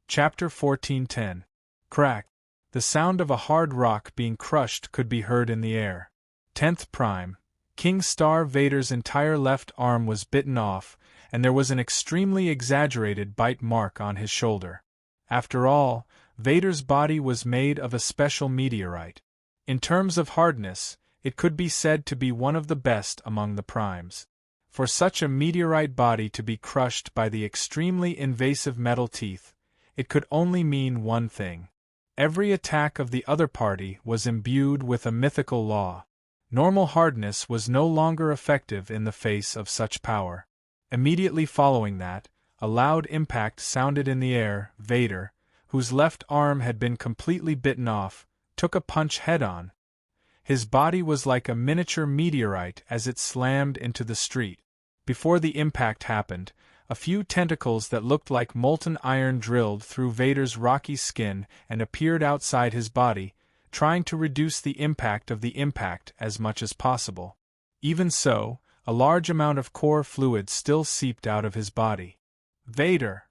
Chapter 14:10. Crack. The sound of a hard rock being crushed could be heard in the air. 10th Prime. King Star Vader's entire left arm was bitten off, and there was an extremely exaggerated bite mark on his shoulder. After all, Vader's body was made of a special meteorite. In terms of hardness, it could be said to be one of the best among the primes. For such a meteorite body to be crushed by the extremely invasive metal teeth, it could only mean one thing. Every attack of the other party was imbued with a mythical law. Normal hardness was no longer effective in the face of such power. Immediately following that, a loud impact sounded in the air. Vader, whose left arm had been completely bitten off, took a punch head-on. His body was like a miniature meteorite as it slammed into the street. Before the impact happened, a few tentacles that looked like molten iron drilled through Vader's rocky skin and appeared outside his body, trying to reduce the impact of the impact as much as possible. Even so, a large amount of core fluid still seeped out of his body. Vader,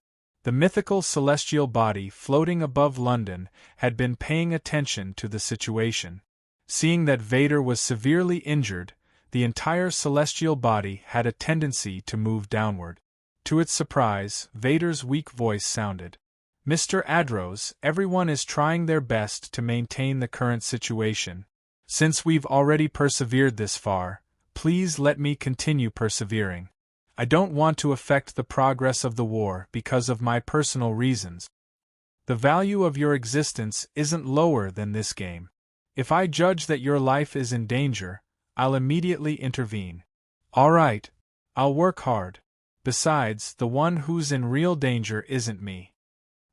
the mythical celestial body floating above London, had been paying attention to the situation. Seeing that Vader was severely injured, the entire celestial body had a tendency to move downward. To its surprise, Vader's weak voice sounded. Mr. Adros, everyone is trying their best to maintain the current situation. Since we've already persevered this far, please let me continue persevering. I don't want to affect the progress of the war because of my personal reasons. The value of your existence isn't lower than this game. If I judge that your life is in danger, I'll immediately intervene. All right, I'll work hard. Besides, the one who's in real danger isn't me.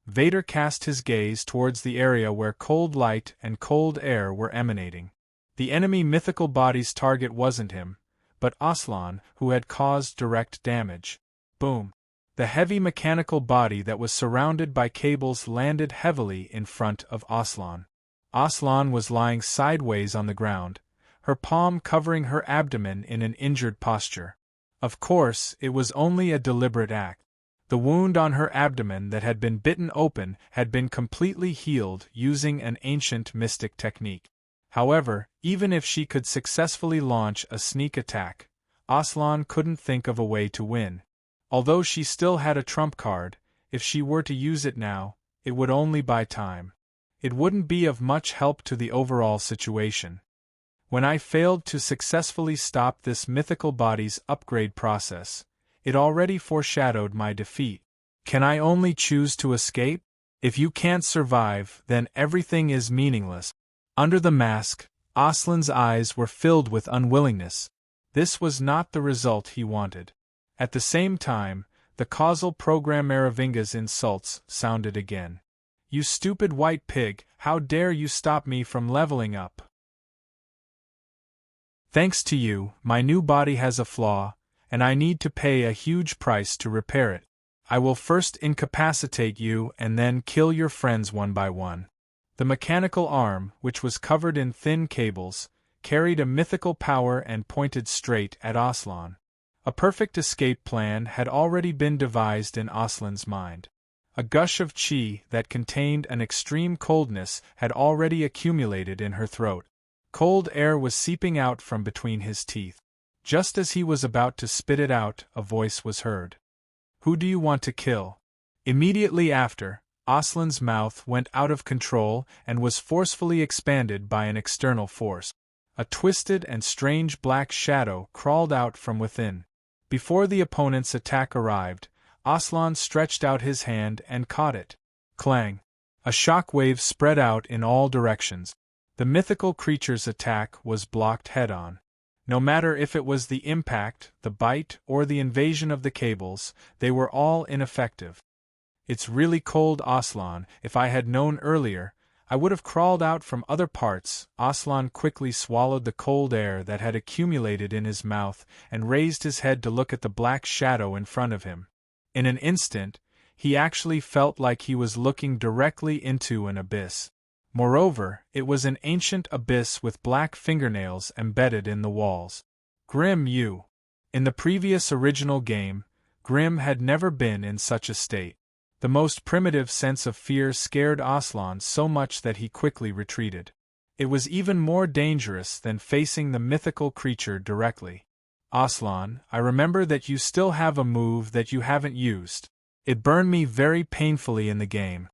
Vader cast his gaze towards the area where cold light and cold air were emanating. The enemy mythical body's target wasn't him, but Aslan, who had caused direct damage. Boom! The heavy mechanical body that was surrounded by cables landed heavily in front of Aslan. Aslan was lying sideways on the ground, her palm covering her abdomen in an injured posture. Of course, it was only a deliberate act. The wound on her abdomen that had been bitten open had been completely healed using an ancient mystic technique. However, even if she could successfully launch a sneak attack, Aslan couldn't think of a way to win. Although she still had a trump card, if she were to use it now, it would only buy time. It wouldn't be of much help to the overall situation. When I failed to successfully stop this mythical body's upgrade process, it already foreshadowed my defeat. Can I only choose to escape? If you can't survive, then everything is meaningless. Under the mask, Aslan's eyes were filled with unwillingness. This was not the result he wanted. At the same time, the causal program Maravinga's insults sounded again. You stupid white pig, how dare you stop me from leveling up? Thanks to you, my new body has a flaw, and I need to pay a huge price to repair it. I will first incapacitate you and then kill your friends one by one. The mechanical arm, which was covered in thin cables, carried a mythical power and pointed straight at Aslan. A perfect escape plan had already been devised in Aslan's mind. A gush of chi that contained an extreme coldness had already accumulated in her throat. Cold air was seeping out from between his teeth. Just as he was about to spit it out, a voice was heard. Who do you want to kill? Immediately after, Aslan's mouth went out of control and was forcefully expanded by an external force. A twisted and strange black shadow crawled out from within. Before the opponent's attack arrived, Aslan stretched out his hand and caught it. Clang! A shock wave spread out in all directions. The mythical creature's attack was blocked head-on. No matter if it was the impact, the bite, or the invasion of the cables, they were all ineffective. It's really cold, Aslan. If I had known earlier, I would have crawled out from other parts. Aslan quickly swallowed the cold air that had accumulated in his mouth and raised his head to look at the black shadow in front of him. In an instant, he actually felt like he was looking directly into an abyss. Moreover, it was an ancient abyss with black fingernails embedded in the walls. Grim you! In the previous original game, Grim had never been in such a state. The most primitive sense of fear scared Aslan so much that he quickly retreated. It was even more dangerous than facing the mythical creature directly. Aslan, I remember that you still have a move that you haven't used. It burned me very painfully in the game.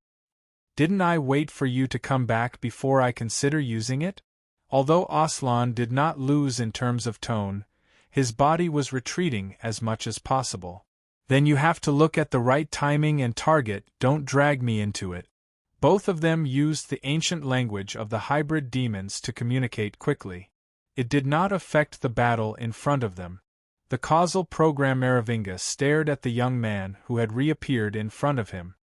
Didn't I wait for you to come back before I consider using it? Although Aslan did not lose in terms of tone, his body was retreating as much as possible. Then you have to look at the right timing and target, don't drag me into it. Both of them used the ancient language of the hybrid demons to communicate quickly. It did not affect the battle in front of them. The causal program Merovinga stared at the young man who had reappeared in front of him.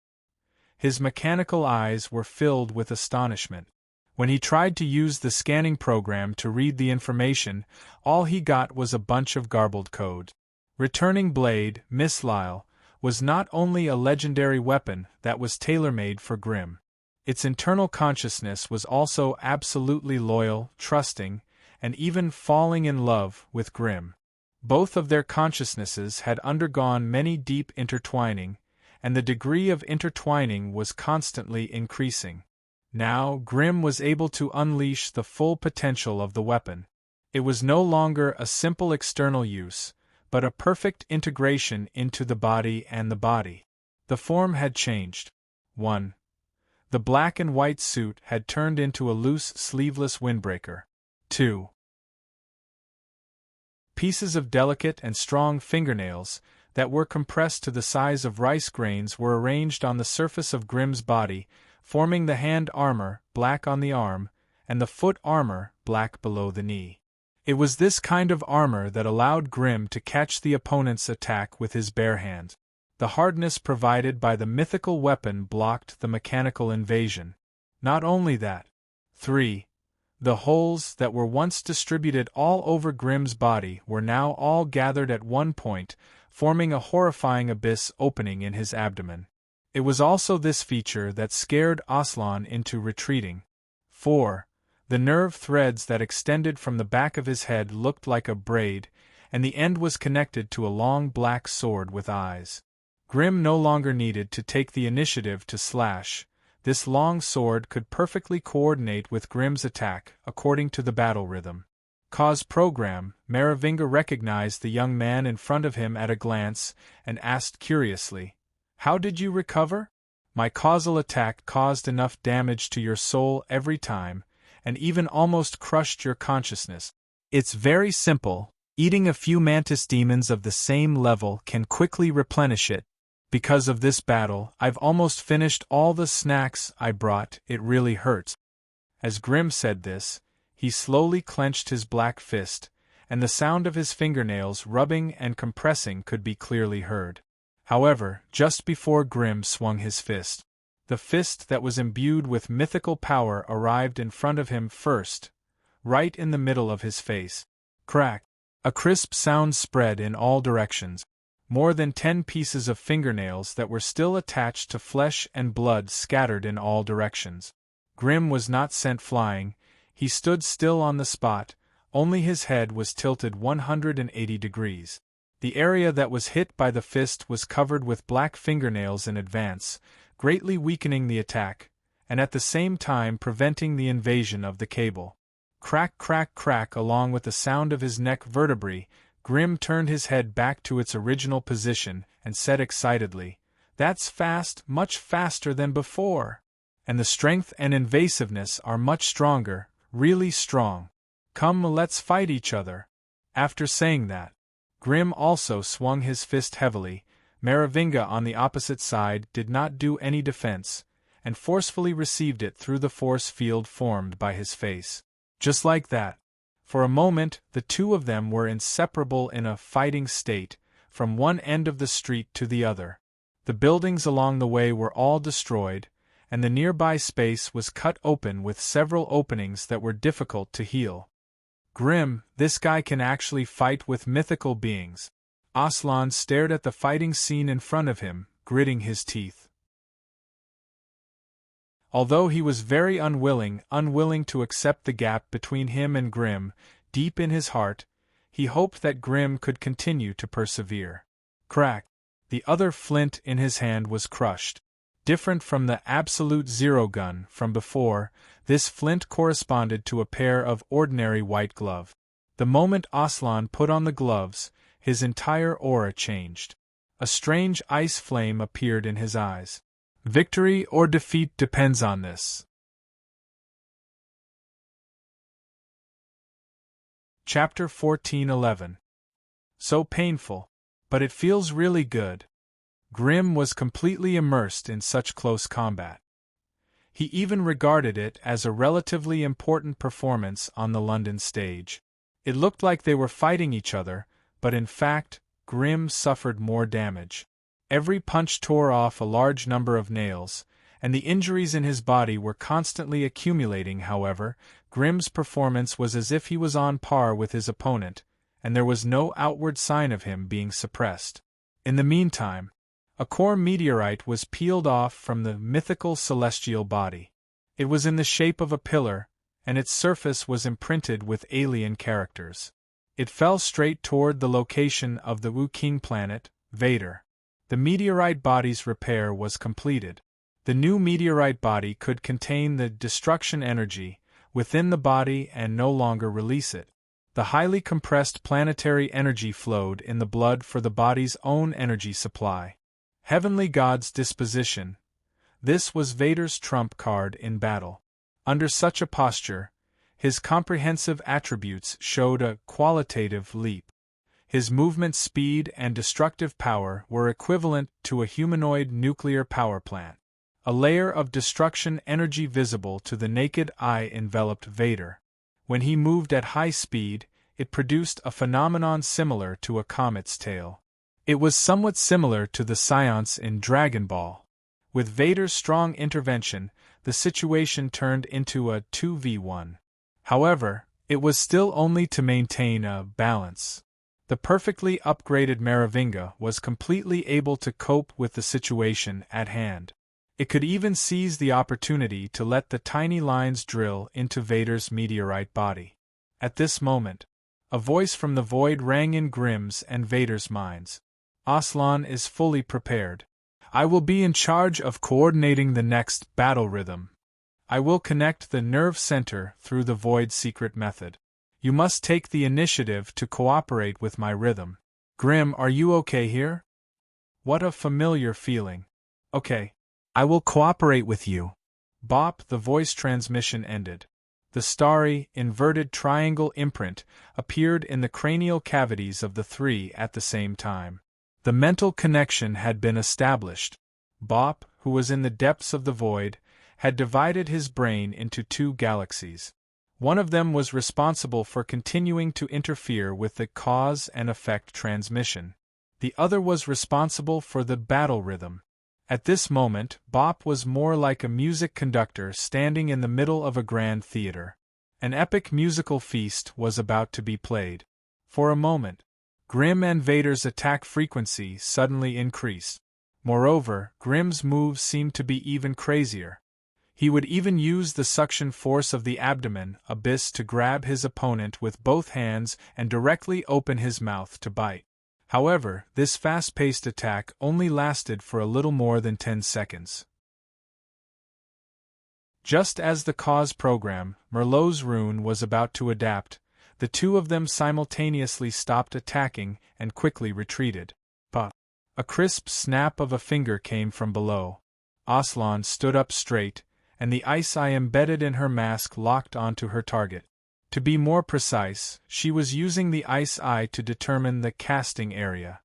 His mechanical eyes were filled with astonishment. When he tried to use the scanning program to read the information, all he got was a bunch of garbled code. Returning Blade, Miss Lyle, was not only a legendary weapon that was tailor-made for Grim. Its internal consciousness was also absolutely loyal, trusting, and even falling in love with Grim. Both of their consciousnesses had undergone many deep intertwining, and the degree of intertwining was constantly increasing. Now Grim was able to unleash the full potential of the weapon. It was no longer a simple external use, but a perfect integration into the body and the body. The form had changed. 1. The black and white suit had turned into a loose, sleeveless windbreaker. 2. Pieces of delicate and strong fingernails, that were compressed to the size of rice grains, were arranged on the surface of Grim's body, forming the hand armor, black on the arm, and the foot armor, black below the knee. It was this kind of armor that allowed Grim to catch the opponent's attack with his bare hand. The hardness provided by the mythical weapon blocked the mechanical invasion. Not only that. 3. The holes that were once distributed all over Grim's body were now all gathered at one point, forming a horrifying abyss opening in his abdomen. It was also this feature that scared Aslan into retreating. 4. The nerve threads that extended from the back of his head looked like a braid, and the end was connected to a long black sword with eyes. Grim no longer needed to take the initiative to slash. This long sword could perfectly coordinate with Grim's attack, according to the battle rhythm. Cause program, Merovinga recognized the young man in front of him at a glance, and asked curiously, "How did you recover?" "My causal attack caused enough damage to your soul every time, and even almost crushed your consciousness. It's very simple, eating a few mantis demons of the same level can quickly replenish it. Because of this battle, I've almost finished all the snacks I brought, it really hurts." As Grim said this, he slowly clenched his black fist, and the sound of his fingernails rubbing and compressing could be clearly heard. However, just before Grim swung his fist, the fist that was imbued with mythical power arrived in front of him first, right in the middle of his face. Crack. A crisp sound spread in all directions. More than 10 pieces of fingernails that were still attached to flesh and blood scattered in all directions. Grim was not sent flying, he stood still on the spot, only his head was tilted 180 degrees. The area that was hit by the fist was covered with black fingernails in advance, greatly weakening the attack, and at the same time preventing the invasion of the cable. Crack, crack, crack. Along with the sound of his neck vertebrae, Grim turned his head back to its original position and said excitedly, "That's fast, much faster than before. And the strength and invasiveness are much stronger, really strong. Come, let's fight each other." After saying that, Grim also swung his fist heavily. Merovinga on the opposite side did not do any defense, and forcefully received it through the force field formed by his face. Just like that. For a moment, the two of them were inseparable in a fighting state, from one end of the street to the other. The buildings along the way were all destroyed, and the nearby space was cut open with several openings that were difficult to heal. Grim, this guy can actually fight with mythical beings. Aslan stared at the fighting scene in front of him, gritting his teeth. Although he was very unwilling to accept the gap between him and Grim, deep in his heart, he hoped that Grim could continue to persevere. Crack! The other flint in his hand was crushed. Different from the absolute zero gun from before, this flint corresponded to a pair of ordinary white gloves. The moment Aslan put on the gloves, his entire aura changed. A strange ice flame appeared in his eyes. Victory or defeat depends on this. Chapter 14:11. So painful, but it feels really good. Grim was completely immersed in such close combat. He even regarded it as a relatively important performance on the London stage. It looked like they were fighting each other, but in fact, Grim suffered more damage. Every punch tore off a large number of nails, and the injuries in his body were constantly accumulating. However, Grim's performance was as if he was on par with his opponent, and there was no outward sign of him being suppressed. In the meantime, a core meteorite was peeled off from the mythical celestial body. It was in the shape of a pillar, and its surface was imprinted with alien characters. It fell straight toward the location of the Wu King planet, Vader. The meteorite body's repair was completed. The new meteorite body could contain the destruction energy within the body and no longer release it. The highly compressed planetary energy flowed in the blood for the body's own energy supply. Heavenly God's disposition. This was Vader's trump card in battle. Under such a posture, his comprehensive attributes showed a qualitative leap. His movement speed and destructive power were equivalent to a humanoid nuclear power plant. A layer of destruction energy visible to the naked eye enveloped Vader. When he moved at high speed, it produced a phenomenon similar to a comet's tail. It was somewhat similar to the seance in Dragon Ball. With Vader's strong intervention, the situation turned into a 2v1. However, it was still only to maintain a balance. The perfectly upgraded Merovinga was completely able to cope with the situation at hand. It could even seize the opportunity to let the tiny lines drill into Vader's meteorite body. At this moment, a voice from the void rang in Grim's and Vader's minds. Aslan is fully prepared. I will be in charge of coordinating the next battle rhythm. I will connect the nerve center through the void secret method. You must take the initiative to cooperate with my rhythm. Grim, are you okay here? What a familiar feeling. Okay. I will cooperate with you. Bop, the voice transmission ended. The starry, inverted triangle imprint appeared in the cranial cavities of the three at the same time. The mental connection had been established. Bop, who was in the depths of the void, had divided his brain into two galaxies. One of them was responsible for continuing to interfere with the cause and effect transmission. The other was responsible for the battle rhythm. At this moment, Bop was more like a music conductor standing in the middle of a grand theater. An epic musical feast was about to be played. For a moment, Grim and Vader's attack frequency suddenly increased. Moreover, Grim's moves seemed to be even crazier. He would even use the suction force of the abdomen abyss to grab his opponent with both hands and directly open his mouth to bite. However, this fast-paced attack only lasted for a little more than 10 seconds. Just as the cause program, Merlot's rune, was about to adapt, the two of them simultaneously stopped attacking and quickly retreated. But a crisp snap of a finger came from below. Aslan stood up straight, and the ice eye embedded in her mask locked onto her target. To be more precise, she was using the ice eye to determine the casting area.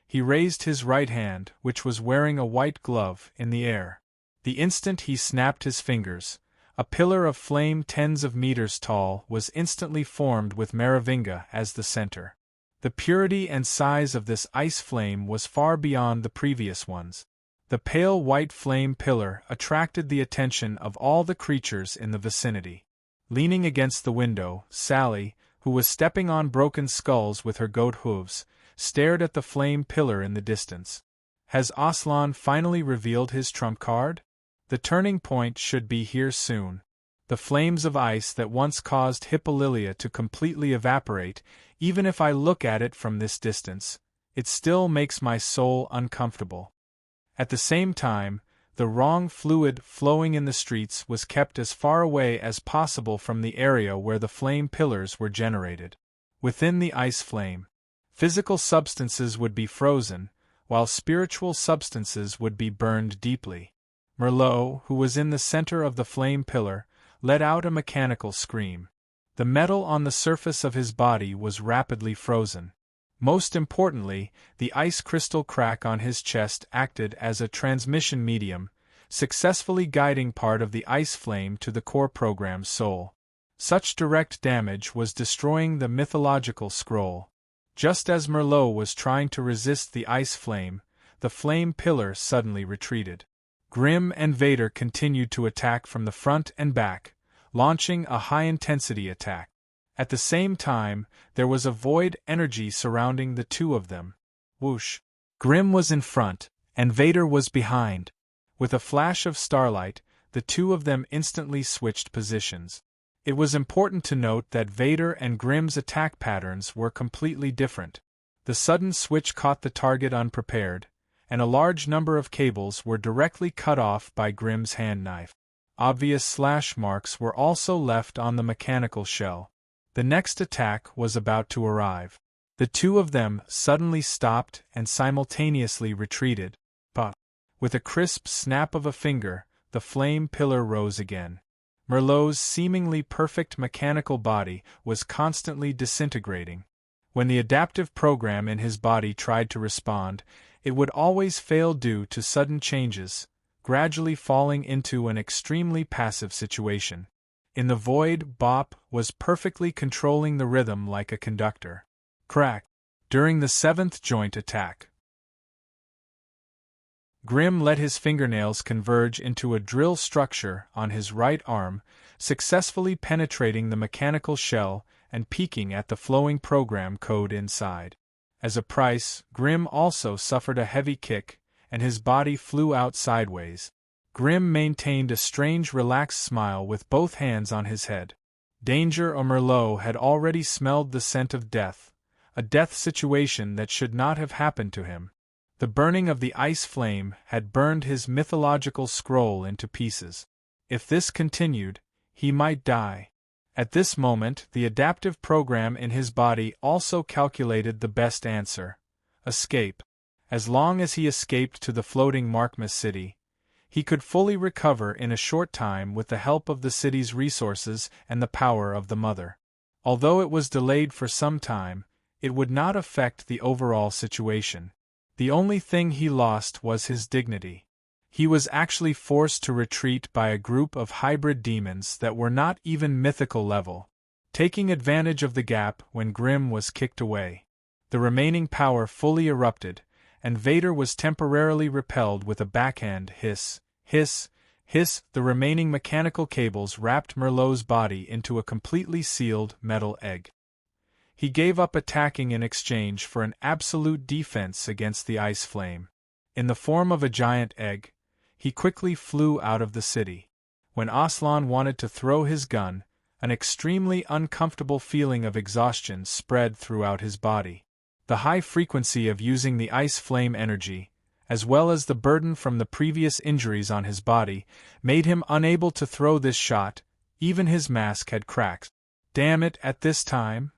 He raised his right hand, which was wearing a white glove, in the air. The instant he snapped his fingers, a pillar of flame tens of meters tall was instantly formed with Merovinga as the center. The purity and size of this ice flame was far beyond the previous ones. The pale white flame pillar attracted the attention of all the creatures in the vicinity. Leaning against the window, Sally, who was stepping on broken skulls with her goat hooves, stared at the flame pillar in the distance. Has Aslan finally revealed his trump card? The turning point should be here soon. The flames of ice that once caused Hippolylia to completely evaporate, even if I look at it from this distance, it still makes my soul uncomfortable. At the same time, the wrong fluid flowing in the streets was kept as far away as possible from the area where the flame pillars were generated. Within the ice flame, physical substances would be frozen, while spiritual substances would be burned deeply. Merlot, who was in the center of the flame pillar, let out a mechanical scream. The metal on the surface of his body was rapidly frozen. Most importantly, the ice crystal crack on his chest acted as a transmission medium, successfully guiding part of the ice flame to the core program's soul. Such direct damage was destroying the mythological scroll. Just as Merlot was trying to resist the ice flame, the flame pillar suddenly retreated. Grim and Vader continued to attack from the front and back, launching a high-intensity attack. At the same time, there was a void energy surrounding the two of them. Whoosh! Grim was in front, and Vader was behind. With a flash of starlight, the two of them instantly switched positions. It was important to note that Vader and Grim's attack patterns were completely different. The sudden switch caught the target unprepared, and a large number of cables were directly cut off by Grim's hand knife. Obvious slash marks were also left on the mechanical shell. The next attack was about to arrive. The two of them suddenly stopped and simultaneously retreated. But, with a crisp snap of a finger, the flame pillar rose again. Merlot's seemingly perfect mechanical body was constantly disintegrating. When the adaptive program in his body tried to respond, it would always fail due to sudden changes, gradually falling into an extremely passive situation. In the void, Bop was perfectly controlling the rhythm like a conductor. Crack! During the seventh joint attack, Grim let his fingernails converge into a drill structure on his right arm, successfully penetrating the mechanical shell and peeking at the flowing program code inside. As a price, Grim also suffered a heavy kick, and his body flew out sideways. Grim maintained a strange relaxed smile with both hands on his head. Danger or Merlot had already smelled the scent of death, a death situation that should not have happened to him. The burning of the ice flame had burned his mythological scroll into pieces. If this continued, he might die. At this moment, the adaptive program in his body also calculated the best answer: escape. As long as he escaped to the floating Markmas city, he could fully recover in a short time with the help of the city's resources and the power of the Mother. Although it was delayed for some time, it would not affect the overall situation. The only thing he lost was his dignity. He was actually forced to retreat by a group of hybrid demons that were not even mythical level, taking advantage of the gap when Grim was kicked away. The remaining power fully erupted, and Vader was temporarily repelled with a backhand hiss, hiss, hiss. The remaining mechanical cables wrapped Merlot's body into a completely sealed metal egg. He gave up attacking in exchange for an absolute defense against the ice flame. In the form of a giant egg, he quickly flew out of the city. When Aslan wanted to throw his gun, an extremely uncomfortable feeling of exhaustion spread throughout his body. The high frequency of using the ice flame energy, as well as the burden from the previous injuries on his body, made him unable to throw this shot. Even his mask had cracked. Damn it, at this time?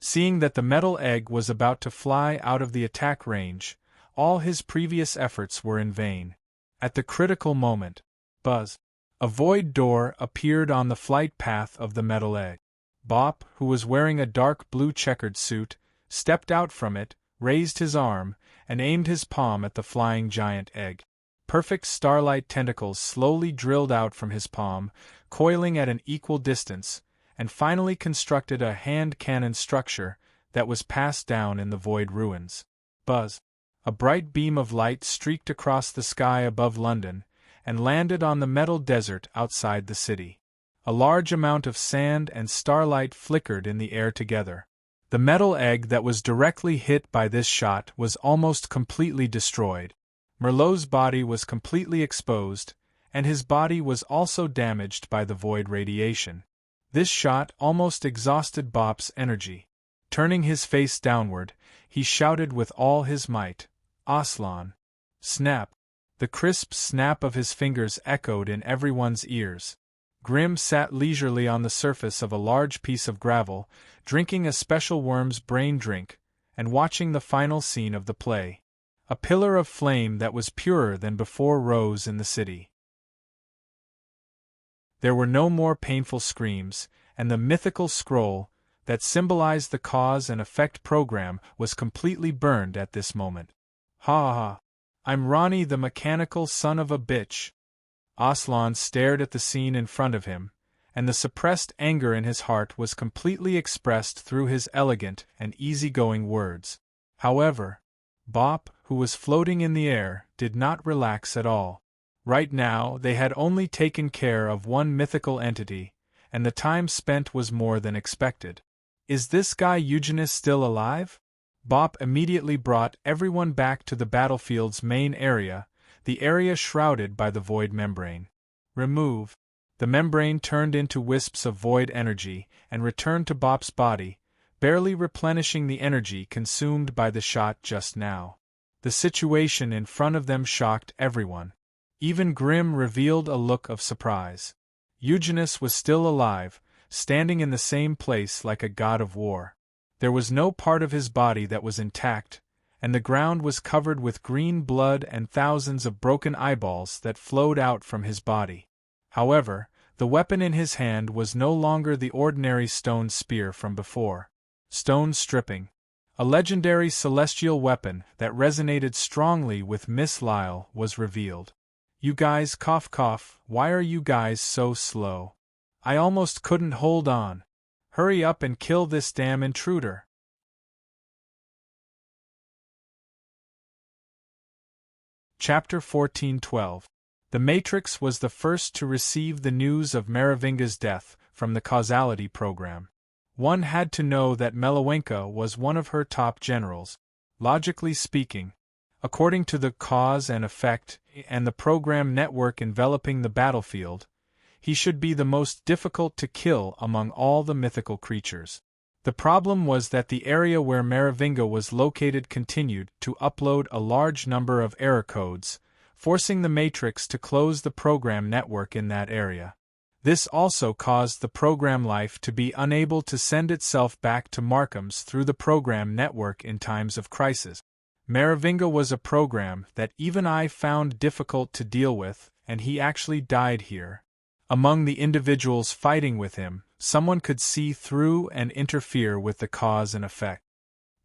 Seeing that the metal egg was about to fly out of the attack range, all his previous efforts were in vain. At the critical moment, buzz! A void door appeared on the flight path of the metal egg. Bop, who was wearing a dark blue checkered suit, stepped out from it, raised his arm, and aimed his palm at the flying giant egg. Perfect starlight tentacles slowly drilled out from his palm, coiling at an equal distance, and finally constructed a hand cannon structure that was passed down in the void ruins. Buzz! A bright beam of light streaked across the sky above London, and landed on the metal desert outside the city. A large amount of sand and starlight flickered in the air together. The metal egg that was directly hit by this shot was almost completely destroyed. Merlot's body was completely exposed, and his body was also damaged by the void radiation. This shot almost exhausted Bop's energy. Turning his face downward, he shouted with all his might, "Aslan!" Snap! The crisp snap of his fingers echoed in everyone's ears. Grim sat leisurely on the surface of a large piece of gravel, drinking a special worm's brain drink, and watching the final scene of the play. A pillar of flame that was purer than before rose in the city. There were no more painful screams, and the mythical scroll, that symbolized the cause and effect program, was completely burned at this moment. Ha ha! I'm Ronnie, the mechanical son of a bitch. Aslan stared at the scene in front of him, and the suppressed anger in his heart was completely expressed through his elegant and easygoing words. However, Bop, who was floating in the air, did not relax at all. Right now, they had only taken care of one mythical entity, and the time spent was more than expected. Is this guy Eugenus still alive? Bop immediately brought everyone back to the battlefield's main area, the area shrouded by the void membrane. Remove. The membrane turned into wisps of void energy and returned to Bop's body, barely replenishing the energy consumed by the shot just now. The situation in front of them shocked everyone. Even Grim revealed a look of surprise. Eugenus was still alive, standing in the same place like a god of war. There was no part of his body that was intact, and the ground was covered with green blood and thousands of broken eyeballs that flowed out from his body. However, the weapon in his hand was no longer the ordinary stone spear from before. Stone stripping. A legendary celestial weapon that resonated strongly with Miss Lyle was revealed. You guys, cough cough, why are you guys so slow? I almost couldn't hold on. Hurry up and kill this damn intruder. Chapter 14:12. The Matrix was the first to receive the news of Merovinga's death from the causality program. One had to know that Melewenka was one of her top generals. Logically speaking, according to the cause and effect and the program network enveloping the battlefield, he should be the most difficult to kill among all the mythical creatures. The problem was that the area where Merovinga was located continued to upload a large number of error codes, forcing the Matrix to close the program network in that area. This also caused the program life to be unable to send itself back to Markham's through the program network in times of crisis. Merovinga was a program that even I found difficult to deal with, and he actually died here. Among the individuals fighting with him, someone could see through and interfere with the cause and effect.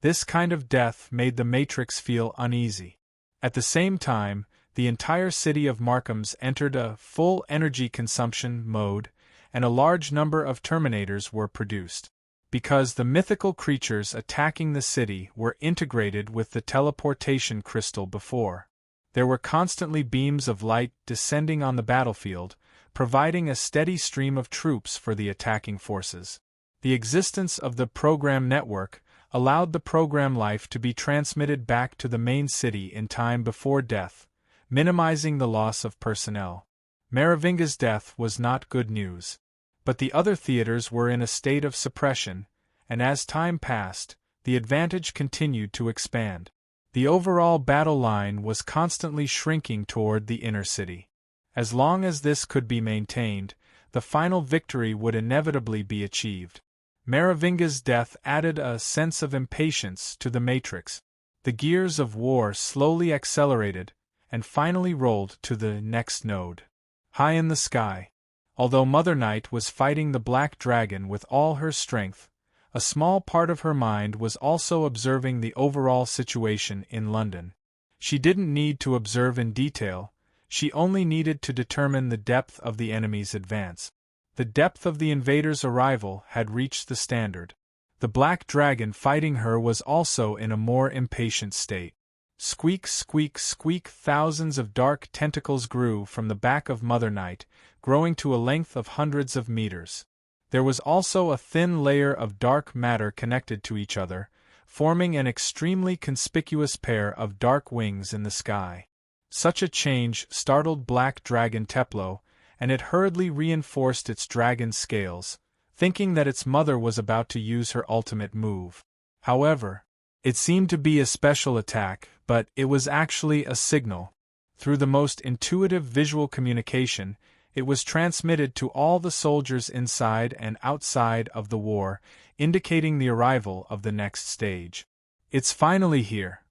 This kind of death made the Matrix feel uneasy. At the same time, the entire city of Markham's entered a full energy consumption mode, and a large number of Terminators were produced. Because the mythical creatures attacking the city were integrated with the teleportation crystal before, there were constantly beams of light descending on the battlefield, providing a steady stream of troops for the attacking forces. The existence of the program network allowed the program life to be transmitted back to the main city in time before death, minimizing the loss of personnel. Merovingia's death was not good news. But the other theaters were in a state of suppression, and as time passed, the advantage continued to expand. The overall battle line was constantly shrinking toward the inner city. As long as this could be maintained, the final victory would inevitably be achieved. Merovingia's death added a sense of impatience to the matrix. The gears of war slowly accelerated, and finally rolled to the next node. High in the sky, although Mother Night was fighting the Black Dragon with all her strength, a small part of her mind was also observing the overall situation in London. She didn't need to observe in detail, she only needed to determine the depth of the enemy's advance. The depth of the invaders' arrival had reached the standard. The Black Dragon fighting her was also in a more impatient state. Squeak, squeak, squeak, thousands of dark tentacles grew from the back of Mother Night, growing to a length of hundreds of meters. There was also a thin layer of dark matter connected to each other, forming an extremely conspicuous pair of dark wings in the sky. Such a change startled Black Dragon Teplo, and it hurriedly reinforced its dragon scales, thinking that its mother was about to use her ultimate move. However, it seemed to be a special attack, but it was actually a signal. Through the most intuitive visual communication, it was transmitted to all the soldiers inside and outside of the war, indicating the arrival of the next stage. It's finally here.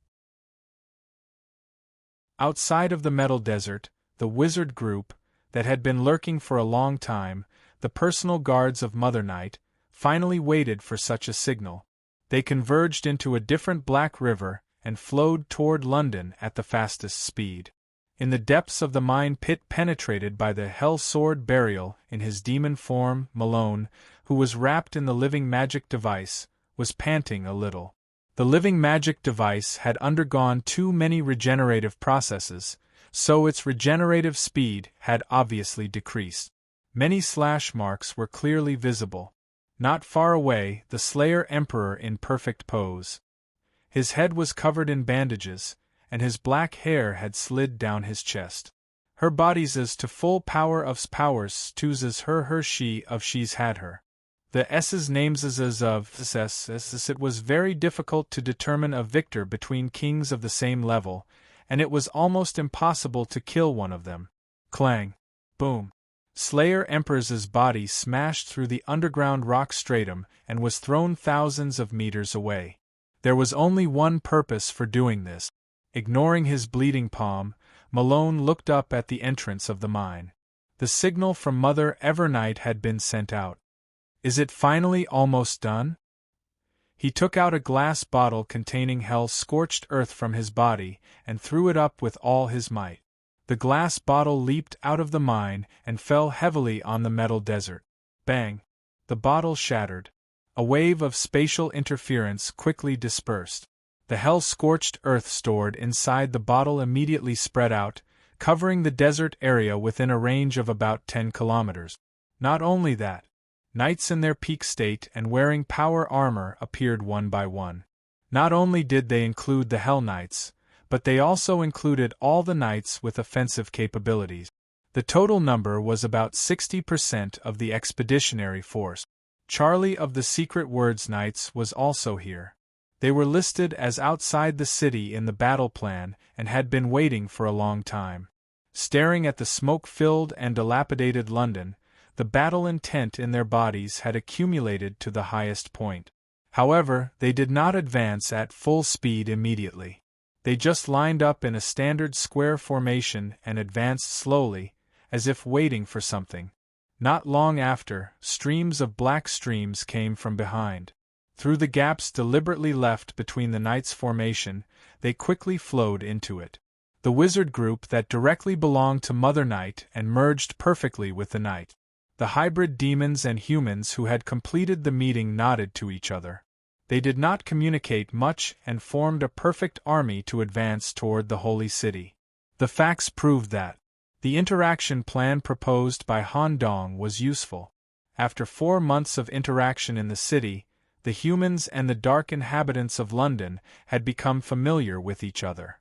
Outside of the Metal Desert, the wizard group, that had been lurking for a long time, the personal guards of Mother Night, finally waited for such a signal. They converged into a different black river and flowed toward London at the fastest speed. In the depths of the mine pit penetrated by the Hell Sword Burial in his demon form, Malone, who was wrapped in the living magic device, was panting a little. The living magic device had undergone too many regenerative processes, so its regenerative speed had obviously decreased. Many slash marks were clearly visible. Not far away, the Slayer Emperor in perfect pose. His head was covered in bandages, and his black hair had slid down his chest. Her body's as to full power of's powers to's as her she of she's had her. The S's names as of s. It was very difficult to determine a victor between kings of the same level, and it was almost impossible to kill one of them. Clang. Boom. Slayer Emperor's body smashed through the underground rock stratum and was thrown thousands of meters away. There was only one purpose for doing this. Ignoring his bleeding palm, Malone looked up at the entrance of the mine. The signal from Mother Evernight had been sent out. Is it finally almost done? He took out a glass bottle containing hell-scorched earth from his body and threw it up with all his might. The glass bottle leaped out of the mine and fell heavily on the metal desert. Bang! The bottle shattered. A wave of spatial interference quickly dispersed. The hell-scorched earth stored inside the bottle immediately spread out, covering the desert area within a range of about 10 kilometers. Not only that, knights in their peak state and wearing power armor appeared one by one. Not only did they include the Hell Knights, but they also included all the knights with offensive capabilities. The total number was about 60% of the expeditionary force. Charlie of the Secret Words Knights was also here. They were listed as outside the city in the battle plan and had been waiting for a long time. Staring at the smoke-filled and dilapidated London, the battle intent in their bodies had accumulated to the highest point. However, they did not advance at full speed immediately. They just lined up in a standard square formation and advanced slowly, as if waiting for something. Not long after, streams of black streams came from behind. Through the gaps deliberately left between the knights' formation, they quickly flowed into it. The wizard group that directly belonged to Mother Night and merged perfectly with the night. The hybrid demons and humans who had completed the meeting nodded to each other. They did not communicate much and formed a perfect army to advance toward the Holy City. The facts proved that the interaction plan proposed by Han Dong was useful. After 4 months of interaction in the city, the humans and the dark inhabitants of London had become familiar with each other.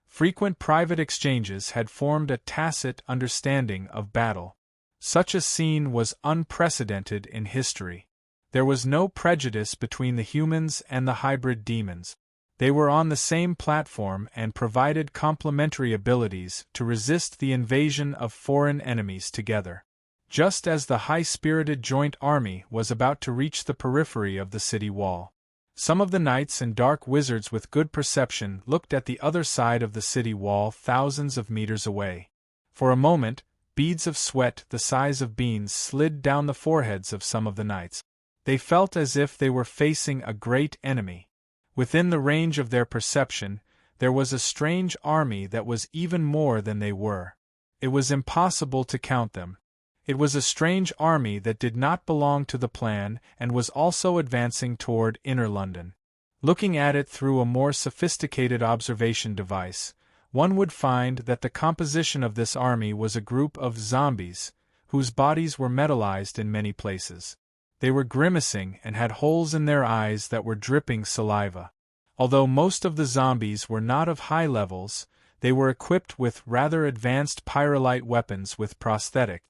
Frequent private exchanges had formed a tacit understanding of battle. Such a scene was unprecedented in history. There was no prejudice between the humans and the hybrid demons. They were on the same platform and provided complementary abilities to resist the invasion of foreign enemies together. Just as the high-spirited joint army was about to reach the periphery of the city wall, some of the knights and dark wizards with good perception looked at the other side of the city wall thousands of meters away. For a moment, beads of sweat the size of beans slid down the foreheads of some of the knights. They felt as if they were facing a great enemy. Within the range of their perception, there was a strange army that was even more than they were. It was impossible to count them. It was a strange army that did not belong to the plan and was also advancing toward inner London. Looking at it through a more sophisticated observation device, one would find that the composition of this army was a group of zombies, whose bodies were metallized in many places. They were grimacing and had holes in their eyes that were dripping saliva. Although most of the zombies were not of high levels, they were equipped with rather advanced pyrolite weapons with prosthetic.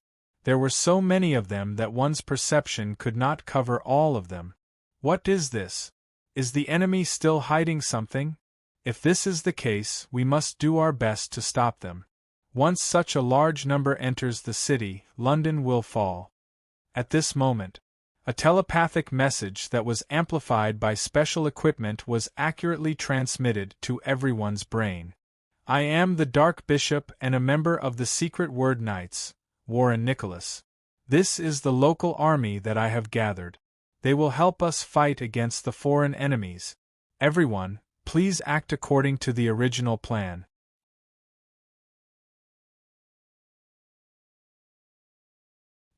There were so many of them that one's perception could not cover all of them. What is this? Is the enemy still hiding something? If this is the case, we must do our best to stop them. Once such a large number enters the city, London will fall. At this moment, a telepathic message that was amplified by special equipment was accurately transmitted to everyone's brain. I am the Dark Bishop and a member of the Secret Word Knights, Warren Nicholas. This is the local army that I have gathered. They will help us fight against the foreign enemies. Everyone, please act according to the original plan.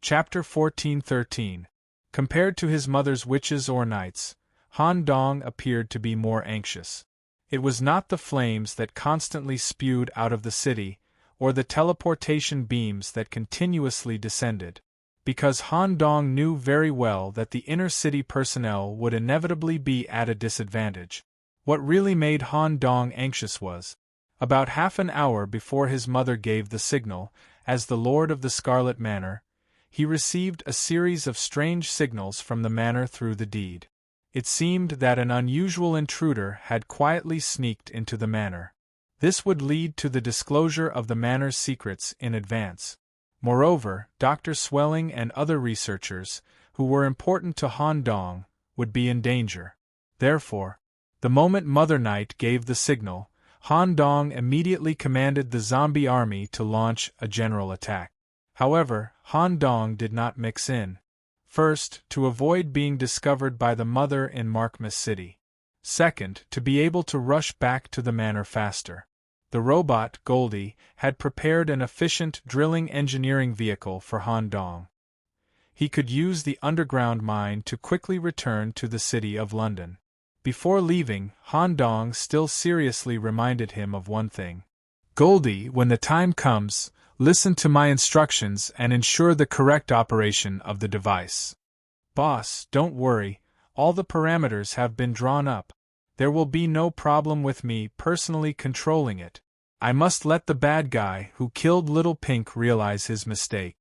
Chapter 14:13. Compared to his mother's witches or knights, Han Dong appeared to be more anxious. It was not the flames that constantly spewed out of the city, or the teleportation beams that continuously descended, because Han Dong knew very well that the inner city personnel would inevitably be at a disadvantage. What really made Han Dong anxious was, about half an hour before his mother gave the signal, as the Lord of the Scarlet Manor, he received a series of strange signals from the manor through the deed. It seemed that an unusual intruder had quietly sneaked into the manor. This would lead to the disclosure of the manor's secrets in advance. Moreover, Dr. Swelling and other researchers, who were important to Han Dong, would be in danger. Therefore, the moment Mother Night gave the signal, Han Dong immediately commanded the zombie army to launch a general attack. However, Han Dong did not mix in. First, to avoid being discovered by the mother in Markmas City. Second, to be able to rush back to the manor faster. The robot, Goldie, had prepared an efficient drilling engineering vehicle for Han Dong. He could use the underground mine to quickly return to the city of London. Before leaving, Han Dong still seriously reminded him of one thing. Goldie, when the time comes, listen to my instructions and ensure the correct operation of the device. Boss, don't worry, all the parameters have been drawn up. There will be no problem with me personally controlling it. I must let the bad guy who killed Little Pink realize his mistake.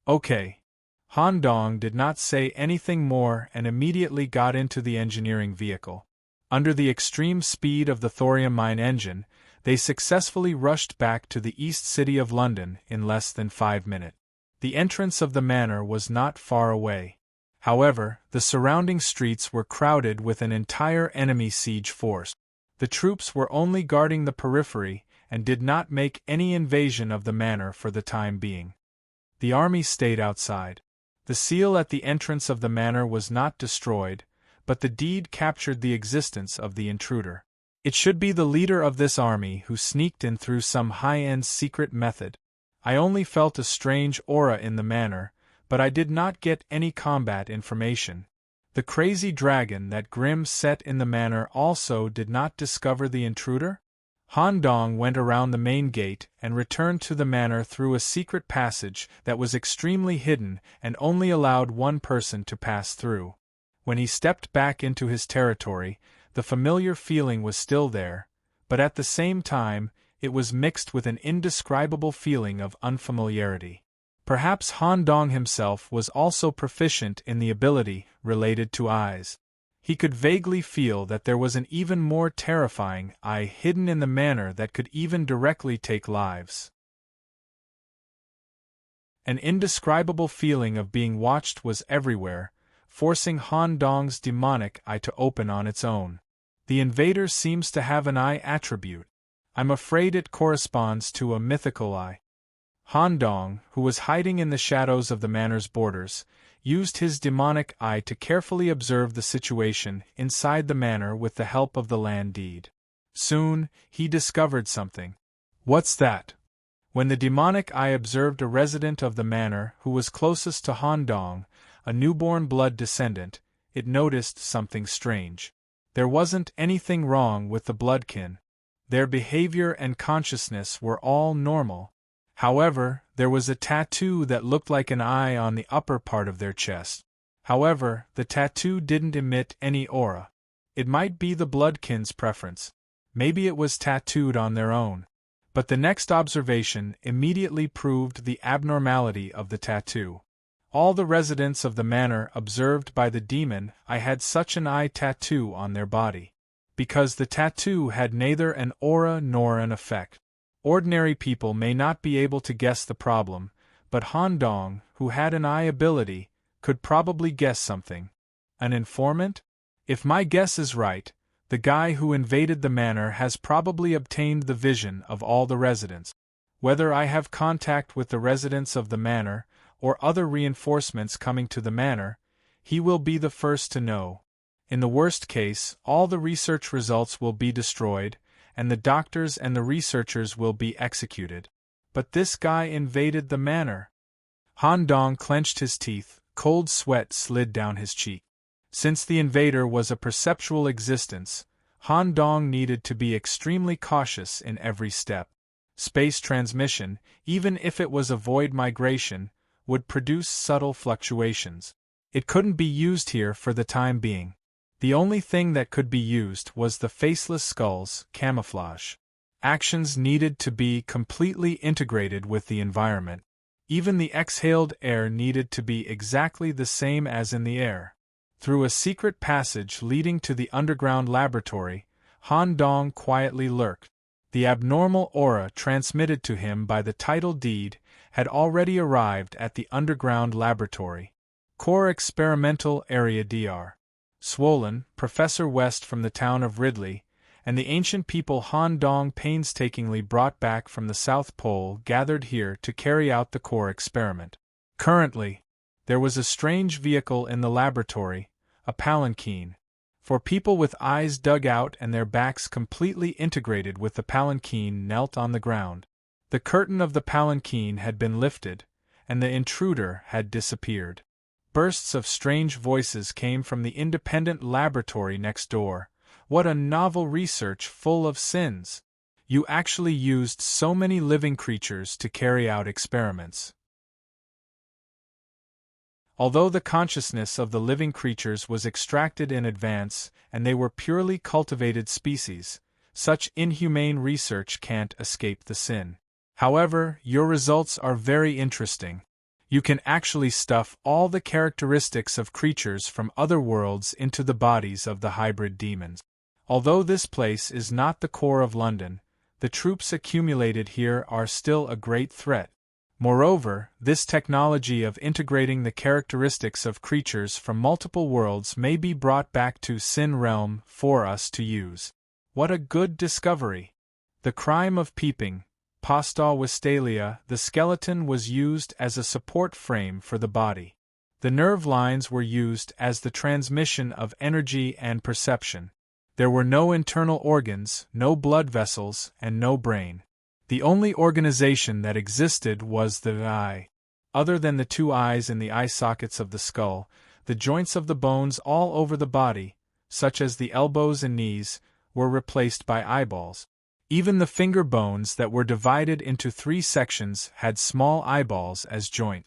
Okay. Han Dong did not say anything more and immediately got into the engineering vehicle. Under the extreme speed of the thorium mine engine, they successfully rushed back to the east city of London in less than 5 minutes. The entrance of the manor was not far away. However, the surrounding streets were crowded with an entire enemy siege force. The troops were only guarding the periphery and did not make any invasion of the manor for the time being. The army stayed outside. The seal at the entrance of the manor was not destroyed, but the deed captured the existence of the intruder. It should be the leader of this army who sneaked in through some high-end secret method. I only felt a strange aura in the manor, but I did not get any combat information. The crazy dragon that Grimm set in the manor also did not discover the intruder? Han Dong went around the main gate and returned to the manor through a secret passage that was extremely hidden and only allowed one person to pass through. When he stepped back into his territory, the familiar feeling was still there, but at the same time, it was mixed with an indescribable feeling of unfamiliarity. Perhaps Han Dong himself was also proficient in the ability related to eyes. He could vaguely feel that there was an even more terrifying eye hidden in the manor that could even directly take lives. An indescribable feeling of being watched was everywhere, forcing Han Dong's demonic eye to open on its own. The invader seems to have an eye attribute. I'm afraid it corresponds to a mythical eye. Han Dong, who was hiding in the shadows of the manor's borders, used his demonic eye to carefully observe the situation inside the manor with the help of the land deed. Soon, he discovered something. What's that? When the demonic eye observed a resident of the manor who was closest to Han Dong, a newborn blood descendant, it noticed something strange. There wasn't anything wrong with the bloodkin. Their behavior and consciousness were all normal. However, there was a tattoo that looked like an eye on the upper part of their chest. However, the tattoo didn't emit any aura. It might be the bloodkin's preference. Maybe it was tattooed on their own. But the next observation immediately proved the abnormality of the tattoo. All the residents of the manor observed by the demon eye had such an eye tattoo on their body. Because the tattoo had neither an aura nor an effect. Ordinary people may not be able to guess the problem, but Han Dong, who had an eye ability, could probably guess something. An informant? If my guess is right, the guy who invaded the manor has probably obtained the vision of all the residents. Whether I have contact with the residents of the manor, or other reinforcements coming to the manor, he will be the first to know. In the worst case, all the research results will be destroyed, and the doctors and the researchers will be executed. But this guy invaded the manor. Han Dong clenched his teeth, cold sweat slid down his cheek. Since the invader was a perceptual existence, Han Dong needed to be extremely cautious in every step. Space transmission, even if it was a void migration, would produce subtle fluctuations. It couldn't be used here for the time being. The only thing that could be used was the faceless skull's camouflage. Actions needed to be completely integrated with the environment. Even the exhaled air needed to be exactly the same as in the air. Through a secret passage leading to the underground laboratory, Han Dong quietly lurked. The abnormal aura transmitted to him by the title deed had already arrived at the underground laboratory. Core Experimental Area Dr. Swollen, Professor West from the town of Ridley, and the ancient people Han Dong painstakingly brought back from the South Pole gathered here to carry out the core experiment. Currently, there was a strange vehicle in the laboratory, a palanquin, for people with eyes dug out and their backs completely integrated with the palanquin knelt on the ground. The curtain of the palanquin had been lifted, and the intruder had disappeared. Bursts of strange voices came from the independent laboratory next door. What a novel research full of sins! You actually used so many living creatures to carry out experiments. Although the consciousness of the living creatures was extracted in advance and they were purely cultivated species, such inhumane research can't escape the sin. However, your results are very interesting. You can actually stuff all the characteristics of creatures from other worlds into the bodies of the hybrid demons. Although this place is not the core of London, the troops accumulated here are still a great threat. Moreover, this technology of integrating the characteristics of creatures from multiple worlds may be brought back to Sin Realm for us to use. What a good discovery! The crime of peeping, Pasta Wistalia, the skeleton was used as a support frame for the body. The nerve lines were used as the transmission of energy and perception. There were no internal organs, no blood vessels, and no brain. The only organization that existed was the eye. Other than the two eyes in the eye sockets of the skull, the joints of the bones all over the body, such as the elbows and knees, were replaced by eyeballs. Even the finger bones that were divided into 3 sections had small eyeballs as joint.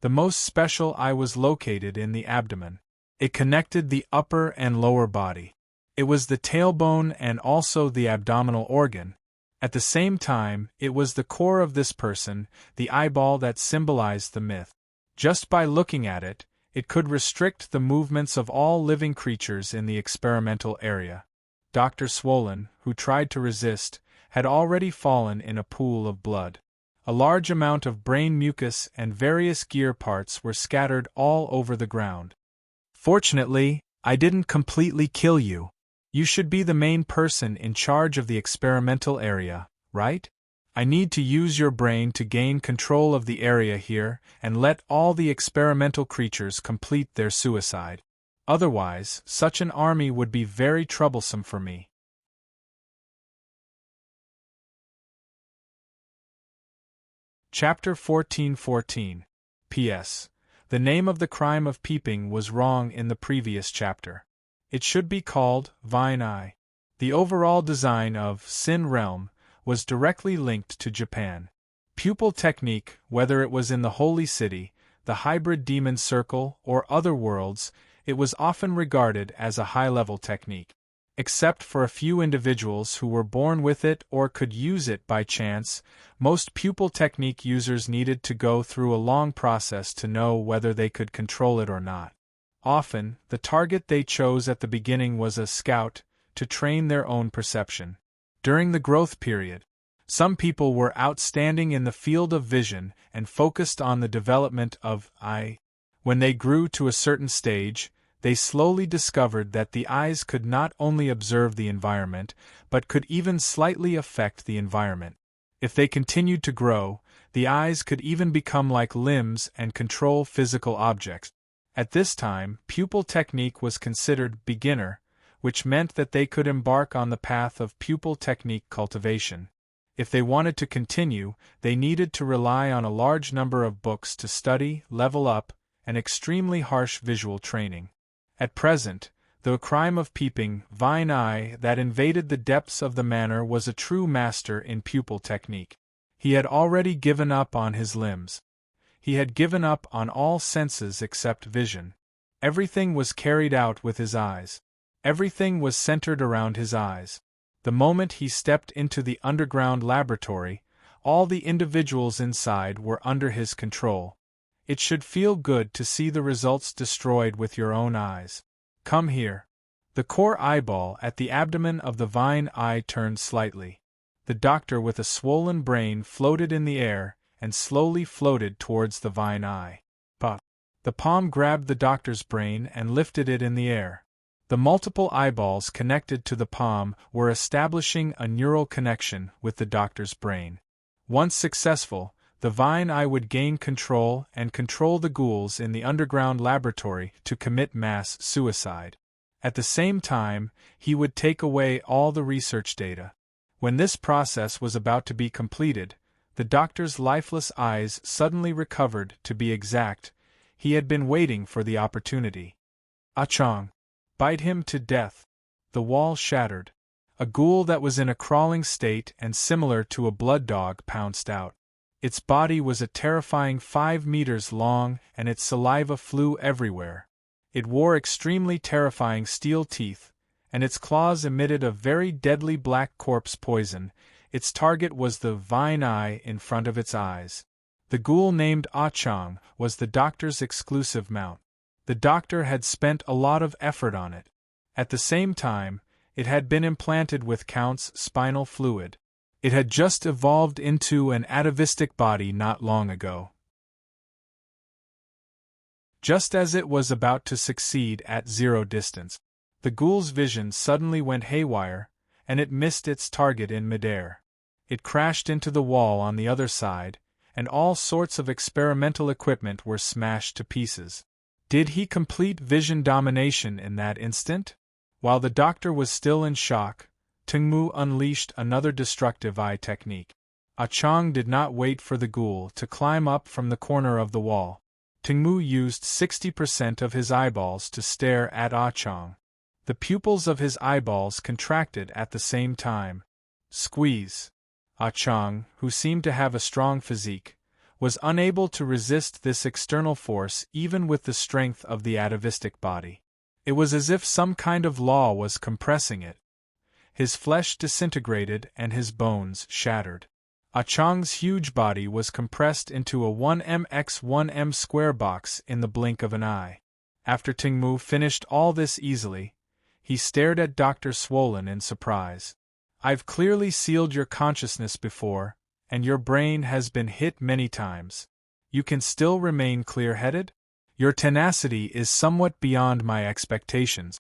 The most special eye was located in the abdomen. It connected the upper and lower body. It was the tailbone and also the abdominal organ. At the same time, it was the core of this person, the eyeball that symbolized the myth. Just by looking at it, it could restrict the movements of all living creatures in the experimental area. Dr. Swollen, who tried to resist, had already fallen in a pool of blood. A large amount of brain mucus and various gear parts were scattered all over the ground. Fortunately, I didn't completely kill you. You should be the main person in charge of the experimental area, right? I need to use your brain to gain control of the area here and let all the experimental creatures complete their suicide. Otherwise, such an army would be very troublesome for me. Chapter 14:14. P.S. The name of the crime of peeping was wrong in the previous chapter. It should be called Vine Eye. The overall design of Sin Realm was directly linked to Japan. Pupil technique, whether it was in the Holy City, the Hybrid Demon Circle, or other worlds, it was often regarded as a high-level technique. Except for a few individuals who were born with it or could use it by chance, most pupil technique users needed to go through a long process to know whether they could control it or not. Often, the target they chose at the beginning was a scout, to train their own perception. During the growth period, some people were outstanding in the field of vision and focused on the development of eye. When they grew to a certain stage, they slowly discovered that the eyes could not only observe the environment, but could even slightly affect the environment. If they continued to grow, the eyes could even become like limbs and control physical objects. At this time, pupil technique was considered beginner, which meant that they could embark on the path of pupil technique cultivation. If they wanted to continue, they needed to rely on a large number of books to study, level up, and extremely harsh visual training. At present, the crime of peeping, Vine Eye, that invaded the depths of the manor was a true master in pupil technique. He had already given up on his limbs. He had given up on all senses except vision. Everything was carried out with his eyes. Everything was centered around his eyes. The moment he stepped into the underground laboratory, all the individuals inside were under his control. It should feel good to see the results destroyed with your own eyes. Come here. The core eyeball at the abdomen of the Vine Eye turned slightly. The doctor with a swollen brain floated in the air and slowly floated towards the Vine Eye. But the palm grabbed the doctor's brain and lifted it in the air. The multiple eyeballs connected to the palm were establishing a neural connection with the doctor's brain. Once successful, the Vine Eye would gain control and control the ghouls in the underground laboratory to commit mass suicide. At the same time, he would take away all the research data. When this process was about to be completed, the doctor's lifeless eyes suddenly recovered. To be exact, he had been waiting for the opportunity. Achong! Bite him to death. The wall shattered. A ghoul that was in a crawling state and similar to a blood dog pounced out. Its body was a terrifying 5 meters long and its saliva flew everywhere. It wore extremely terrifying steel teeth, and its claws emitted a very deadly black corpse poison. Its target was the Vine Eye in front of its eyes. The ghoul named Achong was the doctor's exclusive mount. The doctor had spent a lot of effort on it. At the same time, it had been implanted with Count's spinal fluid. It had just evolved into an atavistic body not long ago. Just as it was about to succeed at zero distance, the ghoul's vision suddenly went haywire, and it missed its target in midair. It crashed into the wall on the other side, and all sorts of experimental equipment were smashed to pieces. Did he complete vision domination in that instant? While the doctor was still in shock, Tengmu unleashed another destructive eye technique. Achong did not wait for the ghoul to climb up from the corner of the wall. Tengmu used 60% of his eyeballs to stare at Achong. The pupils of his eyeballs contracted at the same time. Squeeze. Ah Chang, who seemed to have a strong physique, was unable to resist this external force even with the strength of the atavistic body. It was as if some kind of law was compressing it. His flesh disintegrated and his bones shattered. Ah Chang's huge body was compressed into a 1m x 1m square box in the blink of an eye. After Tingmu finished all this easily, he stared at Dr. Swollen in surprise. I've clearly sealed your consciousness before, and your brain has been hit many times. You can still remain clear-headed? Your tenacity is somewhat beyond my expectations.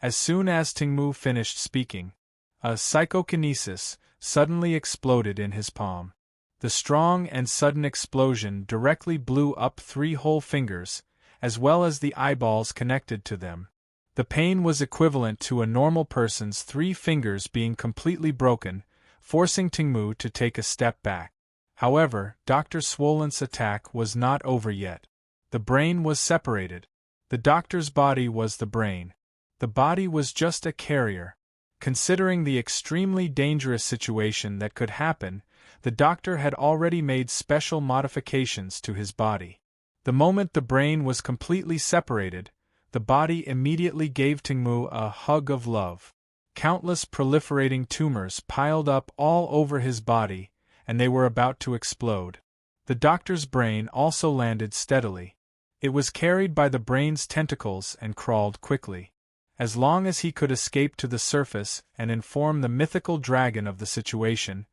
As soon as Tingmu finished speaking, a psychokinesis suddenly exploded in his palm. The strong and sudden explosion directly blew up 3 whole fingers, as well as the eyeballs connected to them. The pain was equivalent to a normal person's 3 fingers being completely broken, forcing Tingmu to take a step back. However, Dr. Swollen's attack was not over yet. The brain was separated. The doctor's body was the brain. The body was just a carrier. Considering the extremely dangerous situation that could happen, the doctor had already made special modifications to his body. The moment the brain was completely separated, the body immediately gave Tingmu a hug of love. Countless proliferating tumors piled up all over his body, and they were about to explode. The doctor's brain also landed steadily. It was carried by the brain's tentacles and crawled quickly. As long as he could escape to the surface and inform the mythical dragon of the situation,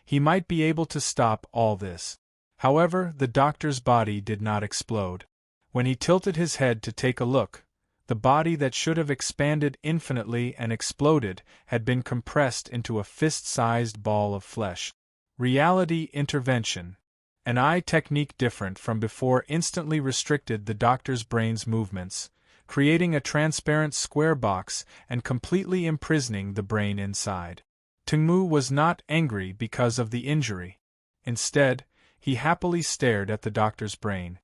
he might be able to stop all this. However, the doctor's body did not explode. When he tilted his head to take a look, the body that should have expanded infinitely and exploded had been compressed into a fist-sized ball of flesh. Reality intervention. An eye technique different from before instantly restricted the doctor's brain's movements, creating a transparent square box and completely imprisoning the brain inside. Tingmu was not angry because of the injury. Instead, he happily stared at the doctor's brain.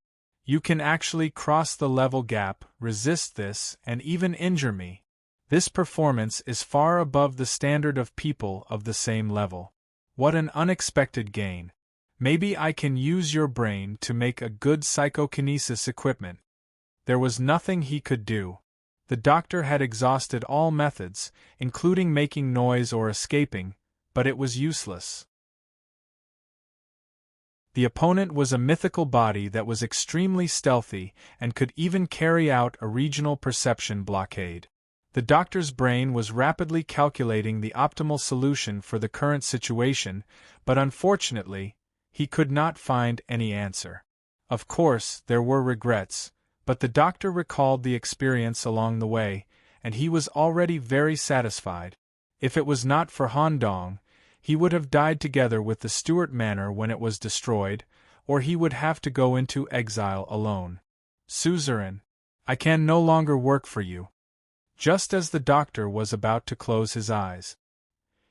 You can actually cross the level gap, resist this, and even injure me. This performance is far above the standard of people of the same level. What an unexpected gain. Maybe I can use your brain to make a good psychokinesis equipment. There was nothing he could do. The doctor had exhausted all methods, including making noise or escaping, but it was useless. The opponent was a mythical body that was extremely stealthy and could even carry out a regional perception blockade. The doctor's brain was rapidly calculating the optimal solution for the current situation, but unfortunately, he could not find any answer. Of course, there were regrets, but the doctor recalled the experience along the way, and he was already very satisfied. If it was not for Han Dong, he would have died together with the Stuart Manor when it was destroyed, or he would have to go into exile alone. Suzerain, I can no longer work for you. Just as the doctor was about to close his eyes,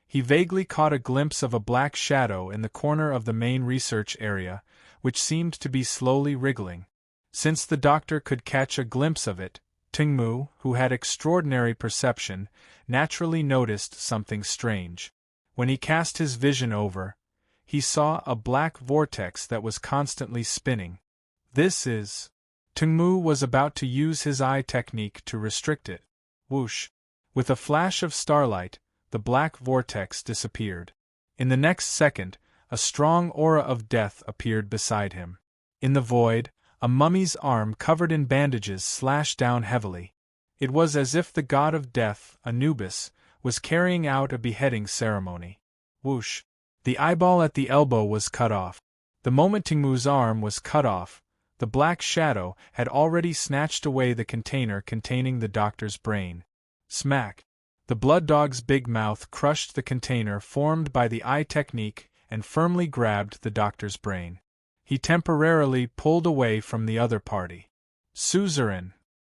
he vaguely caught a glimpse of a black shadow in the corner of the main research area, which seemed to be slowly wriggling. Since the doctor could catch a glimpse of it, Tingmu, who had extraordinary perception, naturally noticed something strange. When he cast his vision over, he saw a black vortex that was constantly spinning. This is... Tingmu was about to use his eye technique to restrict it. Whoosh! With a flash of starlight, the black vortex disappeared. In the next second, a strong aura of death appeared beside him. In the void, a mummy's arm covered in bandages slashed down heavily. It was as if the god of death, Anubis, was carrying out a beheading ceremony. Whoosh! The eyeball at the elbow was cut off. The moment Tingmu's arm was cut off, the black shadow had already snatched away the container containing the doctor's brain. Smack! The blood dog's big mouth crushed the container formed by the eye technique and firmly grabbed the doctor's brain. He temporarily pulled away from the other party. Suzerain!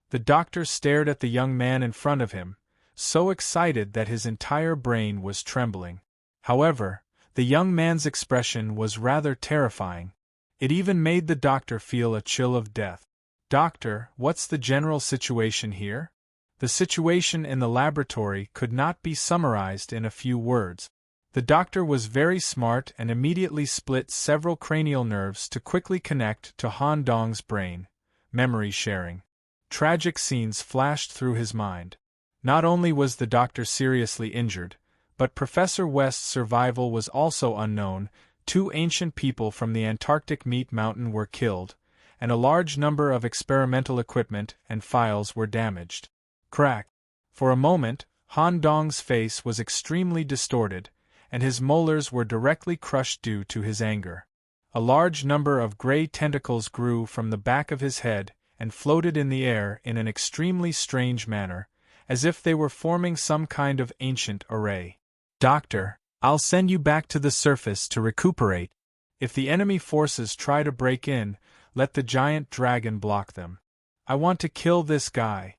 The doctor stared at the young man in front of him, so excited that his entire brain was trembling. However, the young man's expression was rather terrifying. It even made the doctor feel a chill of death. Doctor, what's the general situation here? The situation in the laboratory could not be summarized in a few words. The doctor was very smart and immediately split several cranial nerves to quickly connect to Han Dong's brain. Memory sharing. Tragic scenes flashed through his mind. Not only was the doctor seriously injured, but Professor West's survival was also unknown. 2 ancient people from the Antarctic meat mountain were killed, and a large number of experimental equipment and files were damaged. Crack! For a moment, Han Dong's face was extremely distorted, and his molars were directly crushed due to his anger. A large number of gray tentacles grew from the back of his head and floated in the air in an extremely strange manner, as if they were forming some kind of ancient array. Doctor, I'll send you back to the surface to recuperate. If the enemy forces try to break in, let the giant dragon block them. I want to kill this guy.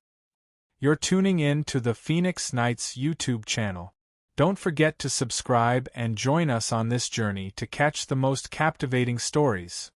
You're tuning in to the Phoenix Knights YouTube channel. Don't forget to subscribe and join us on this journey to catch the most captivating stories.